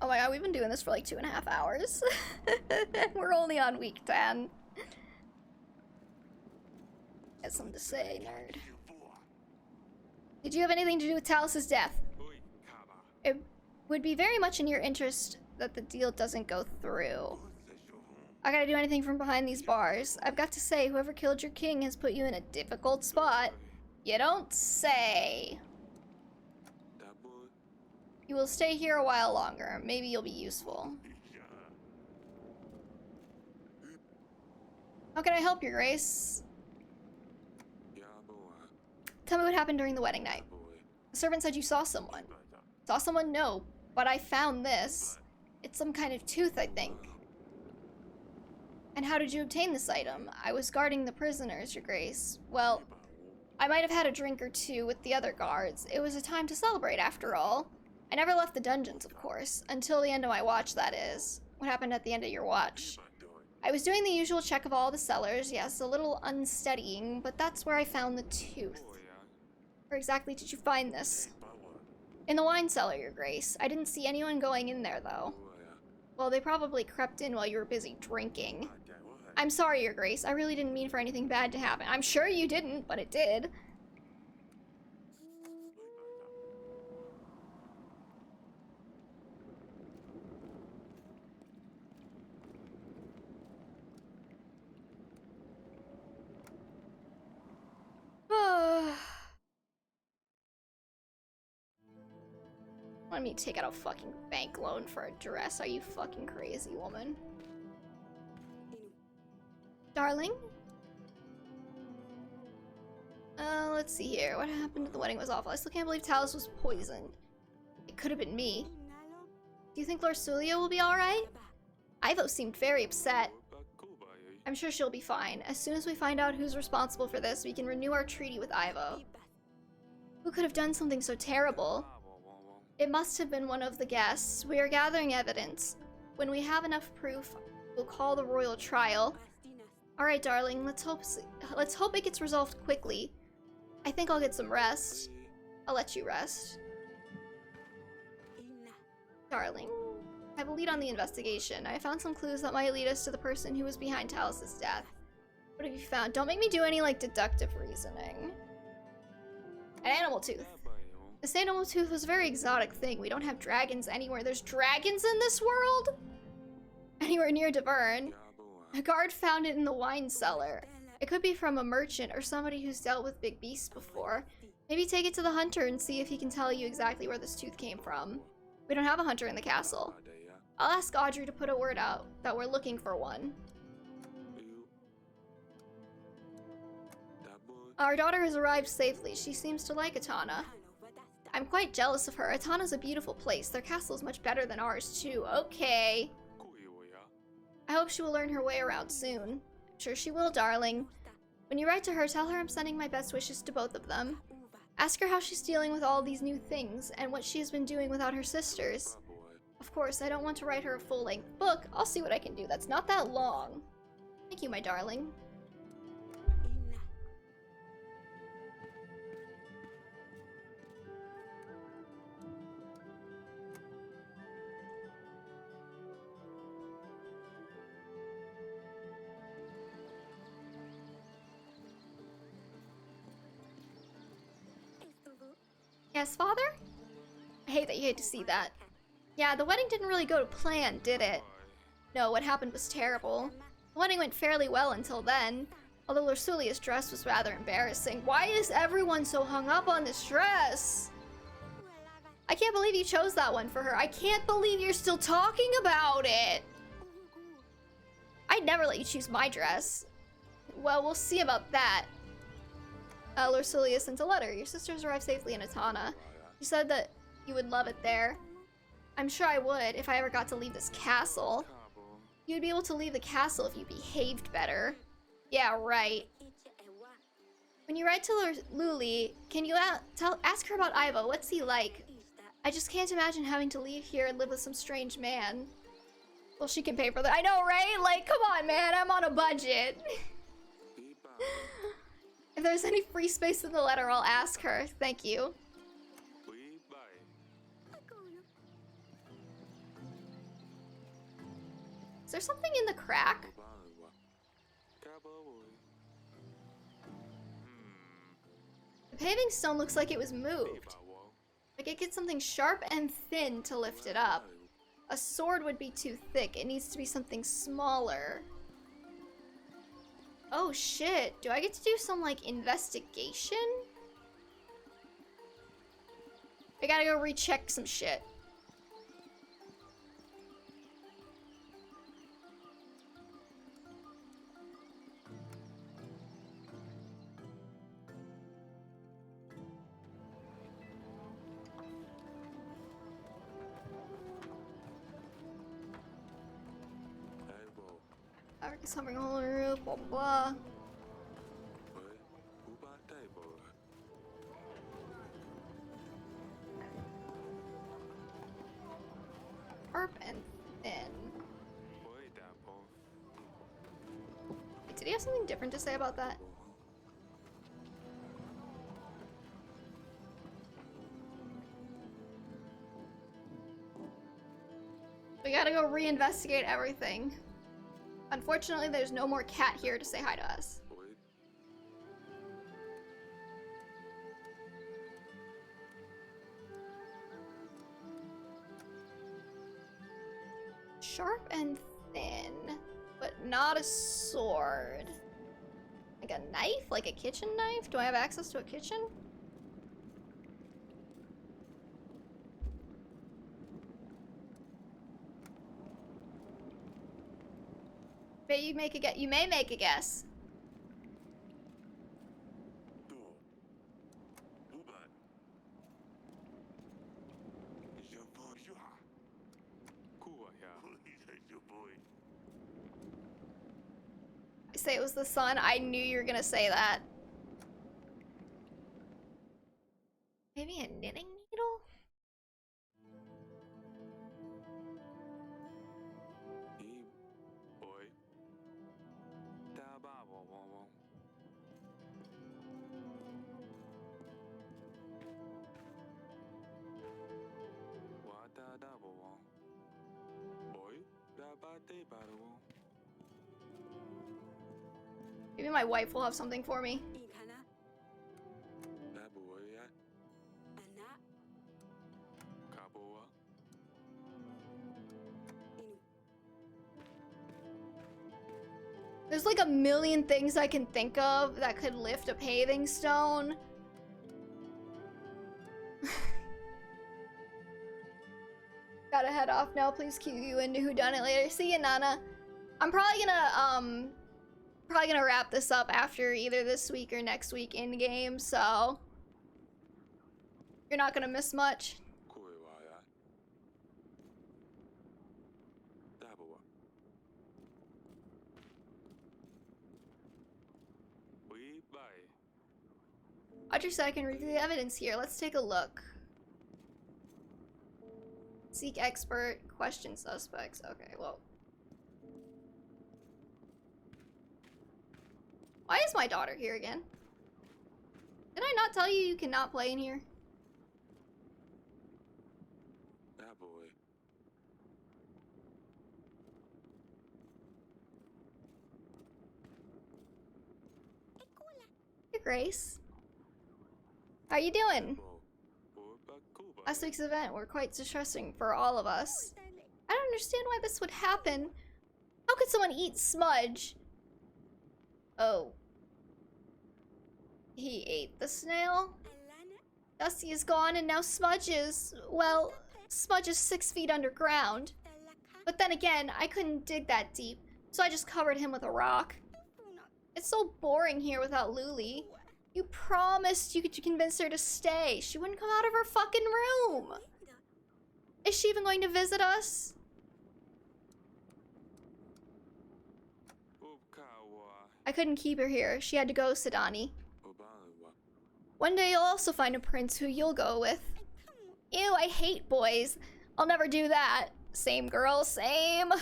Oh my god, we've been doing this for like 2.5 hours. We're only on week 10. Got something to say, nerd. Did you have anything to do with Talus's death? It would be very much in your interest that the deal doesn't go through. I gotta do anything from behind these bars. I've got to say, whoever killed your king has put you in a difficult spot. You don't say. You will stay here a while longer. Maybe you'll be useful. How can I help your grace? Tell me what happened during the wedding night. The servant said you saw someone. Saw someone? No, but I found this. It's some kind of tooth, I think. And how did you obtain this item? I was guarding the prisoners, your grace. Well, I might have had a drink or two with the other guards. It was a time to celebrate, after all. I never left the dungeons, of course. Until the end of my watch, that is. What happened at the end of your watch? I was doing the usual check of all the cellars. Yes, a little unsteadying, but that's where I found the tooth. Where exactly did you find this? In the wine cellar, your grace. I didn't see anyone going in there, though. Well, they probably crept in while you were busy drinking. I'm sorry, your grace. I really didn't mean for anything bad to happen. I'm sure you didn't, but it did. Want me to take out a fucking bank loan for a dress? Are you fucking crazy, woman? Darling? Let's see here. What happened at the wedding was awful. I still can't believe Talus was poisoned. It could have been me. Do you think Lord Sulio will be alright? Ivo seemed very upset. I'm sure she'll be fine. As soon as we find out who's responsible for this, we can renew our treaty with Ivo. Who could have done something so terrible? It must have been one of the guests. We are gathering evidence. When we have enough proof, we'll call the royal trial. Alright, darling, let's hope it gets resolved quickly. I think I'll get some rest. I'll let you rest. Darling, I have a lead on the investigation. I found some clues that might lead us to the person who was behind Talus's death. What have you found? Don't make me do any, like, deductive reasoning. An animal tooth. This animal tooth was a very exotic thing. We don't have dragons anywhere. There's dragons in this world? Anywhere near Devern. A guard found it in the wine cellar. It could be from a merchant or somebody who's dealt with big beasts before. Maybe take it to the hunter and see if he can tell you exactly where this tooth came from. We don't have a hunter in the castle. I'll ask Audrey to put a word out that we're looking for one. Our daughter has arrived safely. She seems to like Atana. I'm quite jealous of her. Atana's a beautiful place. Their castle is much better than ours, too. Okay. I hope she will learn her way around soon. I'm sure she will, darling. When you write to her, tell her I'm sending my best wishes to both of them. Ask her how she's dealing with all these new things, and what she has been doing without her sisters. Of course, I don't want to write her a full-length book. I'll see what I can do. That's not that long. Thank you, my darling. Yes, father? I hate that you had to see that. Yeah, the wedding didn't really go to plan, did it? No, what happened was terrible. The wedding went fairly well until then, although Ursulia's dress was rather embarrassing. Why is everyone so hung up on this dress? I can't believe you chose that one for her. I can't believe you're still talking about it. I'd never let you choose my dress. Well, we'll see about that. Ursulia sent a letter. Your sisters arrived safely in Atana. She said that you would love it there. I'm sure I would if I ever got to leave this castle. You'd be able to leave the castle if you behaved better. Yeah, right. When you write to Luli, can you ask her about Ivo? What's he like? I just can't imagine having to leave here and live with some strange man. Well, she can pay for that. I know, right? Like, come on, man. I'm on a budget. If there's any free space in the letter, I'll ask her. Thank you. Is there something in the crack? The paving stone looks like it was moved. Like it gets something sharp and thin to lift it up. A sword would be too thick. It needs to be something smaller. Oh shit. Do I get to do some like investigation? I gotta go recheck some shit. Something on the roof, blah blah blah. Sharp and thin. Wait, did he have something different to say about that? We gotta go reinvestigate everything. Unfortunately, there's no more cat here to say hi to us. Sharp and thin, but not a sword. Like a knife? Like a kitchen knife? Do I have access to a kitchen? You make a guess. You may make a guess. I say it was the sun. I knew you were gonna say that. Maybe a knitting needle? Maybe my wife will have something for me. There's like a million things I can think of that could lift a paving stone. Gotta head off now. Please cue you into whodunit later. See ya, Nana. I'm probably gonna wrap this up after either this week or next week in game, so you're not gonna miss much. Audrey said I can review the evidence here. Let's take a look. Seek expert, question suspects. Okay, well. Why is my daughter here again? Did I not tell you you cannot play in here? That boy. Hey, Grace. How you doing? Last week's event were quite distressing for all of us. I don't understand why this would happen. How could someone eat Smudge? Oh. He ate the snail? Dusty is gone and now Smudge is... well, Smudge is 6 feet underground. But then again, I couldn't dig that deep, so I just covered him with a rock. It's so boring here without Luli. You promised you could convince her to stay. She wouldn't come out of her fucking room. Is she even going to visit us? I couldn't keep her here. She had to go, Sidani. One day you'll also find a prince who you'll go with. Ew, I hate boys. I'll never do that. Same girl, same.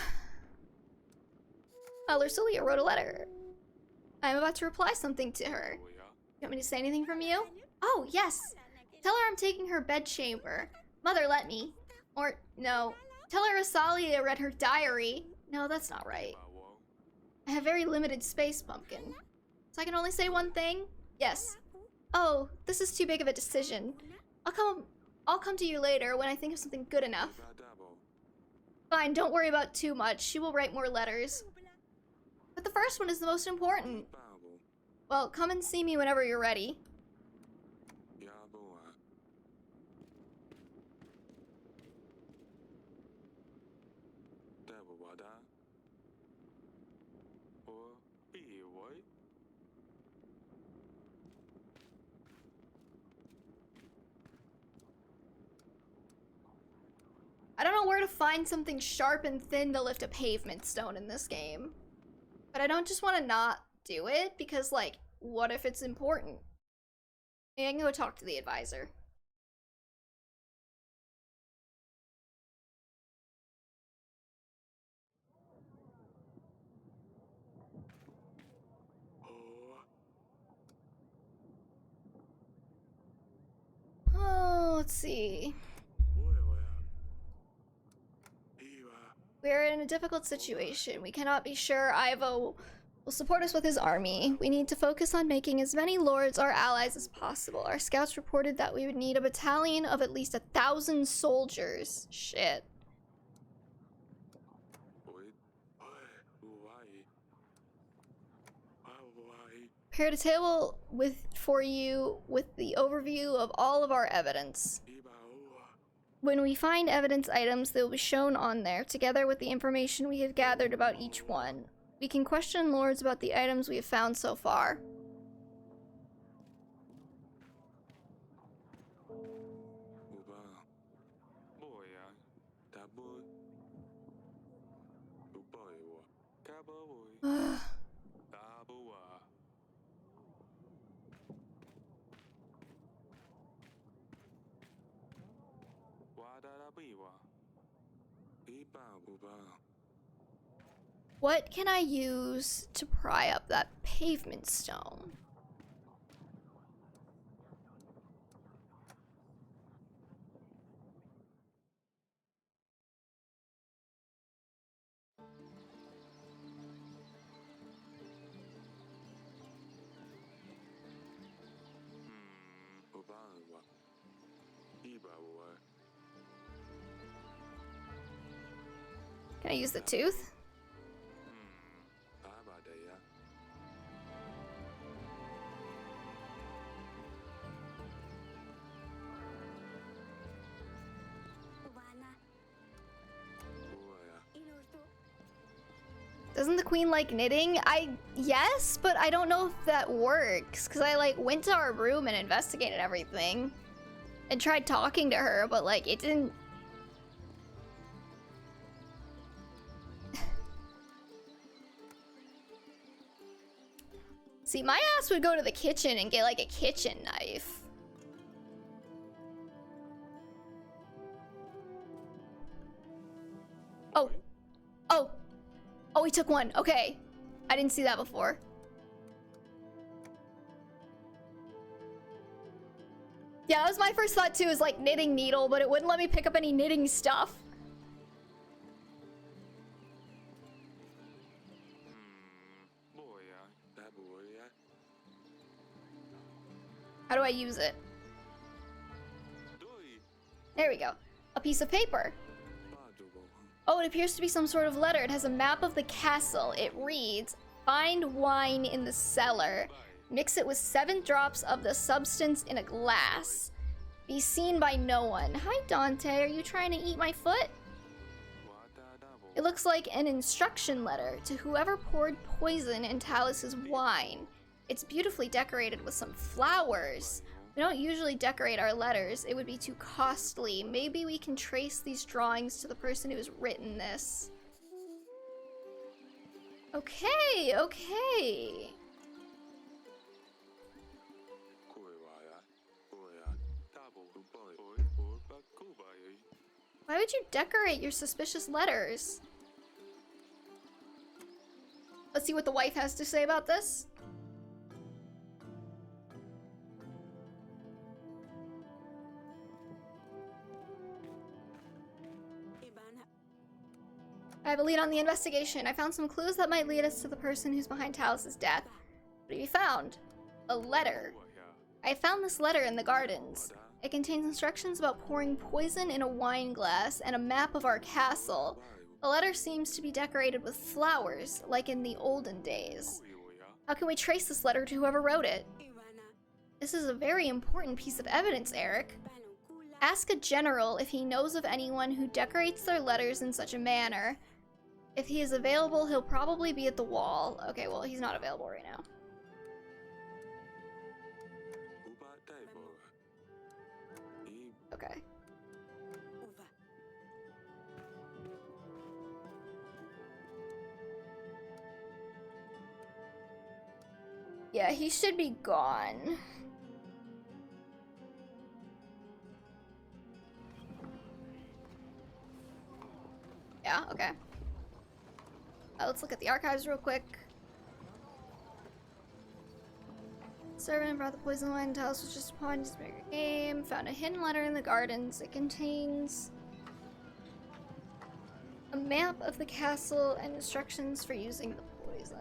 Ursulia wrote a letter. I'm about to reply something to her. You want me to say anything from you? Oh, yes. Tell her I'm taking her bedchamber. Mother, let me. Or, no. Tell her Rosalia read her diary. No, that's not right. I have very limited space, Pumpkin. So I can only say one thing? Yes. Oh, this is too big of a decision. I'll come to you later when I think of something good enough. Fine, don't worry about too much. She will write more letters. But the first one is the most important. Well, come and see me whenever you're ready. I don't know where to find something sharp and thin to lift a pavement stone in this game. But I don't just want to not do it, because, like, what if it's important? Maybe I can go talk to the advisor. Oh, let's see. We are in a difficult situation. We cannot be sure Ivo will support us with his army. We need to focus on making as many lords our allies as possible. Our scouts reported that we would need a battalion of at least 1,000 soldiers. Shit. Prepared a table for you with the overview of all of our evidence. When we find evidence items, they will be shown on there, together with the information we have gathered about each one. We can question lords about the items we have found so far. What can I use to pry up that pavement stone? Can I use the tooth? Doesn't the queen like knitting? Yes, but I don't know if that works, because I like went to our room and investigated everything and tried talking to her, but like it didn't. See, my ass would go to the kitchen and get like a kitchen knife. Oh. Oh. Oh, he took one. Okay. I didn't see that before. Yeah, that was my first thought too, is like knitting needle, but it wouldn't let me pick up any knitting stuff. How do I use it? There we go. A piece of paper. Oh, it appears to be some sort of letter. It has a map of the castle. It reads, "Find wine in the cellar. Mix it with 7 drops of the substance in a glass. Be seen by no one." Hi, Dante. Are you trying to eat my foot? It looks like an instruction letter to whoever poured poison in Talus's wine. It's beautifully decorated with some flowers. We don't usually decorate our letters. It would be too costly. Maybe we can trace these drawings to the person who's written this. Okay, okay. Why would you decorate your suspicious letters? Let's see what the wife has to say about this. I have a lead on the investigation. I found some clues that might lead us to the person who's behind Talus's death. What have you found? A letter. I found this letter in the gardens. It contains instructions about pouring poison in a wine glass and a map of our castle. The letter seems to be decorated with flowers, like in the olden days. How can we trace this letter to whoever wrote it? This is a very important piece of evidence, Eric. Ask a general if he knows of anyone who decorates their letters in such a manner. If he is available, he'll probably be at the wall. Okay, well, he's not available right now. Okay. Yeah, he should be gone. Yeah, okay. Let's look at the archives real quick. Servant brought the poison wine to Talos was just upon his bigger game. Found a hidden letter in the gardens. It contains a map of the castle and instructions for using the poison.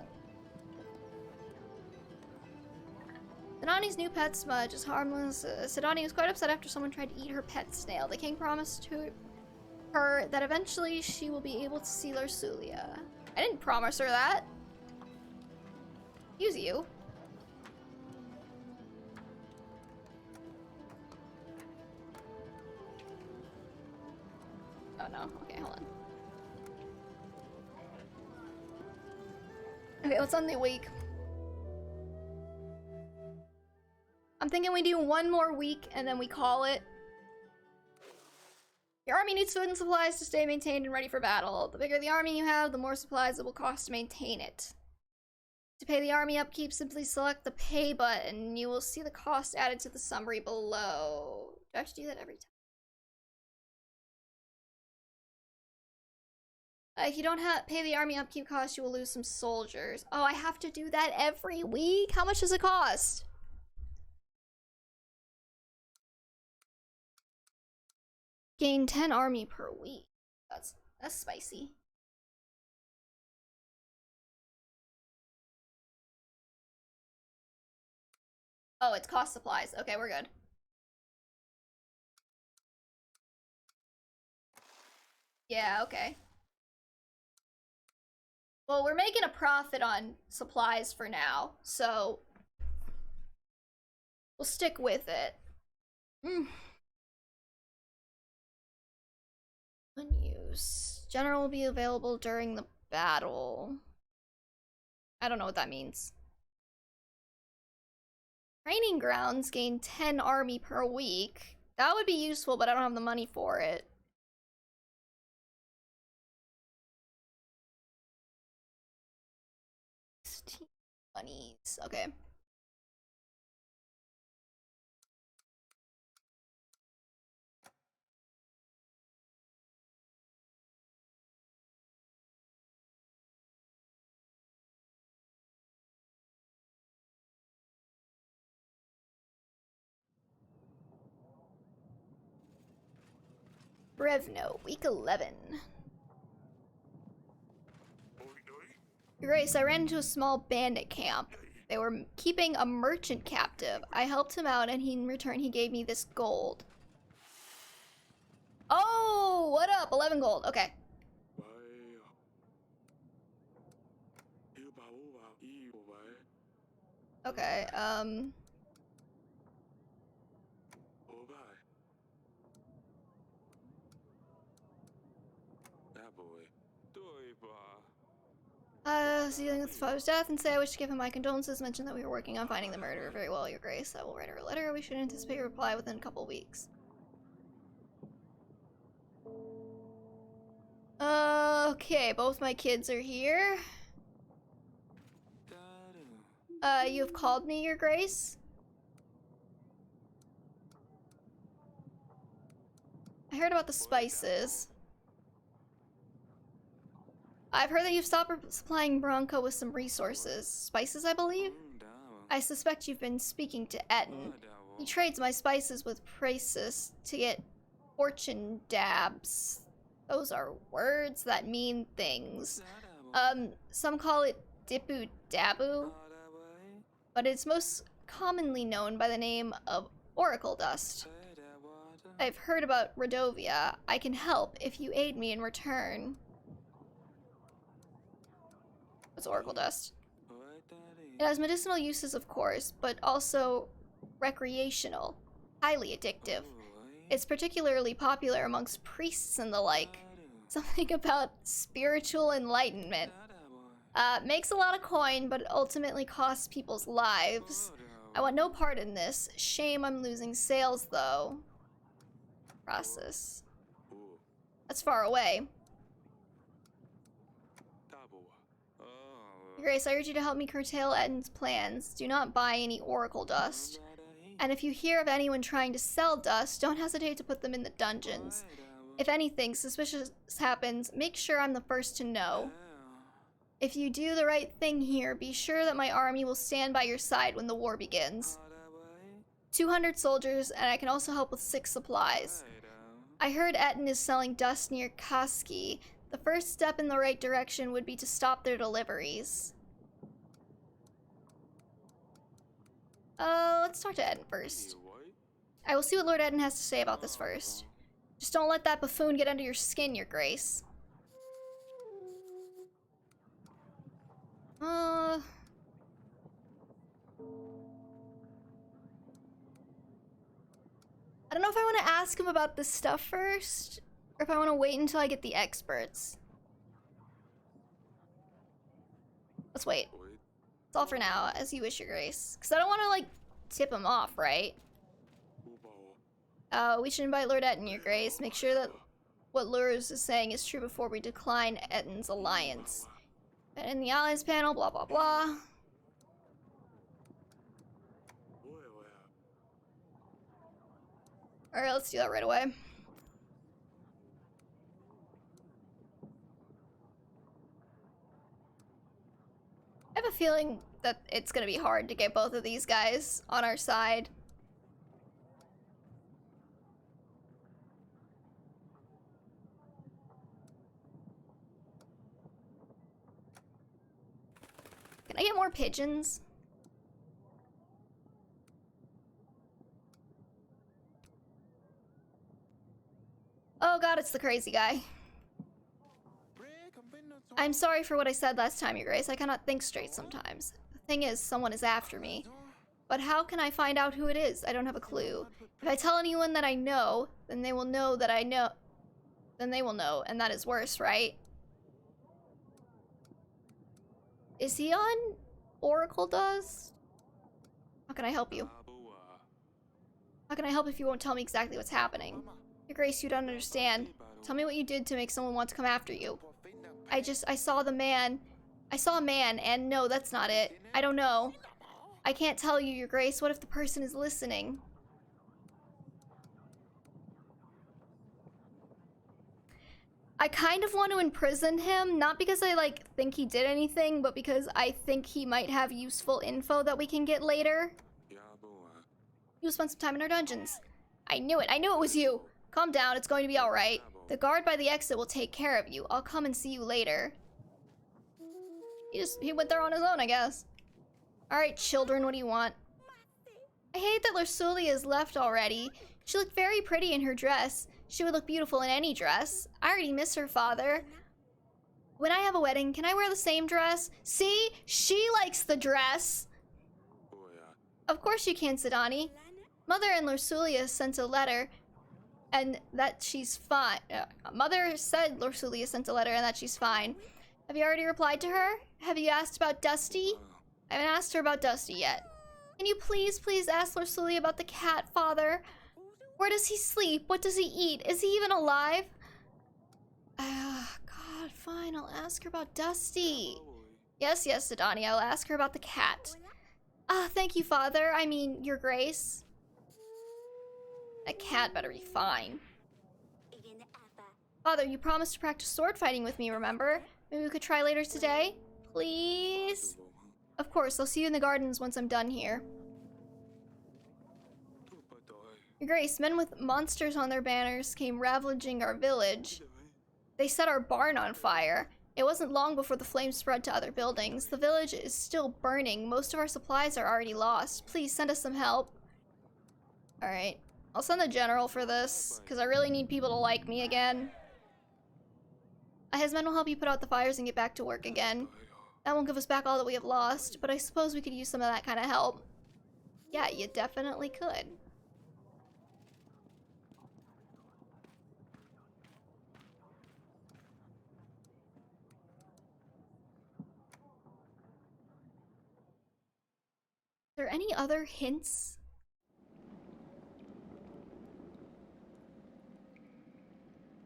Sidoni's new pet Smudge is harmless. Sidoni was quite upset after someone tried to eat her pet snail. The king promised to her that eventually she will be able to see Larsulia. I didn't promise her that. Use you. Oh no, okay, hold on. Okay, what's on the week? I'm thinking we do one more week and then we call it. Your army needs food and supplies to stay maintained and ready for battle. The bigger the army you have, the more supplies it will cost to maintain it. To pay the army upkeep, simply select the pay button. You will see the cost added to the summary below. Do I have to do that every time? If you don't pay the army upkeep cost, you will lose some soldiers. Oh, I have to do that every week? How much does it cost? Gain 10 army per week. That's spicy. Oh, it's cost supplies. Okay, we're good. Yeah, okay. Well, we're making a profit on supplies for now, so we'll stick with it. Unused. General will be available during the battle. I don't know what that means. Training grounds gain 10 army per week. That would be useful, but I don't have the money for it. Monies. Okay. Brevno, week 11. Grace, I ran into a small bandit camp. They were keeping a merchant captive. I helped him out, and in return he gave me this gold. Oh, what up? 11 gold. Okay. Okay, dealing with the father's death and say I wish to give him my condolences. Mention that we were working on finding the murderer. Very well, Your Grace. I will write her a letter. We should anticipate a reply within a couple weeks. Okay, both my kids are here. You have called me, Your Grace? I heard about the spices. I've heard that you've stopped supplying Bronco with some resources. Spices, I believe? I suspect you've been speaking to Etten. He trades my spices with Praesus to get fortune dabs. Those are words that mean things. Some call it Dipu Dabu, but it's most commonly known by the name of Oracle Dust. I've heard about Rodovia. I can help if you aid me in return. What's Oracle Dust? It has medicinal uses, of course, but also recreational, highly addictive. It's particularly popular amongst priests and the like. Something about spiritual enlightenment. Makes a lot of coin, but ultimately costs people's lives. I want no part in this. Shame I'm losing sales, though. Process. That's far away. Grace, I urge you to help me curtail Eden's plans. Do not buy any Oracle Dust. And if you hear of anyone trying to sell dust, don't hesitate to put them in the dungeons. If anything suspicious happens, make sure I'm the first to know. If you do the right thing here, be sure that my army will stand by your side when the war begins. 200 soldiers, and I can also help with 6 supplies. I heard Etten is selling dust near Kaski. The first step in the right direction would be to stop their deliveries. Let's talk to Etten first. I will see what Lord Etten has to say about this first. Just don't let that buffoon get under your skin, Your Grace. I don't know if I want to ask him about this stuff first, or if I want to wait until I get the experts. Let's wait. It's all for now, as you wish, Your Grace. Because I don't want to, like, tip him off, right? We should invite Lord Etten, Your Grace. Make sure that what Lurs is saying is true before we decline Etten's alliance. And in the alliance panel, blah, blah, blah. Alright, let's do that right away. I have a feeling that it's gonna be hard to get both of these guys on our side. Can I get more pigeons? Oh god, it's the crazy guy. I'm sorry for what I said last time, Your Grace. I cannot think straight sometimes. The thing is, someone is after me. But how can I find out who it is? I don't have a clue. If I tell anyone that I know, then they will know that I know. Then they will know, and that is worse, right? Is he on Oracle Dust? How can I help you? How can I help if you won't tell me exactly what's happening? Your Grace, you don't understand. Tell me what you did to make someone want to come after you. I saw the man. I saw a man, and no, that's not it. I don't know. I can't tell you, Your Grace. What if the person is listening? I kind of want to imprison him, not because I, like, think he did anything, but because I think he might have useful info that we can get later. You'll spend some time in our dungeons. I knew it. I knew it was you. Calm down. It's going to be all right. The guard by the exit will take care of you. I'll come and see you later. He went there on his own, I guess. Alright, children, what do you want? I hate that Lursulia is left already. She looked very pretty in her dress. She would look beautiful in any dress. I already miss her father. When I have a wedding, can I wear the same dress? See? She likes the dress. Of course you can, Sidani. Mother and Lursulia sent a letter. And that she's fine. Mother said Lursulia sent a letter and that she's fine. Have you already replied to her? Have you asked about Dusty? I haven't asked her about Dusty yet. Can you please ask Lursulia about the cat, Father? Where does he sleep? What does he eat? Is he even alive? God, fine. I'll ask her about Dusty. Yes, Sidani. I'll ask her about the cat. Thank you, Father. I mean, Your Grace. That cat better be fine. Father, you promised to practice sword fighting with me, remember? Maybe we could try later today? Please? Of course, I'll see you in the gardens once I'm done here. Your Grace, men with monsters on their banners came ravaging our village. They set our barn on fire. It wasn't long before the flames spread to other buildings. The village is still burning. Most of our supplies are already lost. Please send us some help. Alright. I'll send the general for this, because I really need people to like me again. His men will help you put out the fires and get back to work again. That won't give us back all that we have lost, but I suppose we could use some of that kind of help. Yeah, you definitely could. Is there any other hints?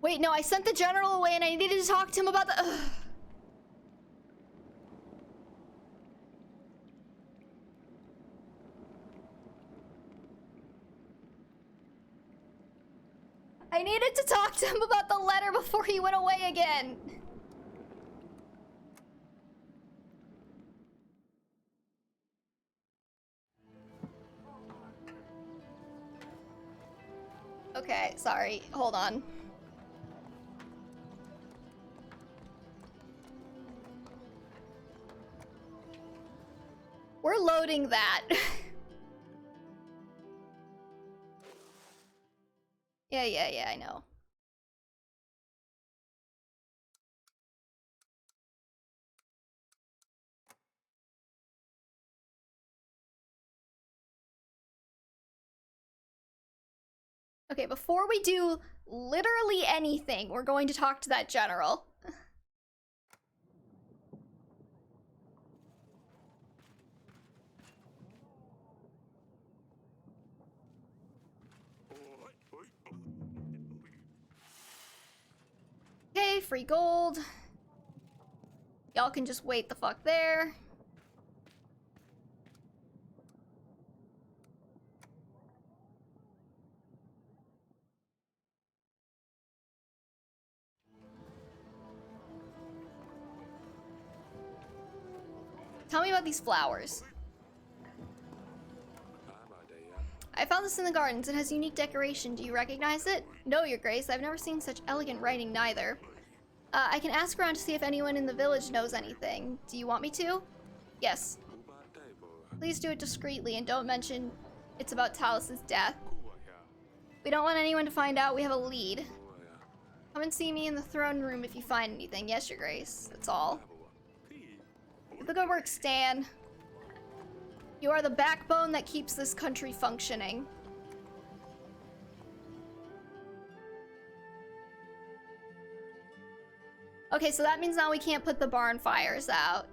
Wait, no, I sent the general away and I needed to talk to him about the... Ugh. I needed to talk to him about the letter before he went away again. Okay, sorry. Hold on. We're loading that. Yeah, I know. Okay, before we do literally anything, we're going to talk to that general. Okay, free gold. Y'all can just wait the fuck there. Tell me about these flowers. I found this in the gardens. It has unique decoration. Do you recognize it? No, Your Grace. I've never seen such elegant writing neither. I can ask around to see if anyone in the village knows anything. Do you want me to? Yes. Please do it discreetly and don't mention it's about Talus's death. We don't want anyone to find out we have a lead. Come and see me in the throne room if you find anything. Yes, Your Grace. That's all. Keep the good work, Stan. You are the backbone that keeps this country functioning. Okay, so that means now we can't put the barn fires out.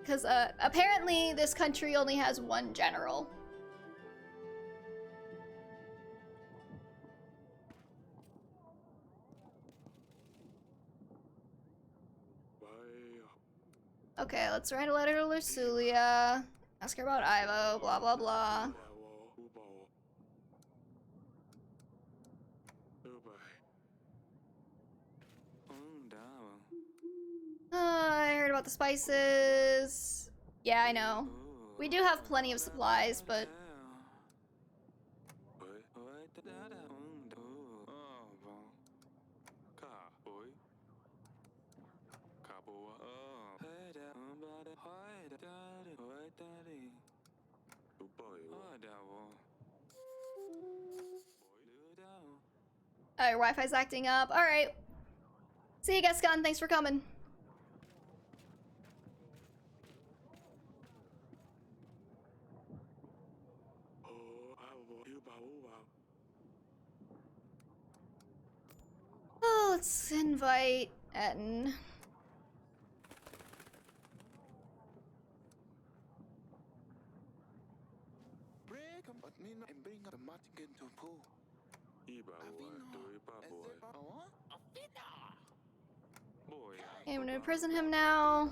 Because apparently this country only has one general. Okay, let's write a letter to Lucilia. Ask her about Ivo, blah blah blah. I heard about the spices. Yeah, I know. We do have plenty of supplies, but... Alright, Wi-Fi's acting up. Alright. See you, Gascon. Thanks for coming. Oh, let's invite Etten. Okay, I'm gonna imprison him now.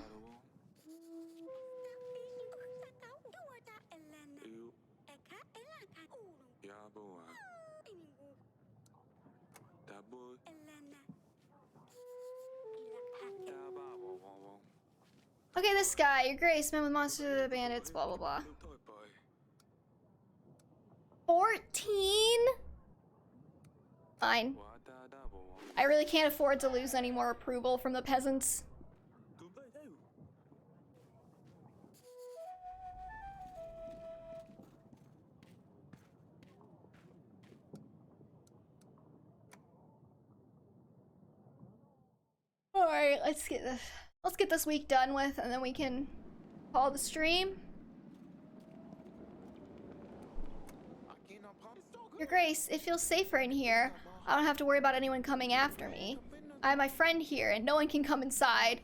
Okay, this guy, Your Grace, man with monster bandits, blah blah blah. 14? Fine. I really can't afford to lose any more approval from the peasants. Alright, let's get this week done with, and then we can call the stream. Your Grace, it feels safer in here. I don't have to worry about anyone coming after me. I have my friend here, and no one can come inside.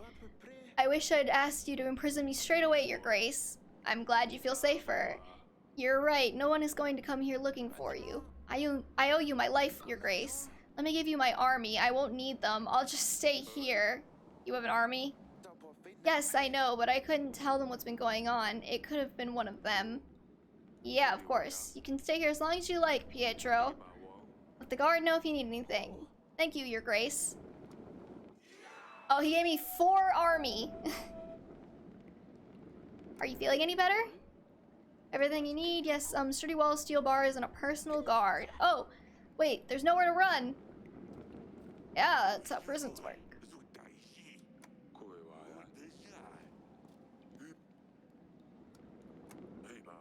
I wish I'd asked you to imprison me straight away, Your Grace. I'm glad you feel safer. You're right, no one is going to come here looking for you. I owe you my life, Your Grace. Let me give you my army. I won't need them. I'll just stay here. You have an army? Yes, I know, but I couldn't tell them what's been going on. It could have been one of them. Yeah, of course. You can stay here as long as you like, Pietro. Let the guard know if you need anything. Thank you, Your Grace. Oh, he gave me 4 army. Are you feeling any better? Everything you need? Yes, sturdy walls, steel bars, and a personal guard. Oh, wait, there's nowhere to run. Yeah, that's how prisons work.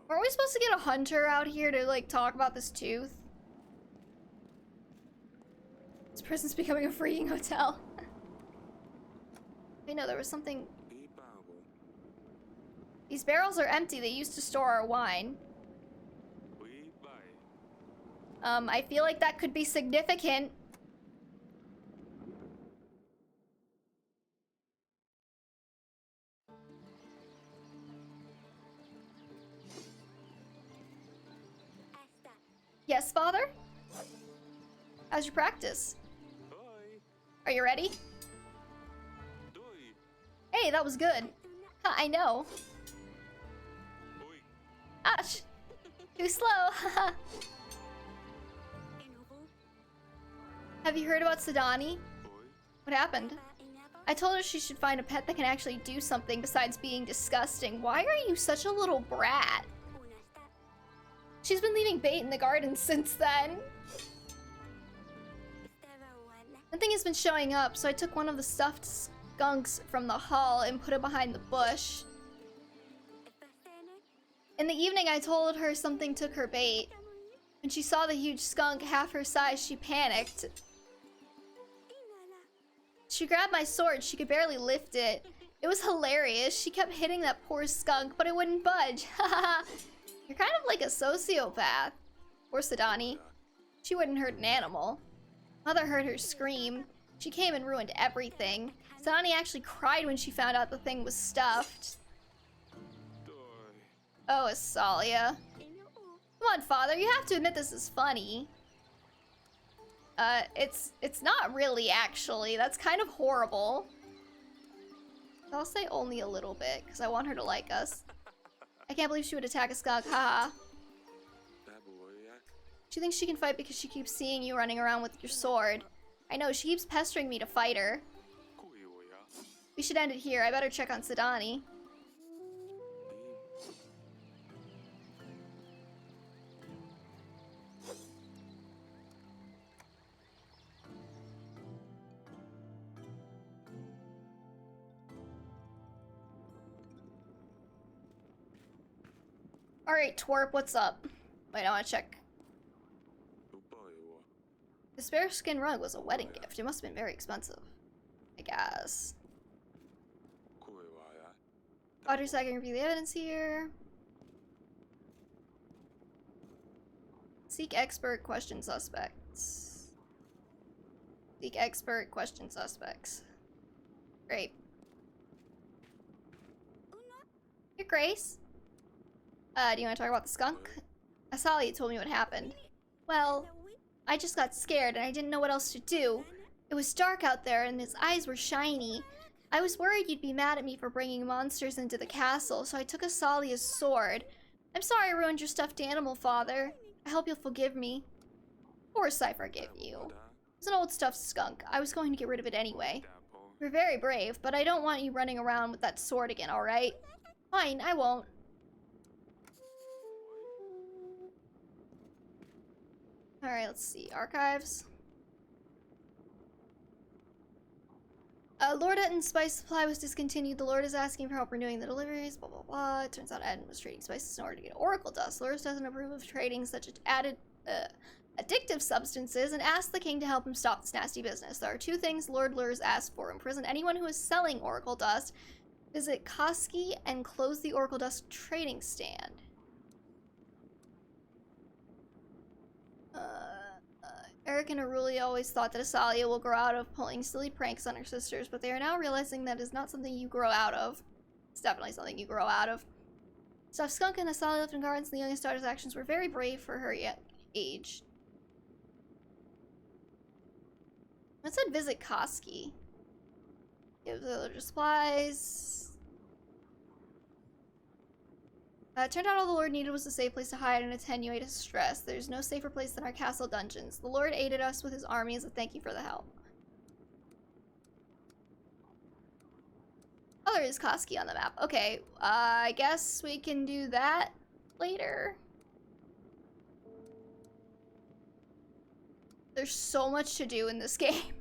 Are we supposed to get a hunter out here to, like, talk about this tooth? This prison's becoming a freeing hotel. I know, there was something... These barrels are empty. They used to store our wine. I feel like that could be significant. Yes, Father? How's your practice? Are you ready? Hey, that was good. Huh, I know. Ouch! Too slow, haha. Have you heard about Sidani? What happened? I told her she should find a pet that can actually do something besides being disgusting. Why are you such a little brat? She's been leaving bait in the garden since then. Nothing has been showing up, so I took one of the stuffed skunks from the hall and put it behind the bush. In the evening, I told her something took her bait. When she saw the huge skunk half her size, she panicked. She grabbed my sword. She could barely lift it. It was hilarious. She kept hitting that poor skunk, but it wouldn't budge. Haha. You're kind of like a sociopath. Poor Sidani. She wouldn't hurt an animal. Mother heard her scream. She came and ruined everything. Sidani actually cried when she found out the thing was stuffed. Oh, Asalia. Come on, Father, you have to admit this is funny. It's not really, actually. That's kind of horrible. I'll say only a little bit, because I want her to like us. I can't believe she would attack a skunk, haha. She thinks she can fight because she keeps seeing you running around with your sword. I know, she keeps pestering me to fight her. We should end it here. I better check on Sidani. Alright, twerp, what's up? Wait, I wanna check. This bearskin rug was a wedding gift. It must have been very expensive. I guess. Audrey, so I can review the evidence here. Seek expert, question suspects. Seek expert, question suspects. Great. Your Grace? Do you want to talk about the skunk? Asalia told me what happened. Well, I just got scared and I didn't know what else to do. It was dark out there and his eyes were shiny. I was worried you'd be mad at me for bringing monsters into the castle, so I took Asalia's sword. I'm sorry I ruined your stuffed animal, Father. I hope you'll forgive me. Of course I forgive you. It was an old stuffed skunk. I was going to get rid of it anyway. You're very brave, but I don't want you running around with that sword again, alright? Fine, I won't. Alright, let's see. Archives. Lord Etton's spice supply was discontinued. The Lord is asking for help renewing the deliveries, blah blah blah. It turns out Etton was trading spices in order to get oracle dust. Lord doesn't approve of trading such addictive substances and asks the king to help him stop this nasty business. There are two things Lord Lurs asks for: imprison anyone who is selling oracle dust, visit Koski, and close the oracle dust trading stand. Eric and Aruli always thought that Asalia will grow out of pulling silly pranks on her sisters, but they are now realizing that is not something you grow out of. It's definitely something you grow out of. Stuff Skunk and Asalia lived in gardens, and the youngest daughter's actions were very brave for her age. I said visit Koski. Give the supplies. It turned out all the Lord needed was a safe place to hide and attenuate his stress. There's no safer place than our castle dungeons. The Lord aided us with his army as a thank you for the help. Oh, there is Koski on the map. Okay, I guess we can do that later. There's so much to do in this game.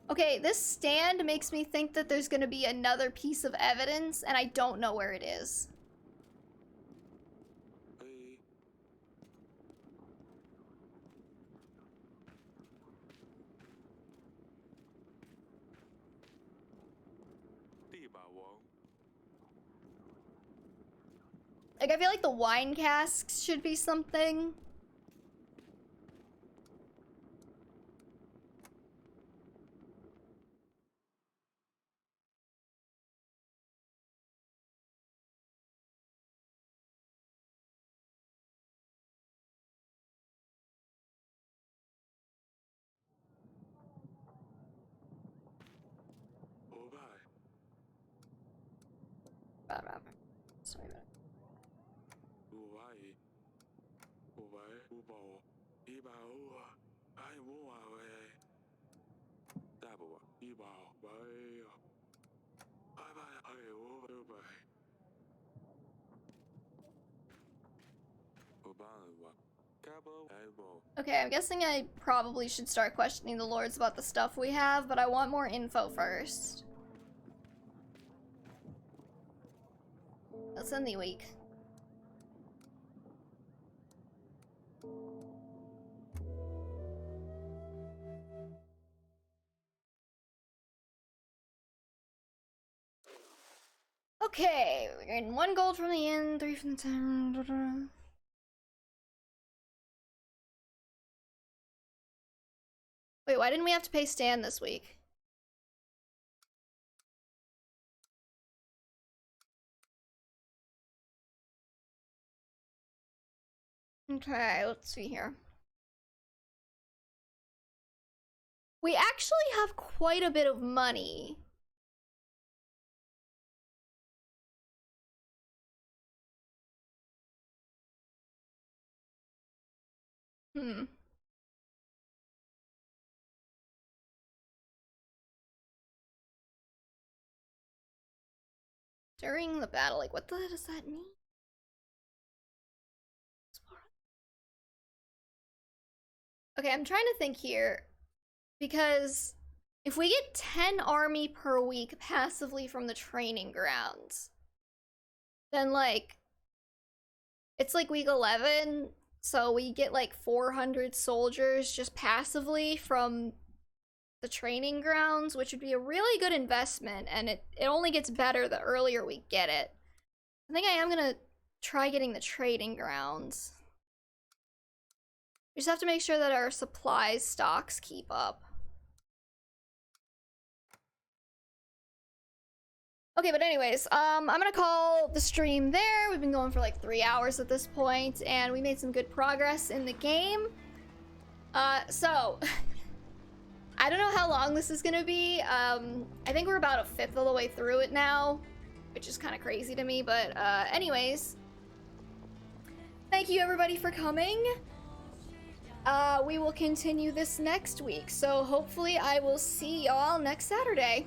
Okay, this stand makes me think that there's gonna be another piece of evidence, and I don't know where it is. Like, I feel like the wine casks should be something. Sorry about it. Okay, I'm guessing I probably should start questioning the lords about the stuff we have, but I want more info first. Let's end the week. Okay, we're getting 1 gold from the inn, 3 from the town. Wait, why didn't we have to pay Stan this week? Okay, let's see here. We actually have quite a bit of money. During the battle, like, what does that mean? Okay, I'm trying to think here, because if we get 10 army per week passively from the training grounds, then, like, it's like week 11, so we get like 400 soldiers just passively from the training grounds, which would be a really good investment, and it only gets better the earlier we get it. I think I am gonna try getting the trading grounds. We just have to make sure that our supplies stocks keep up. Okay, but anyways, I'm gonna call the stream there. We've been going for like 3 hours at this point, and we made some good progress in the game. So, I don't know how long this is gonna be. I think we're about 1/5 of the way through it now, which is kind of crazy to me, but anyways. Thank you everybody for coming. We will continue this next week, so hopefully I will see y'all next Saturday.